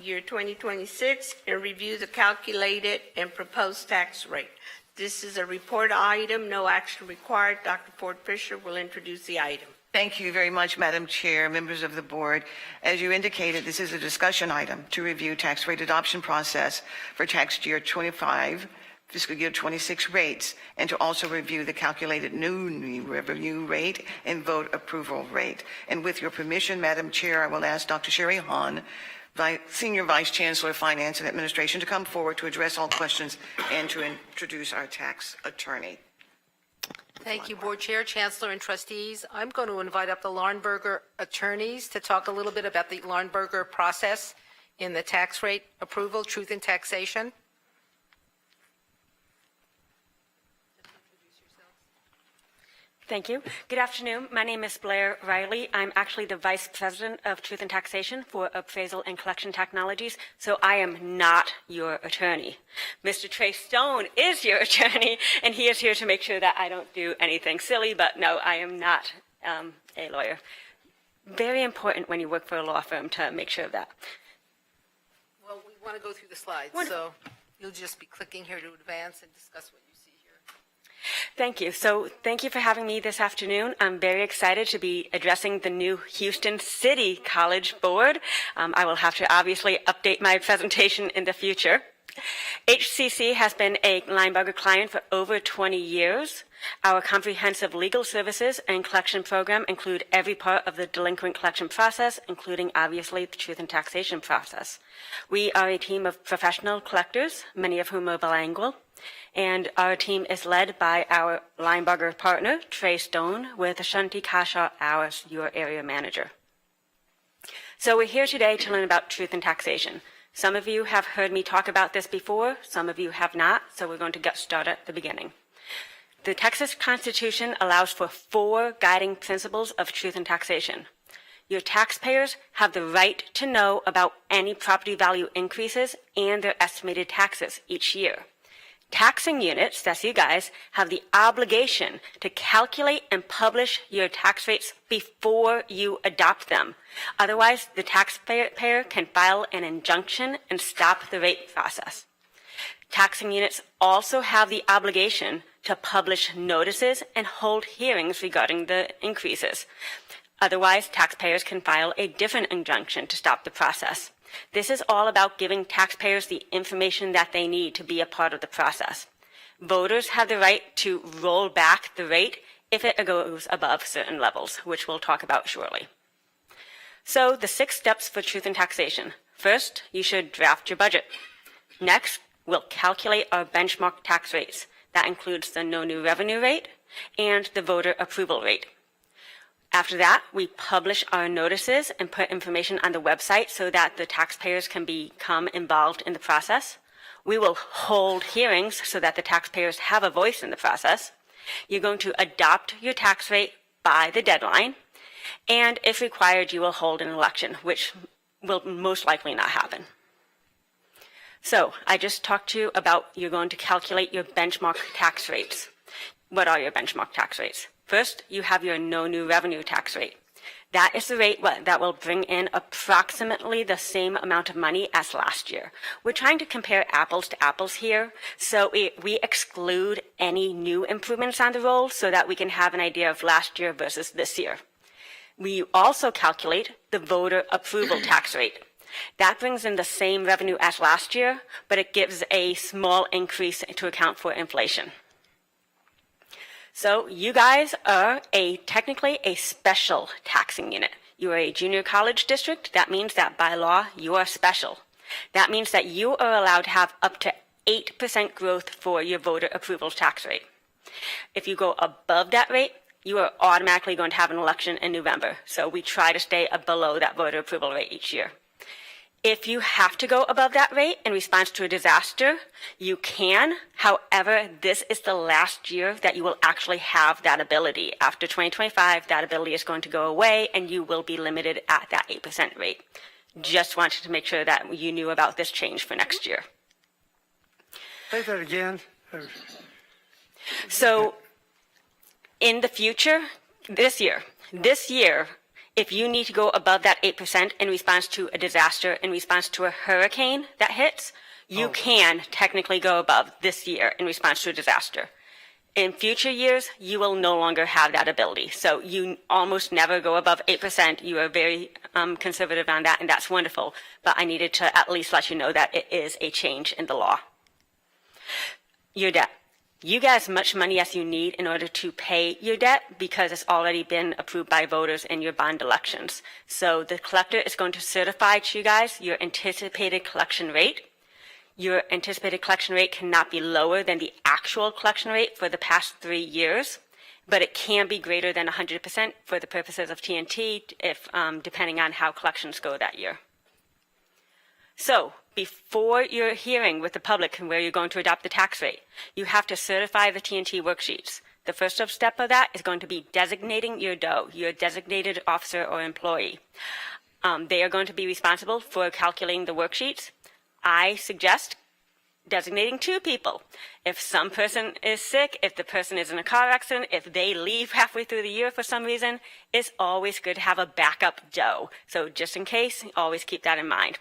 year 2026, and review the calculated and proposed tax rate. This is a report item, no action required. Dr. Ford Fisher will introduce the item.
Thank you very much, Madam Chair, members of the board. As you indicated, this is a discussion item to review tax rate adoption process for tax year 25, fiscal year 26 rates, and to also review the calculated new revenue rate and vote approval rate. And with your permission, Madam Chair, I will ask Dr. Sherry Hahn, Senior Vice Chancellor of Finance and Administration, to come forward to address all questions and to introduce our tax attorney.
Thank you, Board Chair, Chancellor, and trustees. I'm going to invite up the Lauenberger attorneys to talk a little bit about the Lauenberger process in the tax rate approval, truth in taxation.
Thank you. Good afternoon. My name is Blair Riley. I'm actually the Vice President of Truth and Taxation for Appraisal and Collection Technologies, so I am not your attorney. Mr. Trey Stone is your attorney, and he is here to make sure that I don't do anything silly, but no, I am not a lawyer. Very important when you work for a law firm to make sure of that.
Well, we want to go through the slides, so you'll just be clicking here to advance and discuss what you see here.
Thank you. So thank you for having me this afternoon. I'm very excited to be addressing the new Houston City College Board. I will have to obviously update my presentation in the future. HCC has been a Lineberger client for over 20 years. Our comprehensive legal services and collection program include every part of the delinquent collection process, including obviously the truth and taxation process. We are a team of professional collectors, many of whom are bilingual, and our team is led by our Lineberger partner, Trey Stone, with Ashanti Kasha, your area manager. So we're here today to learn about truth and taxation. Some of you have heard me talk about this before, some of you have not, so we're going to get started at the beginning. The Texas Constitution allows for 4 guiding principles of truth and taxation. Your taxpayers have the right to know about any property value increases and their estimated taxes each year. Taxing units, that's you guys, have the obligation to calculate and publish your tax rates before you adopt them. Otherwise, the taxpayer can file an injunction and stop the rate process. Taxing units also have the obligation to publish notices and hold hearings regarding the increases. Otherwise, taxpayers can file a different injunction to stop the process. This is all about giving taxpayers the information that they need to be a part of the process. Voters have the right to roll back the rate if it goes above certain levels, which we'll talk about shortly. So the 6 steps for truth and taxation. First, you should draft your budget. Next, we'll calculate our benchmark tax rates. That includes the no new revenue rate and the voter approval rate. After that, we publish our notices and put information on the website so that the taxpayers can become involved in the process. We will hold hearings so that the taxpayers have a voice in the process. You're going to adopt your tax rate by the deadline. And if required, you will hold an election, which will most likely not happen. So I just talked to you about you're going to calculate your benchmark tax rates. What are your benchmark tax rates? First, you have your no new revenue tax rate. That is the rate that will bring in approximately the same amount of money as last year. We're trying to compare apples to apples here, so we exclude any new improvements on the roll so that we can have an idea of last year versus this year. We also calculate the voter approval tax rate. That brings in the same revenue as last year, but it gives a small increase to account for inflation. So you guys are technically a special taxing unit. You are a junior college district. That means that by law, you are special. That means that you are allowed to have up to 8% growth for your voter approval tax rate. If you go above that rate, you are automatically going to have an election in November. So we try to stay below that voter approval rate each year. If you have to go above that rate in response to a disaster, you can. However, this is the last year that you will actually have that ability. After 2025, that ability is going to go away and you will be limited at that 8% rate. Just wanted to make sure that you knew about this change for next year.
Say that again.
So in the future, this year, if you need to go above that 8% in response to a disaster, in response to a hurricane that hits, you can technically go above this year in response to a disaster. In future years, you will no longer have that ability. So you almost never go above 8%. You are very conservative on that, and that's wonderful. But I needed to at least let you know that it is a change in the law. Your debt. You get as much money as you need in order to pay your debt because it's already been approved by voters in your bond elections. So the collector is going to certify to you guys your anticipated collection rate. Your anticipated collection rate cannot be lower than the actual collection rate for the past 3 years, but it can be greater than 100% for the purposes of TNT, depending on how collections go that year. So before your hearing with the public and where you're going to adopt the tax rate, you have to certify the TNT worksheets. The first step of that is going to be designating your DOE, your designated officer or employee. They are going to be responsible for calculating the worksheets. I suggest designating 2 people. If some person is sick, if the person is in a car accident, if they leave halfway through the year for some reason, it's always good to have a backup DOE. So just in case, always keep that in mind.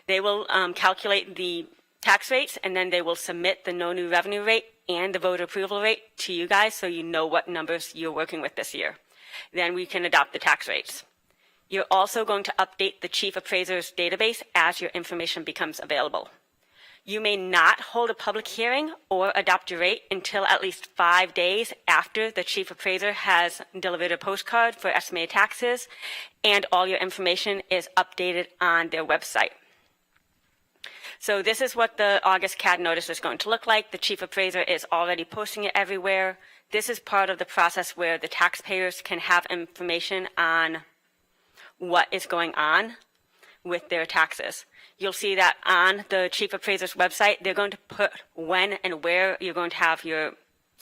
They will calculate the tax rates, and then they will submit the no new revenue rate and the voter approval rate to you guys so you know what numbers you're working with this year. Then we can adopt the tax rates. You're also going to update the chief appraiser's database as your information becomes available. You may not hold a public hearing or adopt your rate until at least 5 days after the chief appraiser has delivered a postcard for estimated taxes and all your information is updated on their website. So this is what the August CAD notice is going to look like. The chief appraiser is already posting it everywhere. This is part of the process where the taxpayers can have information on what is going on with their taxes. You'll see that on the chief appraiser's website, they're going to put when and where you're going to have your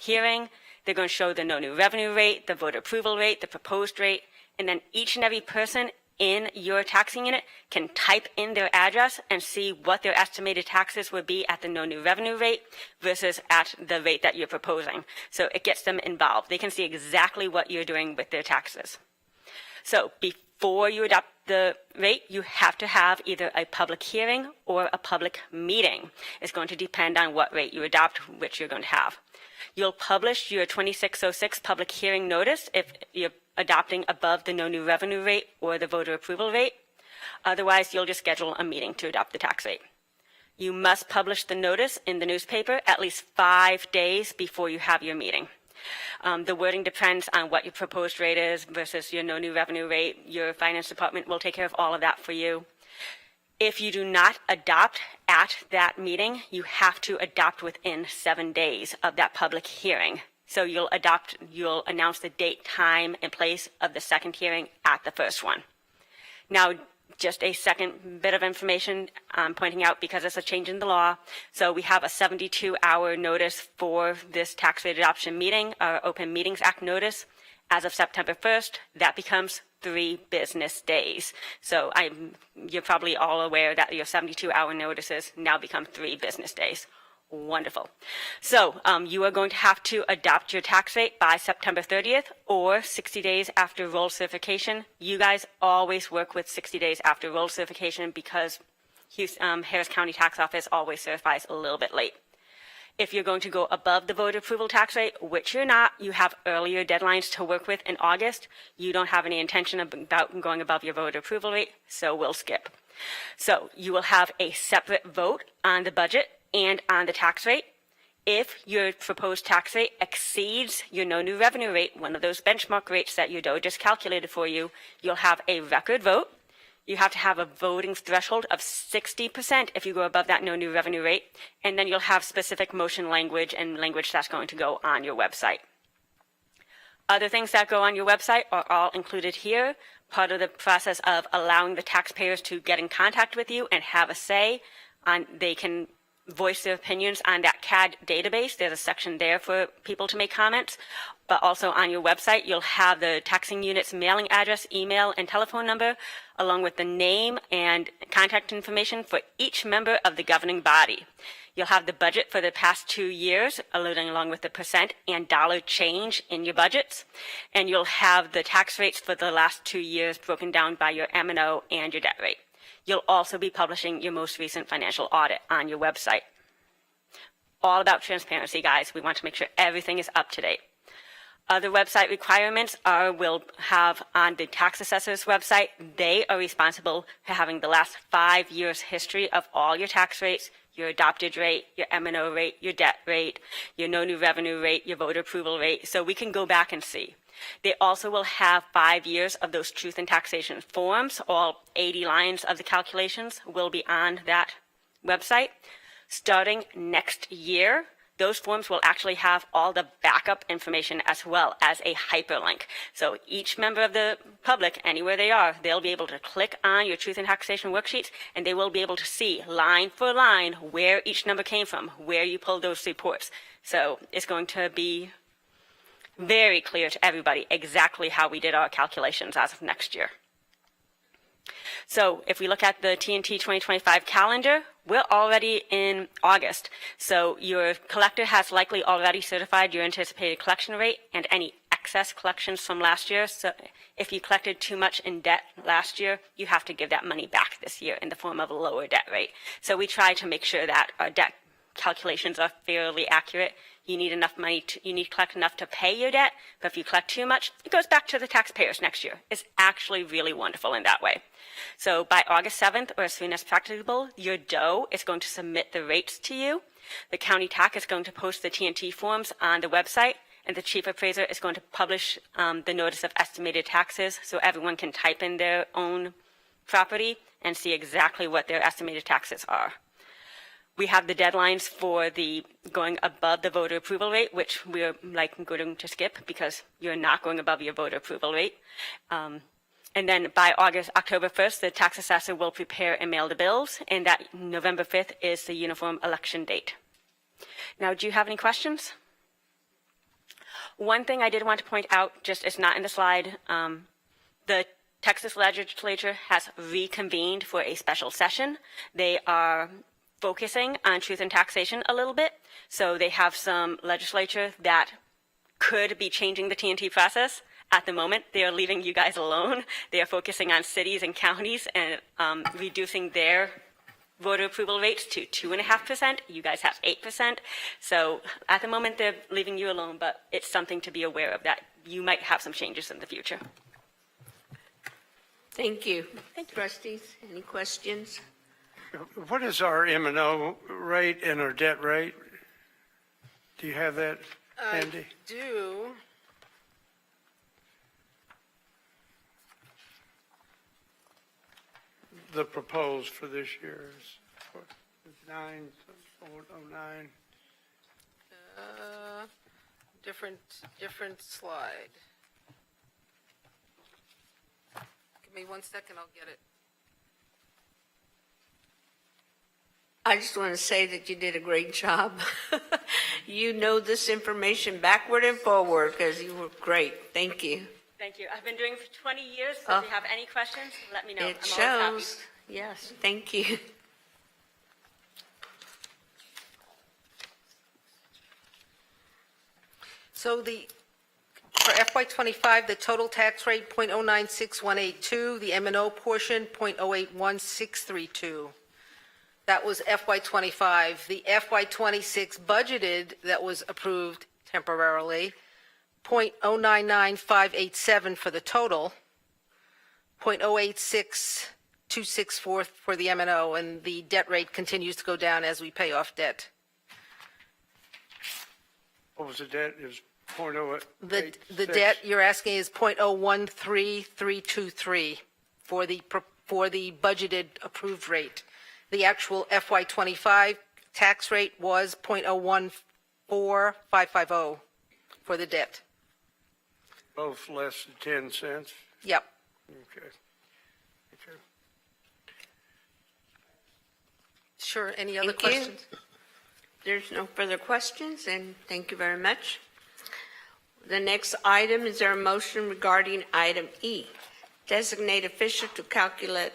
hearing. They're going to show the no new revenue rate, the voter approval rate, the proposed rate, and then each and every person in your taxing unit can type in their address and see what their estimated taxes would be at the no new revenue rate versus at the rate that you're proposing. So it gets them involved. They can see exactly what you're doing with their taxes. So before you adopt the rate, you have to have either a public hearing or a public meeting. It's going to depend on what rate you adopt, which you're going to have. You'll publish your 2606 public hearing notice if you're adopting above the no new revenue rate or the voter approval rate. Otherwise, you'll just schedule a meeting to adopt the tax rate. You must publish the notice in the newspaper at least 5 days before you have your meeting. The wording depends on what your proposed rate is versus your no new revenue rate. Your finance department will take care of all of that for you. If you do not adopt at that meeting, you have to adopt within 7 days of that public hearing. So you'll announce the date, time, and place of the second hearing at the first one. Now, just a second bit of information I'm pointing out because it's a change in the law. So we have a 72-hour notice for this tax rate adoption meeting, our Open Meetings Act notice. As of September 1st, that becomes 3 business days. So you're probably all aware that your 72-hour notices now become 3 business days. Wonderful. So you are going to have to adopt your tax rate by September 30th or 60 days after roll certification. You guys always work with 60 days after roll certification because Harris County Tax Office always certifies a little bit late. If you're going to go above the voter approval tax rate, which you're not, you have earlier deadlines to work with in August. You don't have any intention about going above your voter approval rate, so we'll skip. So you will have a separate vote on the budget and on the tax rate. If your proposed tax rate exceeds your no new revenue rate, one of those benchmark rates that your DOE just calculated for you, you'll have a record vote. You have to have a voting threshold of 60% if you go above that no new revenue rate, and then you'll have specific motion language and language that's going to go on your website. Other things that go on your website are all included here, part of the process of allowing the taxpayers to get in contact with you and have a say on, they can voice their opinions on that CAD database. There's a section there for people to make comments, but also on your website, you'll have the taxing unit's mailing address, email, and telephone number, along with the name and contact information for each member of the governing body. You'll have the budget for the past 2 years, along with the percent and dollar change in your budgets, and you'll have the tax rates for the last 2 years broken down by your M&O and your debt rate. You'll also be publishing your most recent financial audit on your website. All about transparency, guys. We want to make sure everything is up to date. Other website requirements we'll have on the tax assessor's website. They are responsible for having the last 5 years history of all your tax rates, your adopted rate, your M&O rate, your debt rate, your no new revenue rate, your voter approval rate, so we can go back and see. They also will have 5 years of those truth and taxation forms. All 80 lines of the calculations will be on that website. Starting next year, those forms will actually have all the backup information as well as a hyperlink. So each member of the public, anywhere they are, they'll be able to click on your truth and taxation worksheets, and they will be able to see line for line where each number came from, where you pulled those reports. So it's going to be very clear to everybody exactly how we did our calculations as of next year. So if we look at the TNT 2025 calendar, we're already in August. So your collector has likely already certified your anticipated collection rate and any excess collections from last year. So if you collected too much in debt last year, you have to give that money back this year in the form of a lower debt rate. So we try to make sure that our debt calculations are fairly accurate. You need enough money, you need to collect enough to pay your debt, but if you collect too much, it goes back to the taxpayers next year. It's actually really wonderful in that way. So by August 7th, or as soon as practicable, your DOE is going to submit the rates to you. The county TAC is going to post the TNT forms on the website, and the chief appraiser is going to publish the notice of estimated taxes so everyone can type in their own property and see exactly what their estimated taxes are. We have the deadlines for the going above the voter approval rate, which we're going to skip because you're not going above your voter approval rate. And then by October 1st, the tax assessor will prepare and mail the bills, and that November 5th is the uniform election date. Now, do you have any questions? One thing I did want to point out, just it's not in the slide, the Texas legislature has reconvened for a special session. They are focusing on truth in taxation a little bit. So they have some legislature that could be changing the TNT process. At the moment, they are leaving you guys alone. They are focusing on cities and counties and reducing their voter approval rates to 2.5%. You guys have 8%. So at the moment, they're leaving you alone, but it's something to be aware of that you might have some changes in the future.
Thank you. Trustees, any questions?
What is our M&O rate and our debt rate? Do you have that, Andy?
I do.
The proposed for this year is what, 909.
Different slide. Give me 1 second, I'll get it.
I just want to say that you did a great job. You know this information backward and forward because you were great. Thank you.
Thank you. I've been doing it for 20 years, so if you have any questions, let me know.
It
I'm always happy.
shows. Yes, thank you.
So for FY25, the total tax rate, 0.096182, the M&O portion, 0.081632. That was FY25. The FY26 budgeted that was approved temporarily, 0.099587 for the total, 0.086264 for the M&O, and the debt rate continues to go down as we pay off debt.
What was the debt? It was 0.08.
The debt you're asking is 0.013323 for the budgeted approved rate. The actual FY25 tax rate was 0.014550 for the debt.
Both less than 10 cents?
Yep.
Okay.
Sure, any other
Thank you.
questions?
There's no further questions, and thank you very much. The next item is our motion regarding item E, designate official to calculate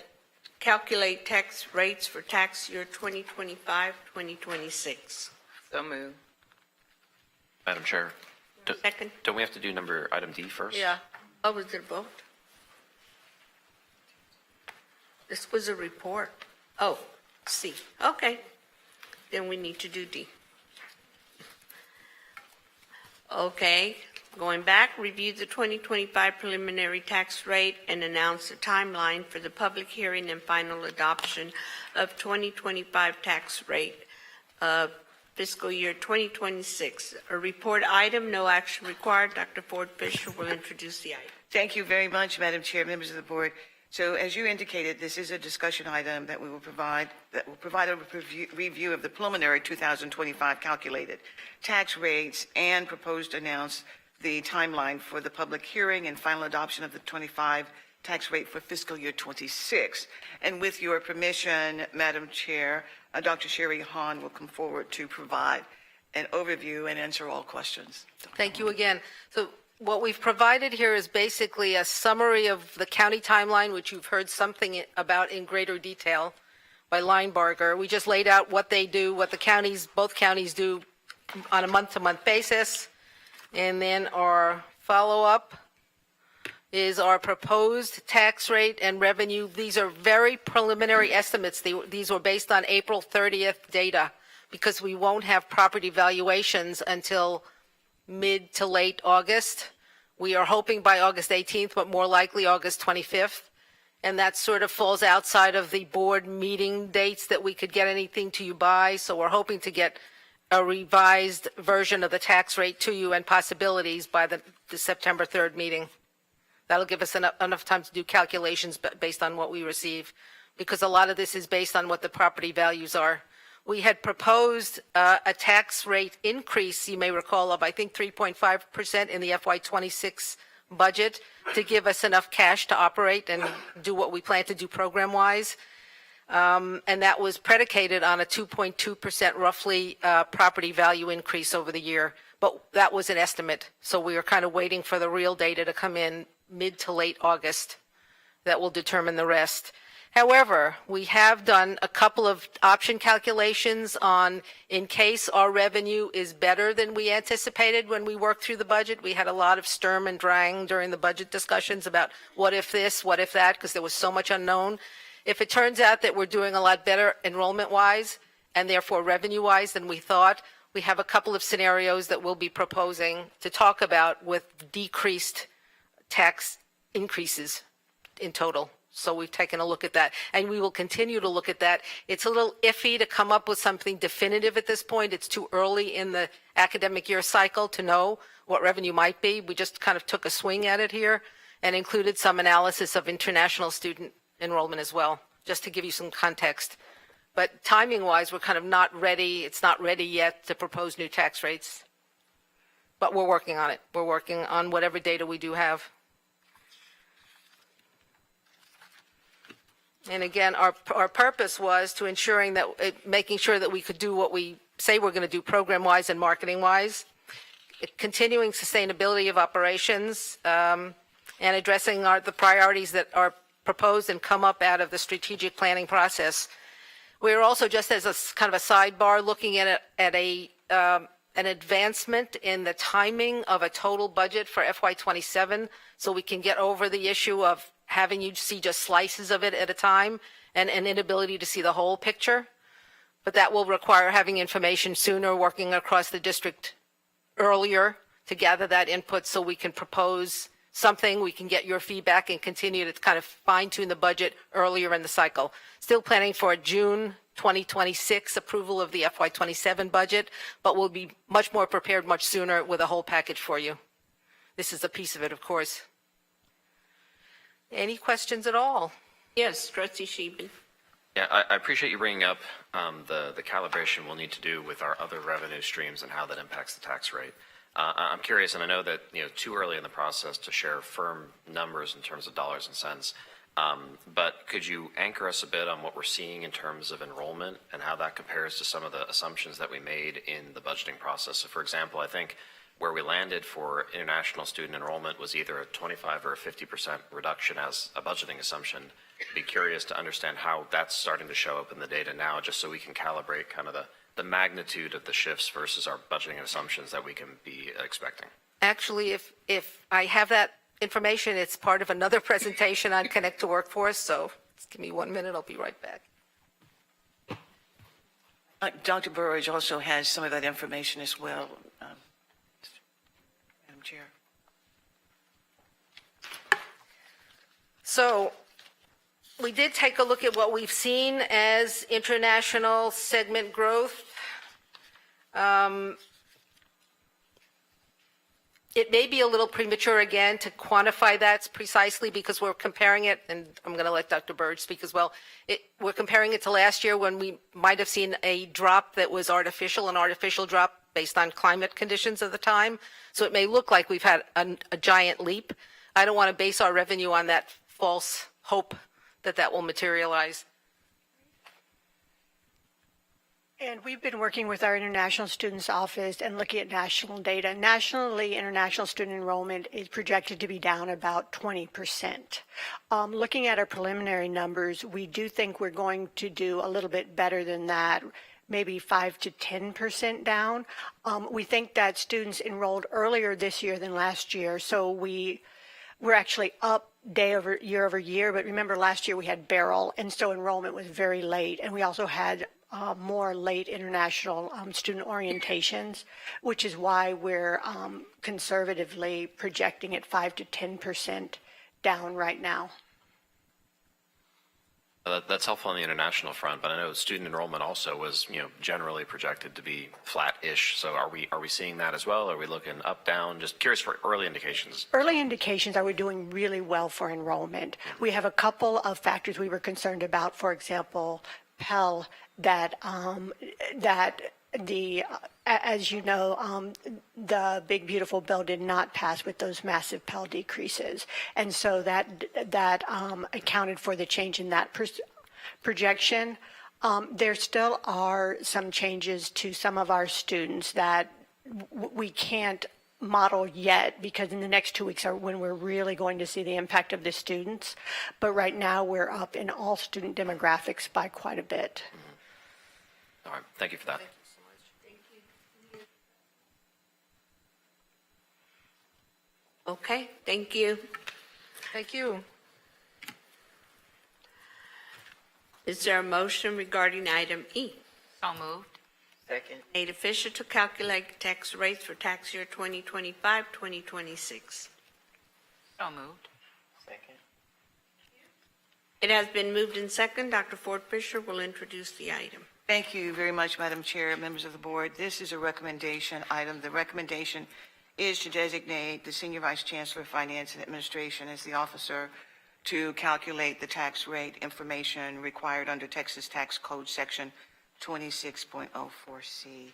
tax rates for tax year 2025-2026.
So moved.
Madam Chair,
Second?
don't we have to do item D first?
Yeah. Oh, was it a vote? This was a report. Oh, C. Okay. Then we need to do D. Okay, going back, review the 2025 preliminary tax rate and announce a timeline for the public hearing and final adoption of 2025 tax rate fiscal year 2026. A report item, no action required. Dr. Ford Fisher will introduce the item.
Thank you very much, Madam Chair, members of the board. So as you indicated, this is a discussion item that will provide a review of the preliminary 2025 calculated tax rates and proposed to announce the timeline for the public hearing and final adoption of the 25 tax rate for fiscal year 26. And with your permission, Madam Chair, Dr. Sherry Hahn will come forward to provide an overview and answer all questions.
Thank you again. So what we've provided here is basically a summary of the county timeline, which you've heard something about in greater detail by Linebarger. We just laid out what they do, what both counties do on a month-to-month basis. And then our follow-up is our proposed tax rate and revenue. These are very preliminary estimates. These were based on April 30th data because we won't have property valuations until mid to late August. We are hoping by August 18th, but more likely August 25th. And that sort of falls outside of the board meeting dates that we could get anything to you by. So we're hoping to get a revised version of the tax rate to you and possibilities by the September 3rd meeting. That'll give us enough time to do calculations based on what we receive, because a lot of this is based on what the property values are. We had proposed a tax rate increase, you may recall, of I think 3.5% in the FY26 budget to give us enough cash to operate and do what we plan to do program-wise. And that was predicated on a 2.2% roughly property value increase over the year. But that was an estimate. So we are kind of waiting for the real data to come in mid to late August. That will determine the rest. However, we have done a couple of option calculations on in case our revenue is better than we anticipated when we worked through the budget. We had a lot of sturm and drang during the budget discussions about what if this, what if that, because there was so much unknown. If it turns out that we're doing a lot better enrollment-wise and therefore revenue-wise than we thought, we have a couple of scenarios that we'll be proposing to talk about with decreased tax increases in total. So we've taken a look at that, and we will continue to look at that. It's a little iffy to come up with something definitive at this point. It's too early in the academic year cycle to know what revenue might be. We just kind of took a swing at it here and included some analysis of international student enrollment as well, just to give you some context. But timing-wise, we're kind of not ready. It's not ready yet to propose new tax rates. But we're working on it. We're working on whatever data we do have. And again, our purpose was to ensuring that, making sure that we could do what we say we're going to do program-wise and marketing-wise, continuing sustainability of operations, and addressing the priorities that are proposed and come up out of the strategic planning process. We're also, just as a kind of a sidebar, looking at an advancement in the timing of a total budget for FY27, so we can get over the issue of having you see just slices of it at a time and an inability to see the whole picture. But that will require having information sooner, working across the district earlier to gather that input so we can propose something, we can get your feedback and continue to kind of fine-tune the budget earlier in the cycle. Still planning for a June 2026 approval of the FY27 budget, but we'll be much more prepared much sooner with a whole package for you. This is a piece of it, of course. Any questions at all?
Yes, Trustee Sheben.
Yeah, I appreciate you bringing up the calibration we'll need to do with our other revenue streams and how that impacts the tax rate. I'm curious, and I know that too early in the process to share firm numbers in terms of dollars and cents, but could you anchor us a bit on what we're seeing in terms of enrollment and how that compares to some of the assumptions that we made in the budgeting process? So, for example, I think where we landed for international student enrollment was either a 25 or a 50% reduction as a budgeting assumption. I'd be curious to understand how that's starting to show up in the data now, just so we can calibrate kind of the magnitude of the shifts versus our budgeting assumptions that we can be expecting.
Actually, if I have that information, it's part of another presentation on Connect to Workforce, so just give me 1 minute, I'll be right back.
Dr. Burridge also has some of that information as well, Madam Chair.
So we did take a look at what we've seen as international segment growth. It may be a little premature again to quantify that precisely because we're comparing it, and I'm going to let Dr. Burridge speak as well. We're comparing it to last year when we might have seen a drop that was artificial, an artificial drop based on climate conditions at the time. So it may look like we've had a giant leap. I don't want to base our revenue on that false hope that will materialize.
And we've been working with our International Students Office and looking at national data. Nationally, international student enrollment is projected to be down about 20%. Looking at our preliminary numbers, we do think we're going to do a little bit better than that, maybe 5 to 10% down. We think that students enrolled earlier this year than last year, so we're actually up year over year, but remember last year we had Beryl, and so enrollment was very late, and we also had more late international student orientations, which is why we're conservatively projecting at 5 to 10% down right now.
That's helpful on the international front, but I know student enrollment also was, generally projected to be flat-ish. So are we seeing that as well? Are we looking up, down? Just curious for early indications.
Early indications are we're doing really well for enrollment. We have a couple of factors we were concerned about. For example, Pell, that as you know, the Big Beautiful Bill did not pass with those massive Pell decreases, and so that accounted for the change in that projection. There still are some changes to some of our students that we can't model yet, because in the next 2 weeks are when we're really going to see the impact of the students. But right now we're up in all student demographics by quite a bit.
All right, thank you for that.
Okay, thank you.
Thank you.
Is there a motion regarding item E?
So moved.
Second.
Made official to calculate tax rates for tax year 2025, 2026.
So moved.
Second.
It has been moved in second. Dr. Ford Fisher will introduce the item.
Thank you very much, Madam Chair, members of the board. This is a recommendation item. The recommendation is to designate the Senior Vice Chancellor of Finance and Administration as the officer to calculate the tax rate information required under Texas Tax Code Section 26.04C.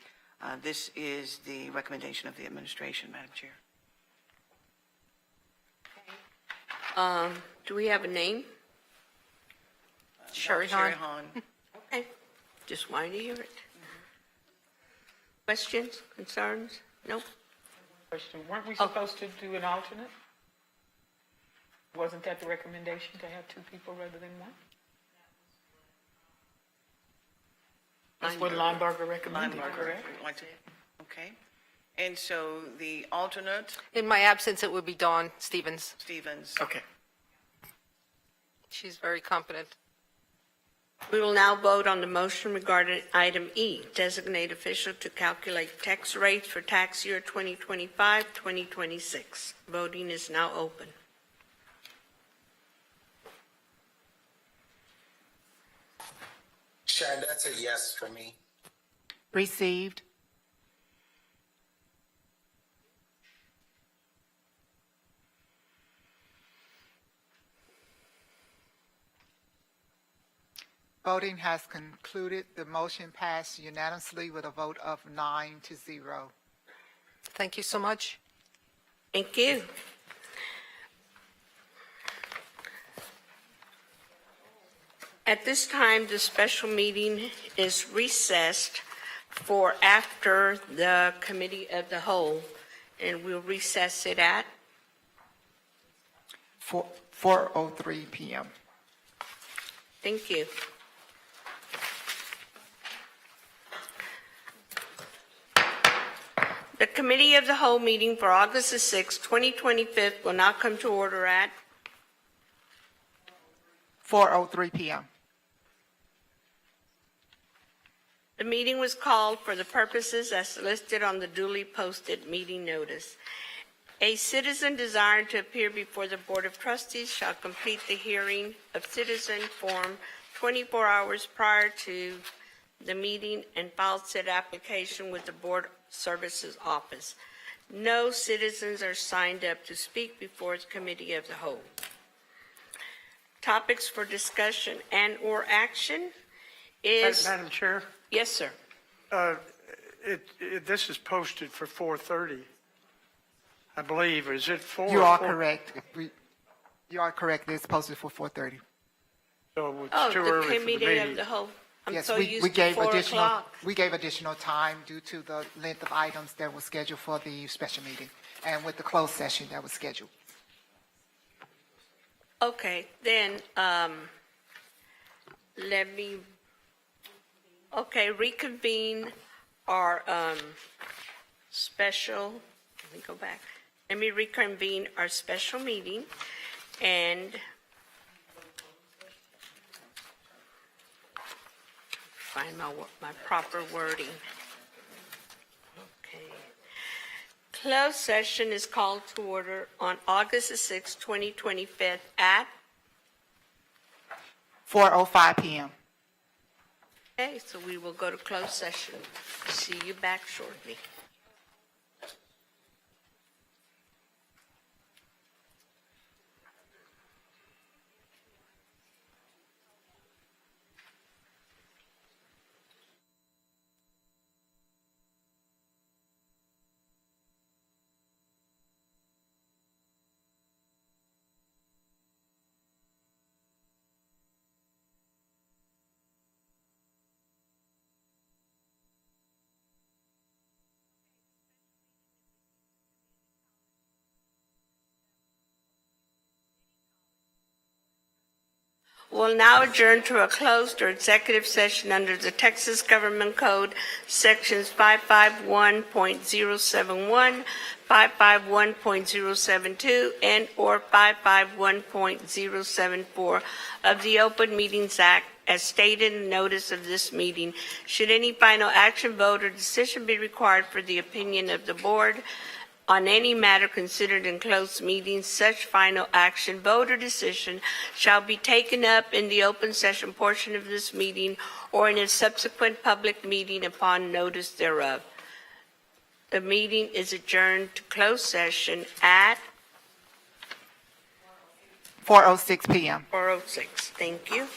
This is the recommendation of the administration, Madam Chair.
Do we have a name?
Sherry Hahn.
Okay, just wanted to hear it. Questions, concerns? Nope.
Question, weren't we supposed to do an alternate? Wasn't that the recommendation, to have two people rather than one? That's what Lineberger recommended, correct?
Okay. And so the alternate,
In my absence, it would be Dawn Stevens.
Stevens.
Okay.
She's very competent.
We will now vote on the motion regarding item E, designate official to calculate tax rates for tax year 2025, 2026. Voting is now open.
Sharon, that's a yes for me.
Received.
Voting has concluded. The motion passed unanimously with a vote of 9-0.
Thank you so much.
Thank you. At this time, the special meeting is recessed for after the Committee of the Whole, and we'll recess it at
4:03 p.m.
Thank you. The Committee of the Whole meeting for August the 6th, 2025 will now come to order at
4:03 p.m.
The meeting was called for the purposes as listed on the duly posted meeting notice. A citizen desiring to appear before the Board of Trustees shall complete the hearing of citizen form 24 hours prior to the meeting and file said application with the Board Services Office. No citizens are signed up to speak before the Committee of the Whole. Topics for discussion and/or action is...
Madam Chair,
Yes, sir.
this is posted for 4:30, I believe. Is it 4?
You are correct. You are correct. It's posted for 4:30.
So it's too early for the
Committee
meeting.
of the Whole. I'm
Yes,
so
we
used to
gave
4
additional,
o'clock.
we gave additional time due to the length of items that were scheduled for the special meeting and with the closed session that was scheduled.
Okay, then, let me, reconvene our, special, let me go back. Let me reconvene our special meeting, and find my proper wording. Okay. Closed session is called to order on August the 6th, 2025 at
4:05 PM.
Okay, so we will go to closed session. See you back shortly. We'll now adjourn to a closed or executive session under the Texas Government Code, Sections 551.071, 551.072, and/or 551.074 of the Open Meetings Act, as stated in the notice of this meeting. Should any final action, vote, or decision be required for the opinion of the board on any matter considered in closed meetings, such final action, vote, or decision shall be taken up in the open session portion of this meeting or in a subsequent public meeting upon notice thereof. The meeting is adjourned to closed session at
4:06 PM.
4:06. Thank you.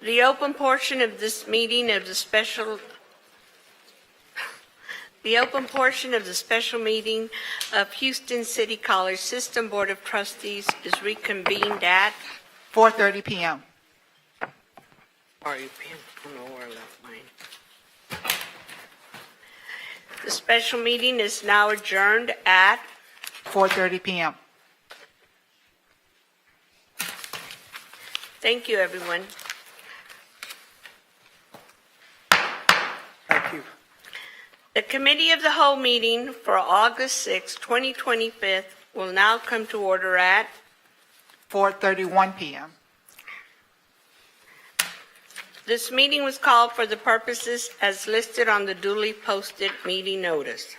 The open portion of this meeting of the special meeting of Houston City College System Board of Trustees is reconvened at
4:30 p.m.
The special meeting is now adjourned at
4:30 p.m.
Thank you, everyone.
Thank you.
The Committee of the Whole meeting for August 6, 2025 will now come to order at
4:31 p.m.
This meeting was called for the purposes as listed on the duly posted meeting notice.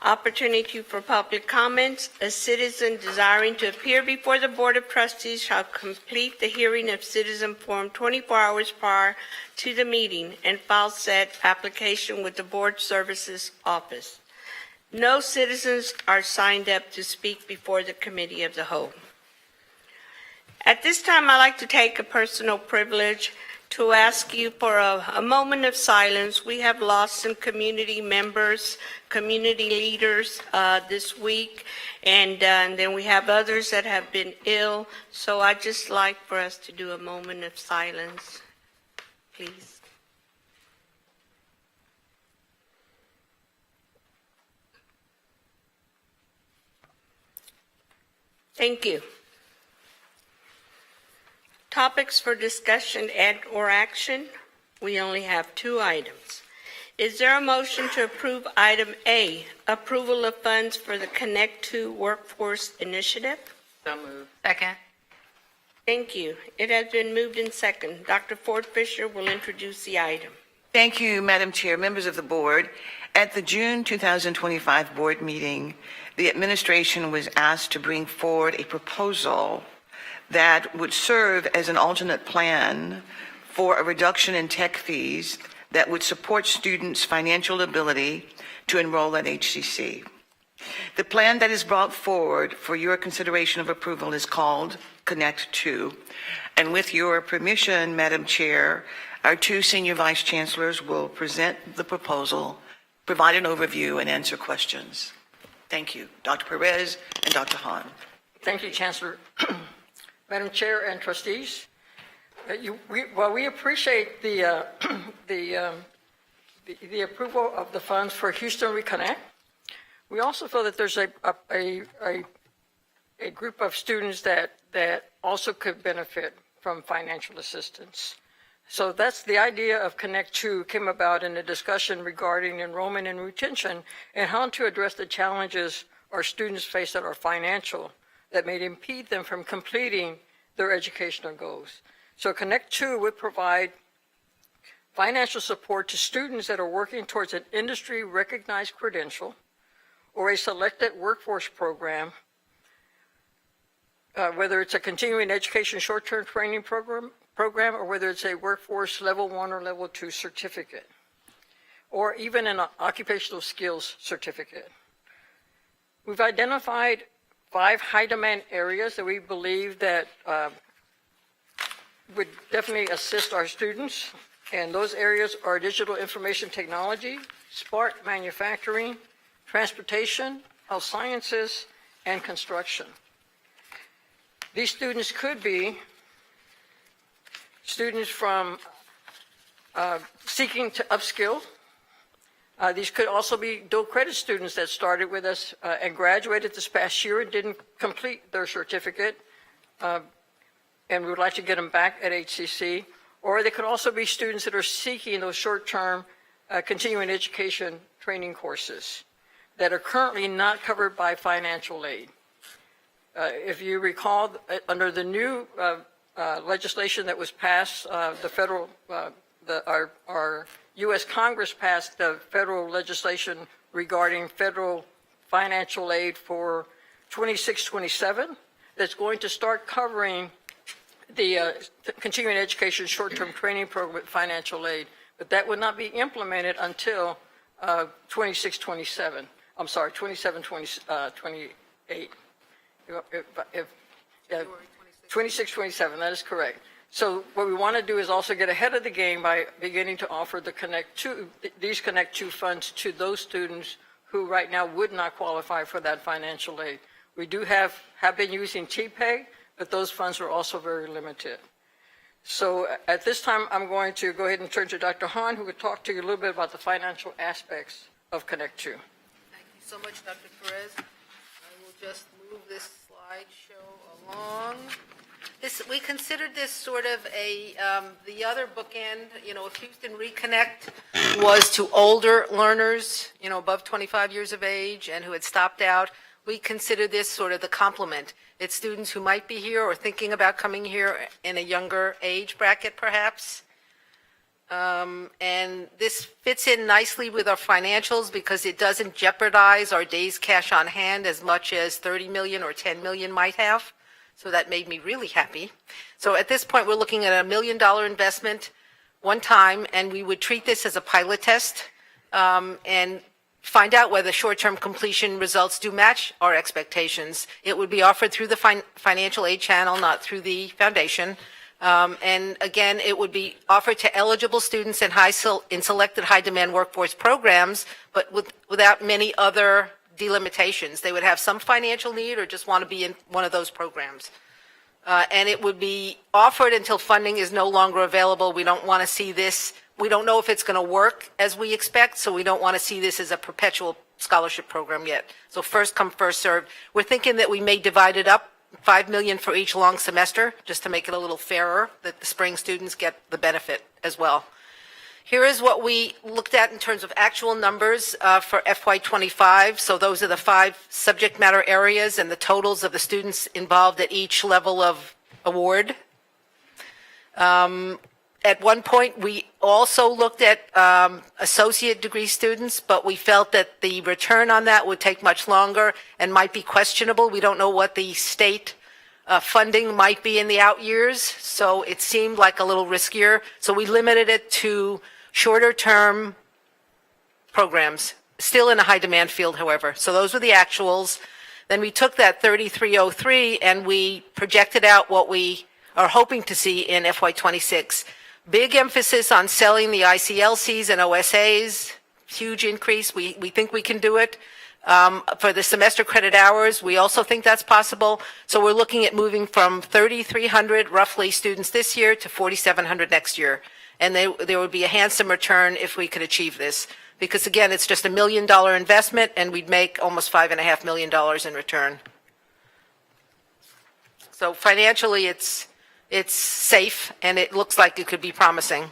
Opportunity for public comments. A citizen desiring to appear before the Board of Trustees shall complete the hearing of citizen form 24 hours prior to the meeting and file said application with the Board Services Office. No citizens are signed up to speak before the Committee of the Whole. At this time, I'd like to take a personal privilege to ask you for a moment of silence. We have lost some community members, community leaders this week, and then we have others that have been ill. So I'd just like for us to do a moment of silence, please. Thank you. Topics for discussion and/or action. We only have 2 items. Is there a motion to approve item A, approval of funds for the Connect 2 Workforce Initiative?
So moved. Second.
Thank you. It has been moved in second. Dr. Ford Fisher will introduce the item.
Thank you, Madam Chair, members of the board. At the June 2025 board meeting, the administration was asked to bring forward a proposal that would serve as an alternate plan for a reduction in tech fees that would support students' financial ability to enroll at HCC. The plan that is brought forward for your consideration of approval is called Connect 2. And with your permission, Madam Chair, our 2 senior vice chancellors will present the proposal, provide an overview, and answer questions. Thank you. Dr. Perez and Dr. Hahn.
Thank you, Chancellor. Madam Chair and trustees, while we appreciate the approval of the funds for Houston Reconnect, we also feel that there's a group of students that also could benefit from financial assistance. So that's the idea of Connect 2 came about in a discussion regarding enrollment and retention and how to address the challenges our students face that are financial that may impede them from completing their educational goals. So Connect 2 would provide financial support to students that are working towards an industry-recognized credential or a selected workforce program, whether it's a continuing education short-term training program, or whether it's a workforce level 1 or level 2 certificate, or even an occupational skills certificate. We've identified 5 high-demand areas that we believe that would definitely assist our students, and those areas are digital information technology, smart manufacturing, transportation, health sciences, and construction. These students could be students from seeking to upskill. These could also be dual credit students that started with us and graduated this past year and didn't complete their certificate, and we would like to get them back at HCC. Or they could also be students that are seeking those short-term continuing education training courses that are currently not covered by financial aid. If you recall, under the new legislation that was passed, our U.S. Congress passed the federal legislation regarding federal financial aid for 26-27 that's going to start covering the continuing education short-term training program with financial aid, but that would not be implemented until 26-27. I'm sorry, 27-28. 26-27, that is correct. So what we want to do is also get ahead of the game by beginning to offer these Connect 2 funds to those students who right now would not qualify for that financial aid. We do have been using T-Pay, but those funds are also very limited. So at this time, I'm going to go ahead and turn to Dr. Hahn, who will talk to you a little bit about the financial aspects of Connect 2.
Thank you so much, Dr. Perez. I will just move this slideshow along. We considered this sort of the other bookend, if Houston Reconnect was to older learners, above 25 years of age and who had stopped out, we consider this sort of the complement. It's students who might be here or thinking about coming here in a younger age bracket, perhaps. And this fits in nicely with our financials because it doesn't jeopardize our days cash on hand as much as 30 million or 10 million might have. So that made me really happy. So at this point, we're looking at $1 million investment one time, and we would treat this as a pilot test and find out whether short-term completion results do match our expectations. It would be offered through the financial aid channel, not through the foundation. And again, it would be offered to eligible students in selected high-demand workforce programs, but without many other delimitations. They would have some financial need or just want to be in one of those programs. And it would be offered until funding is no longer available. We don't want to see this. We don't know if it's going to work as we expect, so we don't want to see this as a perpetual scholarship program yet. So first come, first served. We're thinking that we may divide it up, $5 million for each long semester, just to make it a little fairer, that the spring students get the benefit as well. Here is what we looked at in terms of actual numbers for FY25. So those are the 5 subject matter areas and the totals of the students involved at each level of award. At one point, we also looked at associate degree students, but we felt that the return on that would take much longer and might be questionable. We don't know what the state funding might be in the out years, so it seemed like a little riskier. So we limited it to shorter term programs, still in a high demand field, however. So those were the actuals. Then we took that 3303 and we projected out what we are hoping to see in FY26. Big emphasis on selling the ICLCs and OSAs, huge increase. We think we can do it. For the semester credit hours, we also think that's possible. So we're looking at moving from 3,300 roughly students this year to 4,700 next year. And there would be a handsome return if we could achieve this. Because again, it's just $1 million investment and we'd make almost $5.5 million in return. So financially, it's safe and it looks like it could be promising.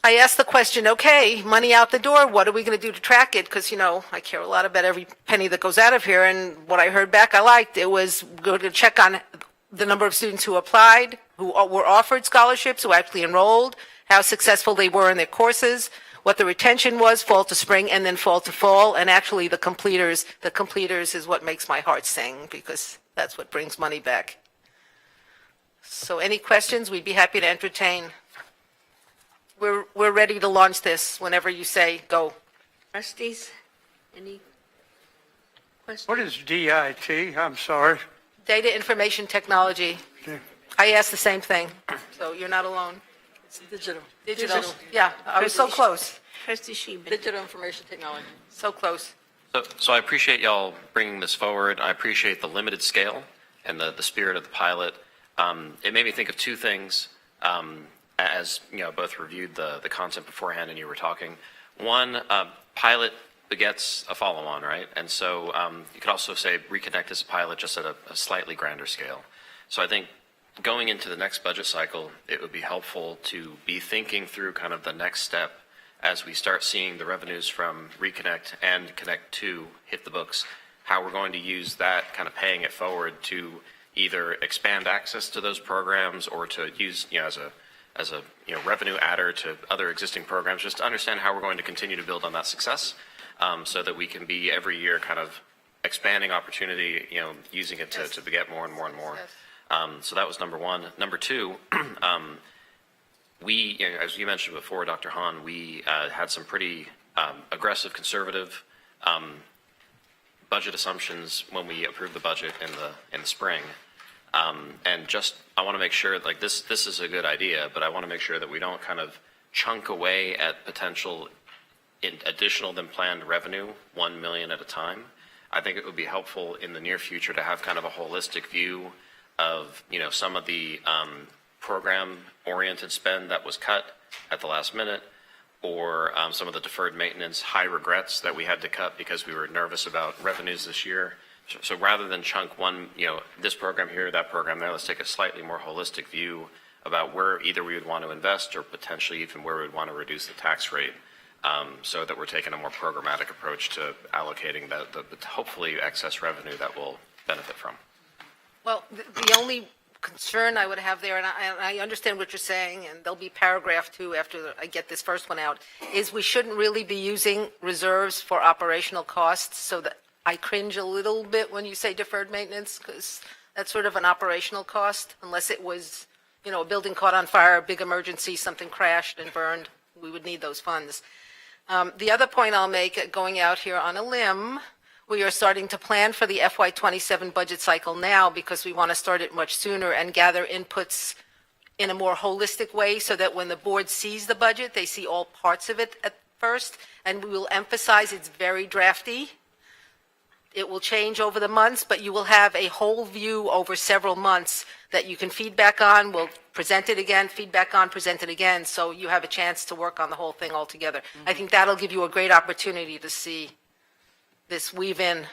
I asked the question, okay, money out the door, what are we going to do to track it? Because, I care a lot about every penny that goes out of here. And what I heard back I liked, it was good to check on the number of students who applied, who were offered scholarships, who actually enrolled, how successful they were in their courses, what the retention was, fall to spring, and then fall to fall. And actually the completers is what makes my heart sing because that's what brings money back. So any questions, we'd be happy to entertain. We're ready to launch this whenever you say go.
Trustees, any questions?
What is DIT? I'm sorry.
Data information technology.
Okay.
I asked the same thing, so you're not alone.
It's digital.
Digital. Yeah, I was so close.
Trustee Sheehan.
Digital information technology.
So close.
So I appreciate y'all bringing this forward. I appreciate the limited scale and the spirit of the pilot. It made me think of 2 things. As both reviewed the content beforehand and you were talking. One, pilot begets a follow-on, right? And so you could also say Reconnect as a pilot just at a slightly grander scale. So I think going into the next budget cycle, it would be helpful to be thinking through kind of the next step as we start seeing the revenues from Reconnect and Connect 2 hit the books, how we're going to use that kind of paying it forward to either expand access to those programs or to use as a revenue adder to other existing programs, just to understand how we're going to continue to build on that success, so that we can be every year kind of expanding opportunity, using it to beget more and more and more. So that was number 1. Number 2, we, as you mentioned before, Dr. Hahn, we had some pretty aggressive, conservative budget assumptions when we approved the budget in the spring. And just, I want to make sure, like, this is a good idea, but I want to make sure that we don't kind of chunk away at potential additional than planned revenue, 1 million at a time. I think it would be helpful in the near future to have kind of a holistic view of, you know, some of the program-oriented spend that was cut at the last minute, or some of the deferred maintenance, high regrets that we had to cut because we were nervous about revenues this year. So rather than chunk one, you know, this program here, that program there, let's take a slightly more holistic view about where either we would want to invest or potentially even where we would want to reduce the tax rate, so that we're taking a more programmatic approach to allocating the hopefully excess revenue that we'll benefit from.
Well, the only concern I would have there, and I understand what you're saying, and there'll be paragraph 2 after I get this first one out, is we shouldn't really be using reserves for operational costs, so that I cringe a little bit when you say deferred maintenance, because that's sort of an operational cost, unless it was, you know, a building caught on fire, a big emergency, something crashed and burned, we would need those funds. The other point I'll make, going out here on a limb, we are starting to plan for the FY27 budget cycle now because we want to start it much sooner and gather inputs in a more holistic way so that when the board sees the budget, they see all parts of it at first. And we will emphasize it's very drafty. It will change over the months, but you will have a whole view over several months that you can feedback on. We'll present it again, feedback on, present it again, so you have a chance to work on the whole thing all together. I think that'll give you a great opportunity to see this weave in.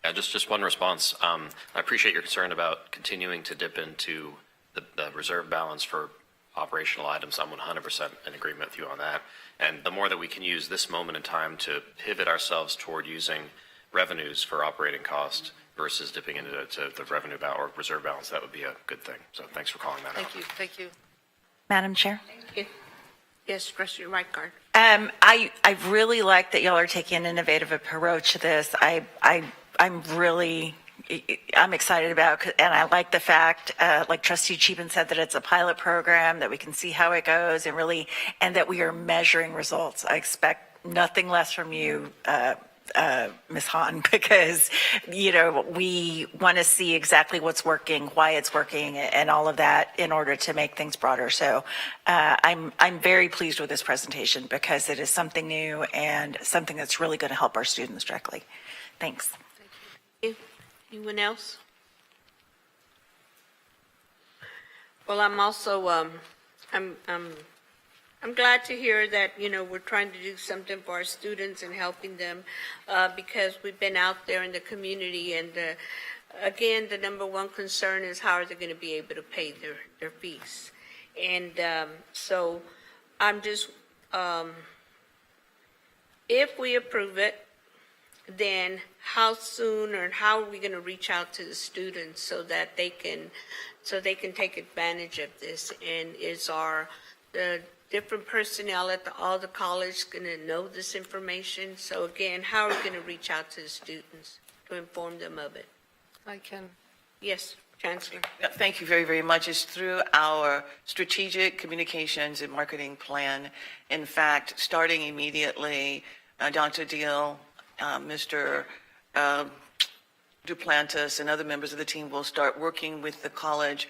Yeah, just one response. I appreciate your concern about continuing to dip into the reserve balance for operational items. I'm 100% in agreement with you on that. And the more that we can use this moment in time to pivot ourselves toward using revenues for operating cost versus dipping into the revenue or reserve balance, that would be a good thing. So thanks for calling that out.
Thank you.
Madam Chair?
Thank you. Yes, Trustee Reichard.
I really like that y'all are taking an innovative approach to this. I'm excited about, and I like the fact, like Trustee Cheban said, that it's a pilot program, that we can see how it goes and that we are measuring results. I expect nothing less from you, Ms. Hahn, because, you know, we want to see exactly what's working, why it's working, and all of that in order to make things broader. So I'm very pleased with this presentation because it is something new and something that's really going to help our students directly. Thanks.
Thank you. Anyone else? Well, I'm also, I'm glad to hear that, you know, we're trying to do something for our students and helping them because we've been out there in the community and again, the number one concern is how are they going to be able to pay their fees. And so I'm just, if we approve it, then how soon or how are we going to reach out to the students so that they can take advantage of this? And is the different personnel at all the college going to know this information? So again, how are we going to reach out to the students to inform them of it?
I can.
Yes, Chancellor.
Thank you very, very much. It's through our strategic communications and marketing plan. In fact, starting immediately, Dr. Deal, Mr. Duplantis, and other members of the team will start working with the college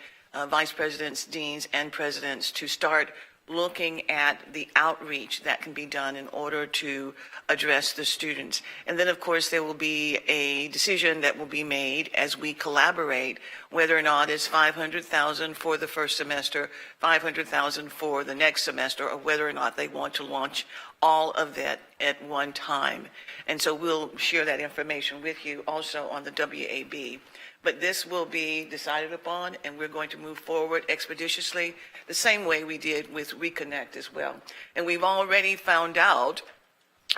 vice presidents, deans, and presidents to start looking at the outreach that can be done in order to address the students. And then, of course, there will be a decision that will be made as we collaborate whether or not it's $500,000 for the first semester, $500,000 for the next semester, or whether or not they want to launch all of that at one time. And so we'll share that information with you also on the WAB. But this will be decided upon, and we're going to move forward expeditiously, the same way we did with Reconnect as well. And we've already found out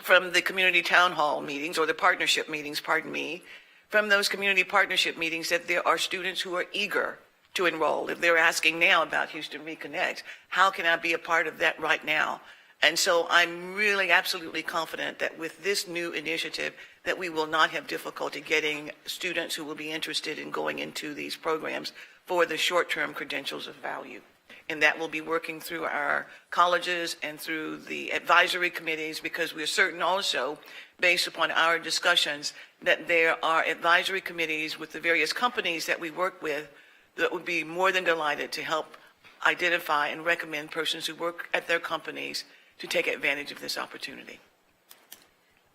from the community town hall meetings, or the partnership meetings, pardon me, from those community partnership meetings that there are students who are eager to enroll. If they're asking now about Houston Reconnect, how can I be a part of that right now? And so I'm really absolutely confident that with this new initiative that we will not have difficulty getting students who will be interested in going into these programs for the short-term credentials of value. And that will be working through our colleges and through the advisory committees, because we are certain also, based upon our discussions, that there are advisory committees with the various companies that we work with that would be more than delighted to help identify and recommend persons who work at their companies to take advantage of this opportunity.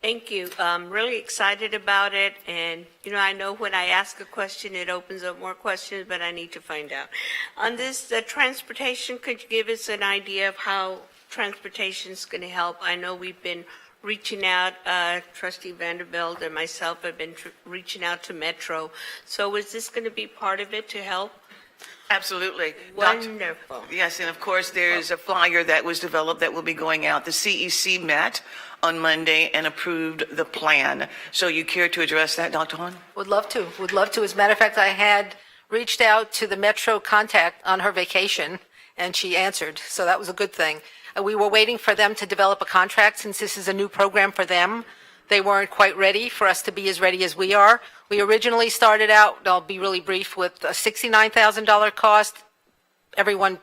Thank you. I'm really excited about it, and, I know when I ask a question, it opens up more questions, but I need to find out. On this transportation, could you give us an idea of how transportation is going to help? I know we've been reaching out, Trustee Vanderbilt and myself have been reaching out to Metro. So is this going to be part of it to help?
Absolutely.
Wonderful.
Yes, and of course, there's a flyer that was developed that will be going out. The CEC met on Monday and approved the plan. So you care to address that, Dr. Hahn?
Would love to. As a matter of fact, I had reached out to the Metro contact on her vacation, and she answered, so that was a good thing. We were waiting for them to develop a contract, since this is a new program for them. They weren't quite ready for us to be as ready as we are. We originally started out, I'll be really brief, with a $69,000 cost. Everyone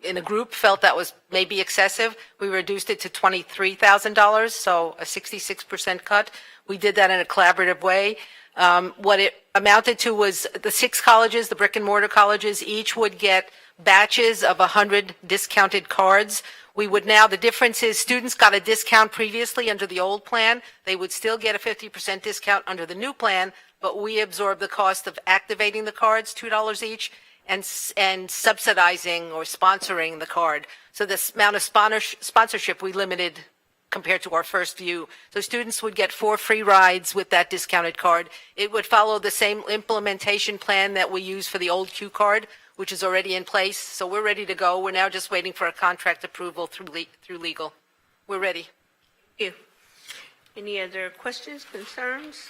in a group felt that was maybe excessive. We reduced it to $23,000, so a 66% cut. We did that in a collaborative way. What it amounted to was the 6 colleges, the brick and mortar colleges, each would get batches of 100 discounted cards. We would now, the difference is students got a discount previously under the old plan. They would still get a 50% discount under the new plan, but we absorb the cost of activating the cards, $2 each, and subsidizing or sponsoring the card. So the amount of sponsorship we limited compared to our first view. So students would get 4 free rides with that discounted card. It would follow the same implementation plan that we use for the old Q card, which is already in place. So we're ready to go. We're now just waiting for a contract approval through legal. We're ready.
Thank you. Any other questions, concerns?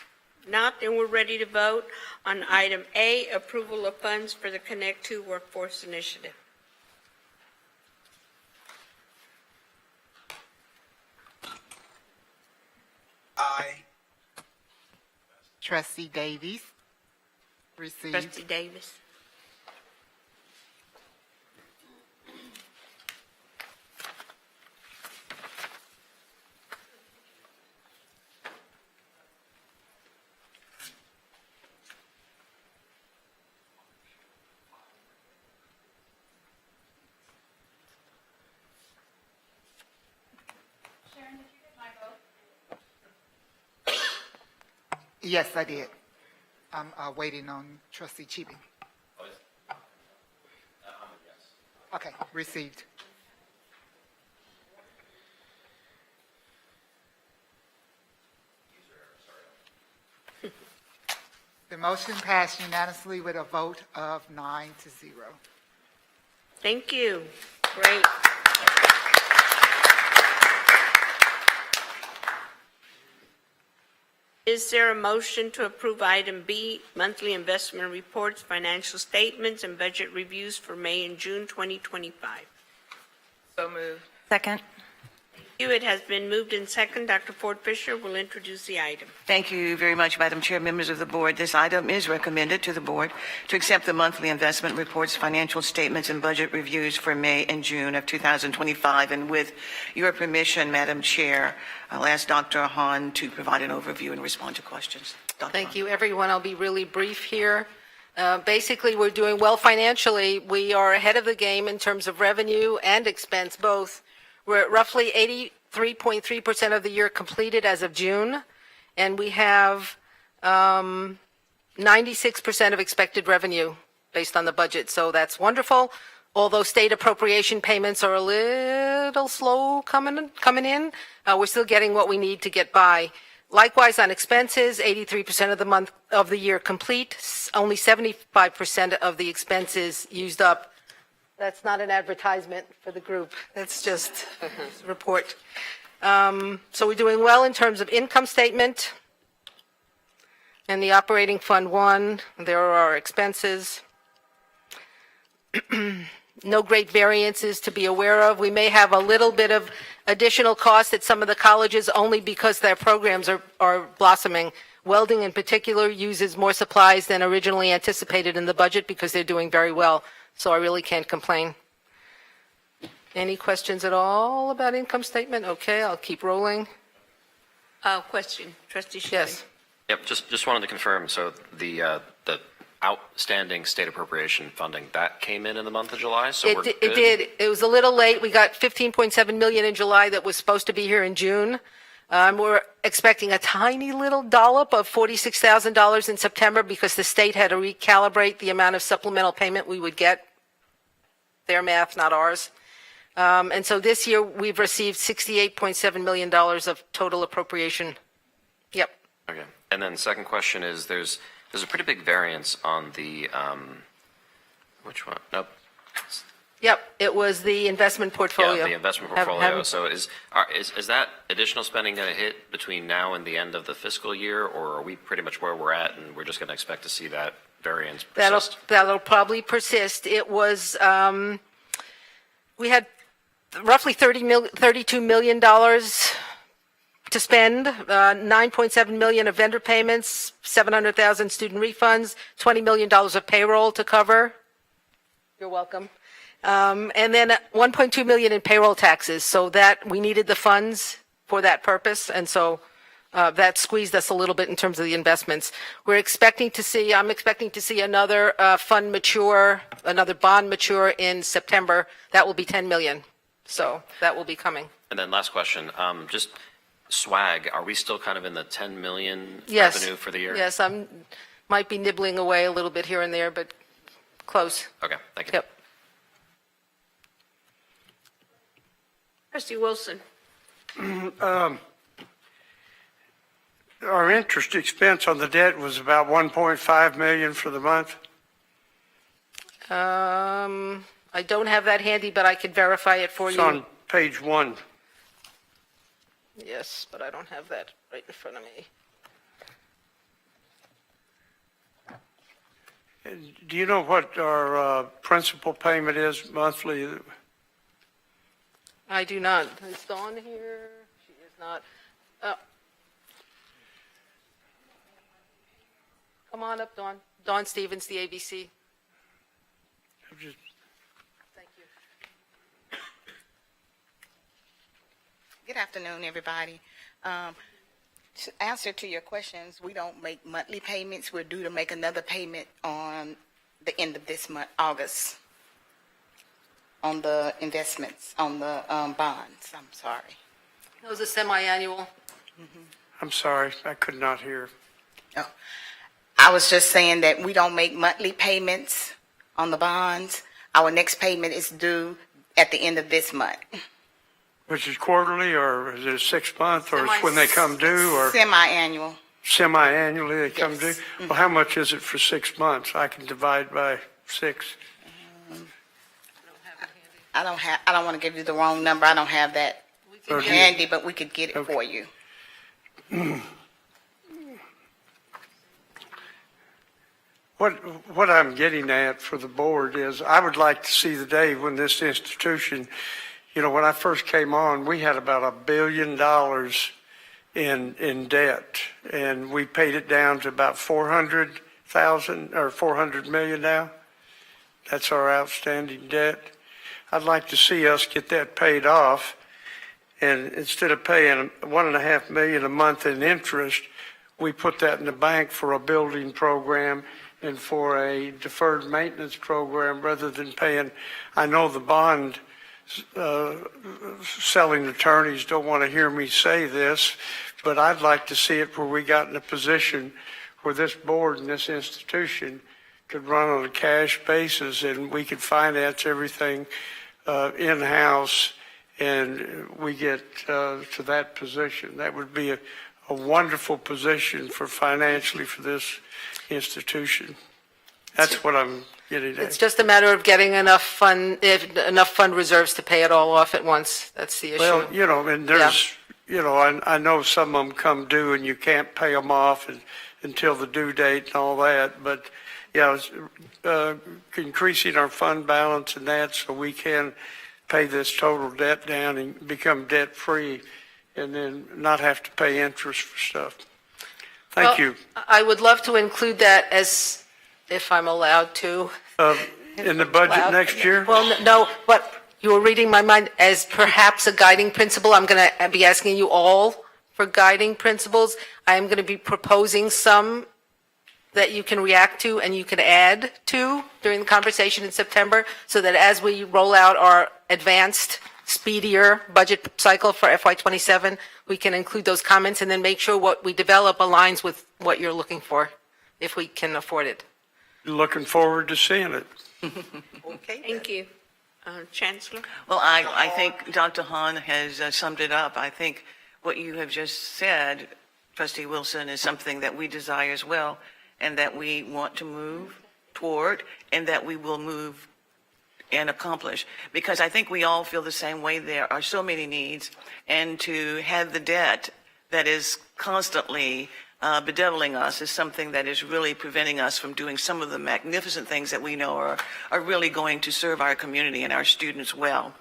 Not, then we're ready to vote on item A, approval of funds for the Connect 2 Workforce Initiative.
Aye. Trustee Davies. Received.
Trustee Davis.
Yes, I did. I'm waiting on Trustee Chibi. Okay, received. The motion passed unanimously with a vote of 9-0.
Thank you. Great. Is there a motion to approve item B, monthly investment reports, financial statements, and budget reviews for May and June 2025?
So moved.
Second.
Thank you. It has been moved in second. Dr. Ford Fisher will introduce the item.
Thank you very much, Madam Chair, members of the board. This item is recommended to the board to accept the monthly investment reports, financial statements, and budget reviews for May and June of 2025. And with your permission, Madam Chair, I'll ask Dr. Hahn to provide an overview and respond to questions. Dr.
Thank
Hahn.
you, everyone. I'll be really brief here. Basically, we're doing well financially. We are ahead of the game in terms of revenue and expense both. We're at roughly 83.3% of the year completed as of June, and we have 96% of expected revenue based on the budget, so that's wonderful. Although state appropriation payments are a little slow coming in, we're still getting what we need to get by. Likewise, on expenses, 83% of the year complete, only 75% of the expenses used up. That's not an advertisement for the group. That's just a report. So we're doing well in terms of income statement. And the operating fund 1, there are our expenses. No great variances to be aware of. We may have a little bit of additional cost at some of the colleges only because their programs are blossoming. Welding in particular uses more supplies than originally anticipated in the budget because they're doing very well. So I really can't complain. Any questions at all about income statement? Okay, I'll keep rolling.
Question, Trustee Shippen.
Yes.
Yep, just wanted to confirm, so the outstanding state appropriation funding, that came in the month of July, so we're good?
It did. It was a little late. We got 15.7 million in July that was supposed to be here in June. We're expecting a tiny little dollop of $46,000 in September because the state had to recalibrate the amount of supplemental payment we would get. Their math, not ours. And so this year, we've received $68.7 million of total appropriation. Yep.
Okay, and then second question is, there's a pretty big variance on the, which one? Nope.
Yep, it was the investment portfolio.
Yeah, the investment portfolio. So is that additional spending going to hit between now and the end of the fiscal year, or are we pretty much where we're at and we're just going to expect to see that variance persist?
That'll probably persist. It was, we had roughly $32 million to spend, 9.7 million of vendor payments, 700,000 student refunds, $20 million of payroll to cover. You're welcome. And then 1.2 million in payroll taxes. So that we needed the funds for that purpose. And so that squeezed us a little bit in terms of the investments. I'm expecting to see another fund mature, another bond mature in September. That will be 10 million. So that will be coming.
And then last question, just swag, are we still kind of in the 10 million
Yes.
revenue for the year?
Yes, might be nibbling away a little bit here and there, but close.
Okay, thank you.
Yep.
Trustee Wilson.
Our interest expense on the debt was about 1.5 million for the month.
I don't have that handy, but I could verify it for
It's
you.
on page 1.
Yes, but I don't have that right in front of me.
Do you know what our principal payment is monthly?
I do not. Is Dawn here? She is not. Come on up, Dawn. Dawn Stevens, the ABC. Thank you.
Good afternoon, everybody. To answer to your questions, we don't make monthly payments. We're due to make another payment on the end of this month, August, on the investments, on the bonds. I'm sorry.
That was a semi-annual.
I'm sorry, I could not hear.
Oh, I was just saying that we don't make monthly payments on the bonds. Our next payment is due at the end of this month.
Which is quarterly, or is it a 6 month, or it's when they come due, or
Semi-annual.
semi-annually they come due?
Yes.
Well, how much is it for 6 months? I can divide by 6.
I don't want to give you the wrong number. I don't have that
Okay.
handy, but we could get it for you.
What I'm getting at for the board is, I would like to see the day when this institution, when I first came on, we had about $1 billion in debt, and we paid it down to about 400,000 or 400 million now. That's our outstanding debt. I'd like to see us get that paid off, and instead of paying $1.5 million a month in interest, we put that in the bank for a building program and for a deferred maintenance program rather than paying. I know the bond selling attorneys don't want to hear me say this, but I'd like to see it where we got in a position where this board and this institution could run on a cash basis and we could finance everything in-house, and we get to that position. That would be a wonderful position for financially for this institution. That's what I'm getting at.
It's just a matter of getting enough fund reserves to pay it all off at once. That's the issue.
Well, and there's, I know some of them come due and you can't pay them off until the due date and all that, but increasing our fund balance and that so we can pay this total debt down and become debt-free and then not have to pay interest for stuff. Thank you.
I would love to include that as, if I'm allowed to.
In the budget next year?
Well, no, but You were reading my mind as perhaps a guiding principle. I'm going to be asking you all for guiding principles. I am going to be proposing some that you can react to and you can add to during the conversation in September, so that as we roll out our advanced, speedier budget cycle for FY27, we can include those comments and then make sure what we develop aligns with what you're looking for, if we can afford it.
Looking forward to seeing it.
Okay. Thank you. Chancellor?
Well, I think Dr. Hahn has summed it up. I think what you have just said, Trustee Wilson, is something that we desire as well, and that we want to move toward, and that we will move and accomplish. Because I think we all feel the same way. There are so many needs, and to have the debt that is constantly bedeviling us is something that is really preventing us from doing some of the magnificent things that we know are really going to serve our community and our students well.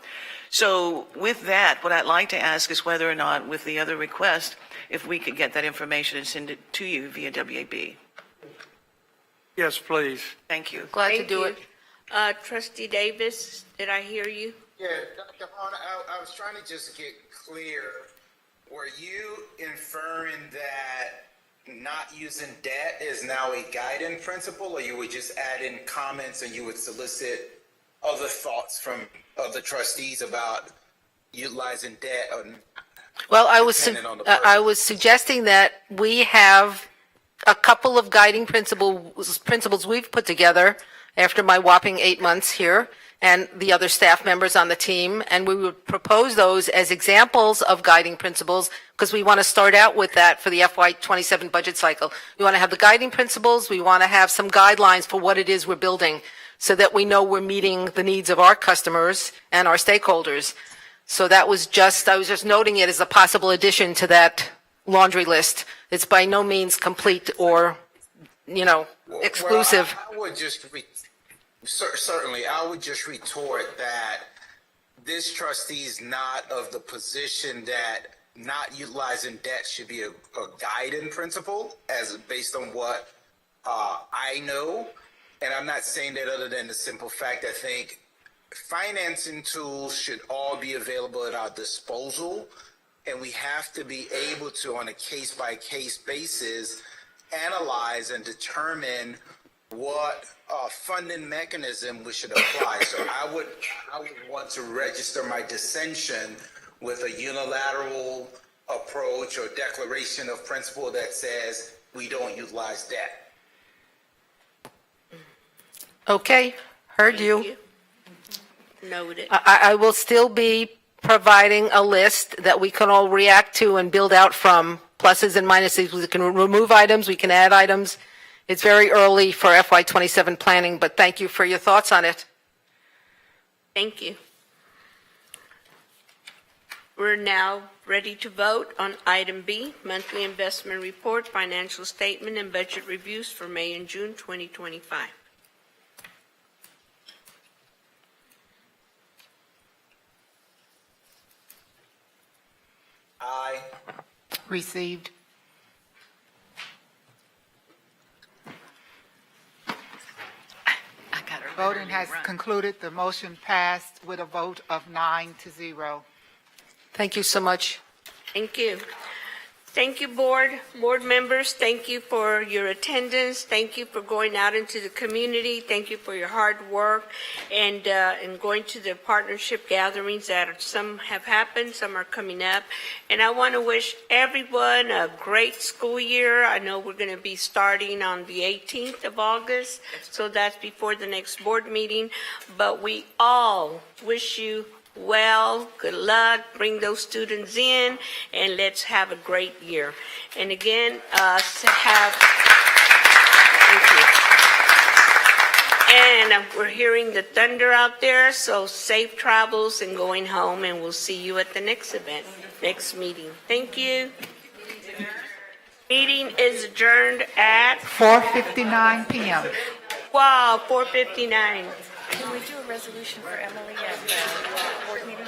So with that, what I'd like to ask is whether or not, with the other request, if we could get that information and send it to you via WAB.
Yes, please.
Thank you.
Glad to do it.
Trustee Davis, did I hear you?
Yeah, Dr. Hahn, I was trying to just get clear. Were you inferring that not using debt is now a guiding principle, or you would just add in comments and you would solicit other thoughts from other trustees about utilizing debt?
Well, I was suggesting that we have a couple of guiding principles we've put together after my whopping 8 months here, and the other staff members on the team, and we would propose those as examples of guiding principles, because we want to start out with that for the FY27 budget cycle. We want to have the guiding principles, we want to have some guidelines for what it is we're building, so that we know we're meeting the needs of our customers and our stakeholders. So that was I was just noting it as a possible addition to that laundry list. It's by no means complete or, exclusive.
Well, I would just certainly, I would just retort that this trustee is not of the position that not utilizing debt should be a guiding principle, as based on what I know. And I'm not saying that other than the simple fact I think financing tools should all be available at our disposal, and we have to be able to, on a case-by-case basis, analyze and determine what funding mechanism we should apply. So I would want to register my dissension with a unilateral approach or declaration of principle that says we don't utilize debt.
Okay, heard you.
Noted.
I will still be providing a list that we can all react to and build out from, pluses and minuses. We can remove items, we can add items. It's very early for FY27 planning, but thank you for your thoughts on it.
Thank you. We're now ready to vote on item B, monthly investment report, financial statement, and budget reviews for May and June 2025.
Aye.
Received. Voting has concluded. The motion passed with a vote of 9-0.
Thank you so much.
Thank you. Thank you, board members. Thank you for your attendance. Thank you for going out into the community. Thank you for your hard work and going to the partnership gatherings that some have happened, some are coming up. And I want to wish everyone a great school year. I know we're going to be starting on the 18th of August, so that's before the next board meeting. But we all wish you well, good luck, bring those students in, and let's have a great year. And again, thank you. And we're hearing the thunder out there, so safe travels and going home, and we'll see you at the next event, next meeting. Thank you. Meeting is adjourned at
4:59 p.m.
Wow, 4:59.
Can we do a resolution for Emily at the board meeting?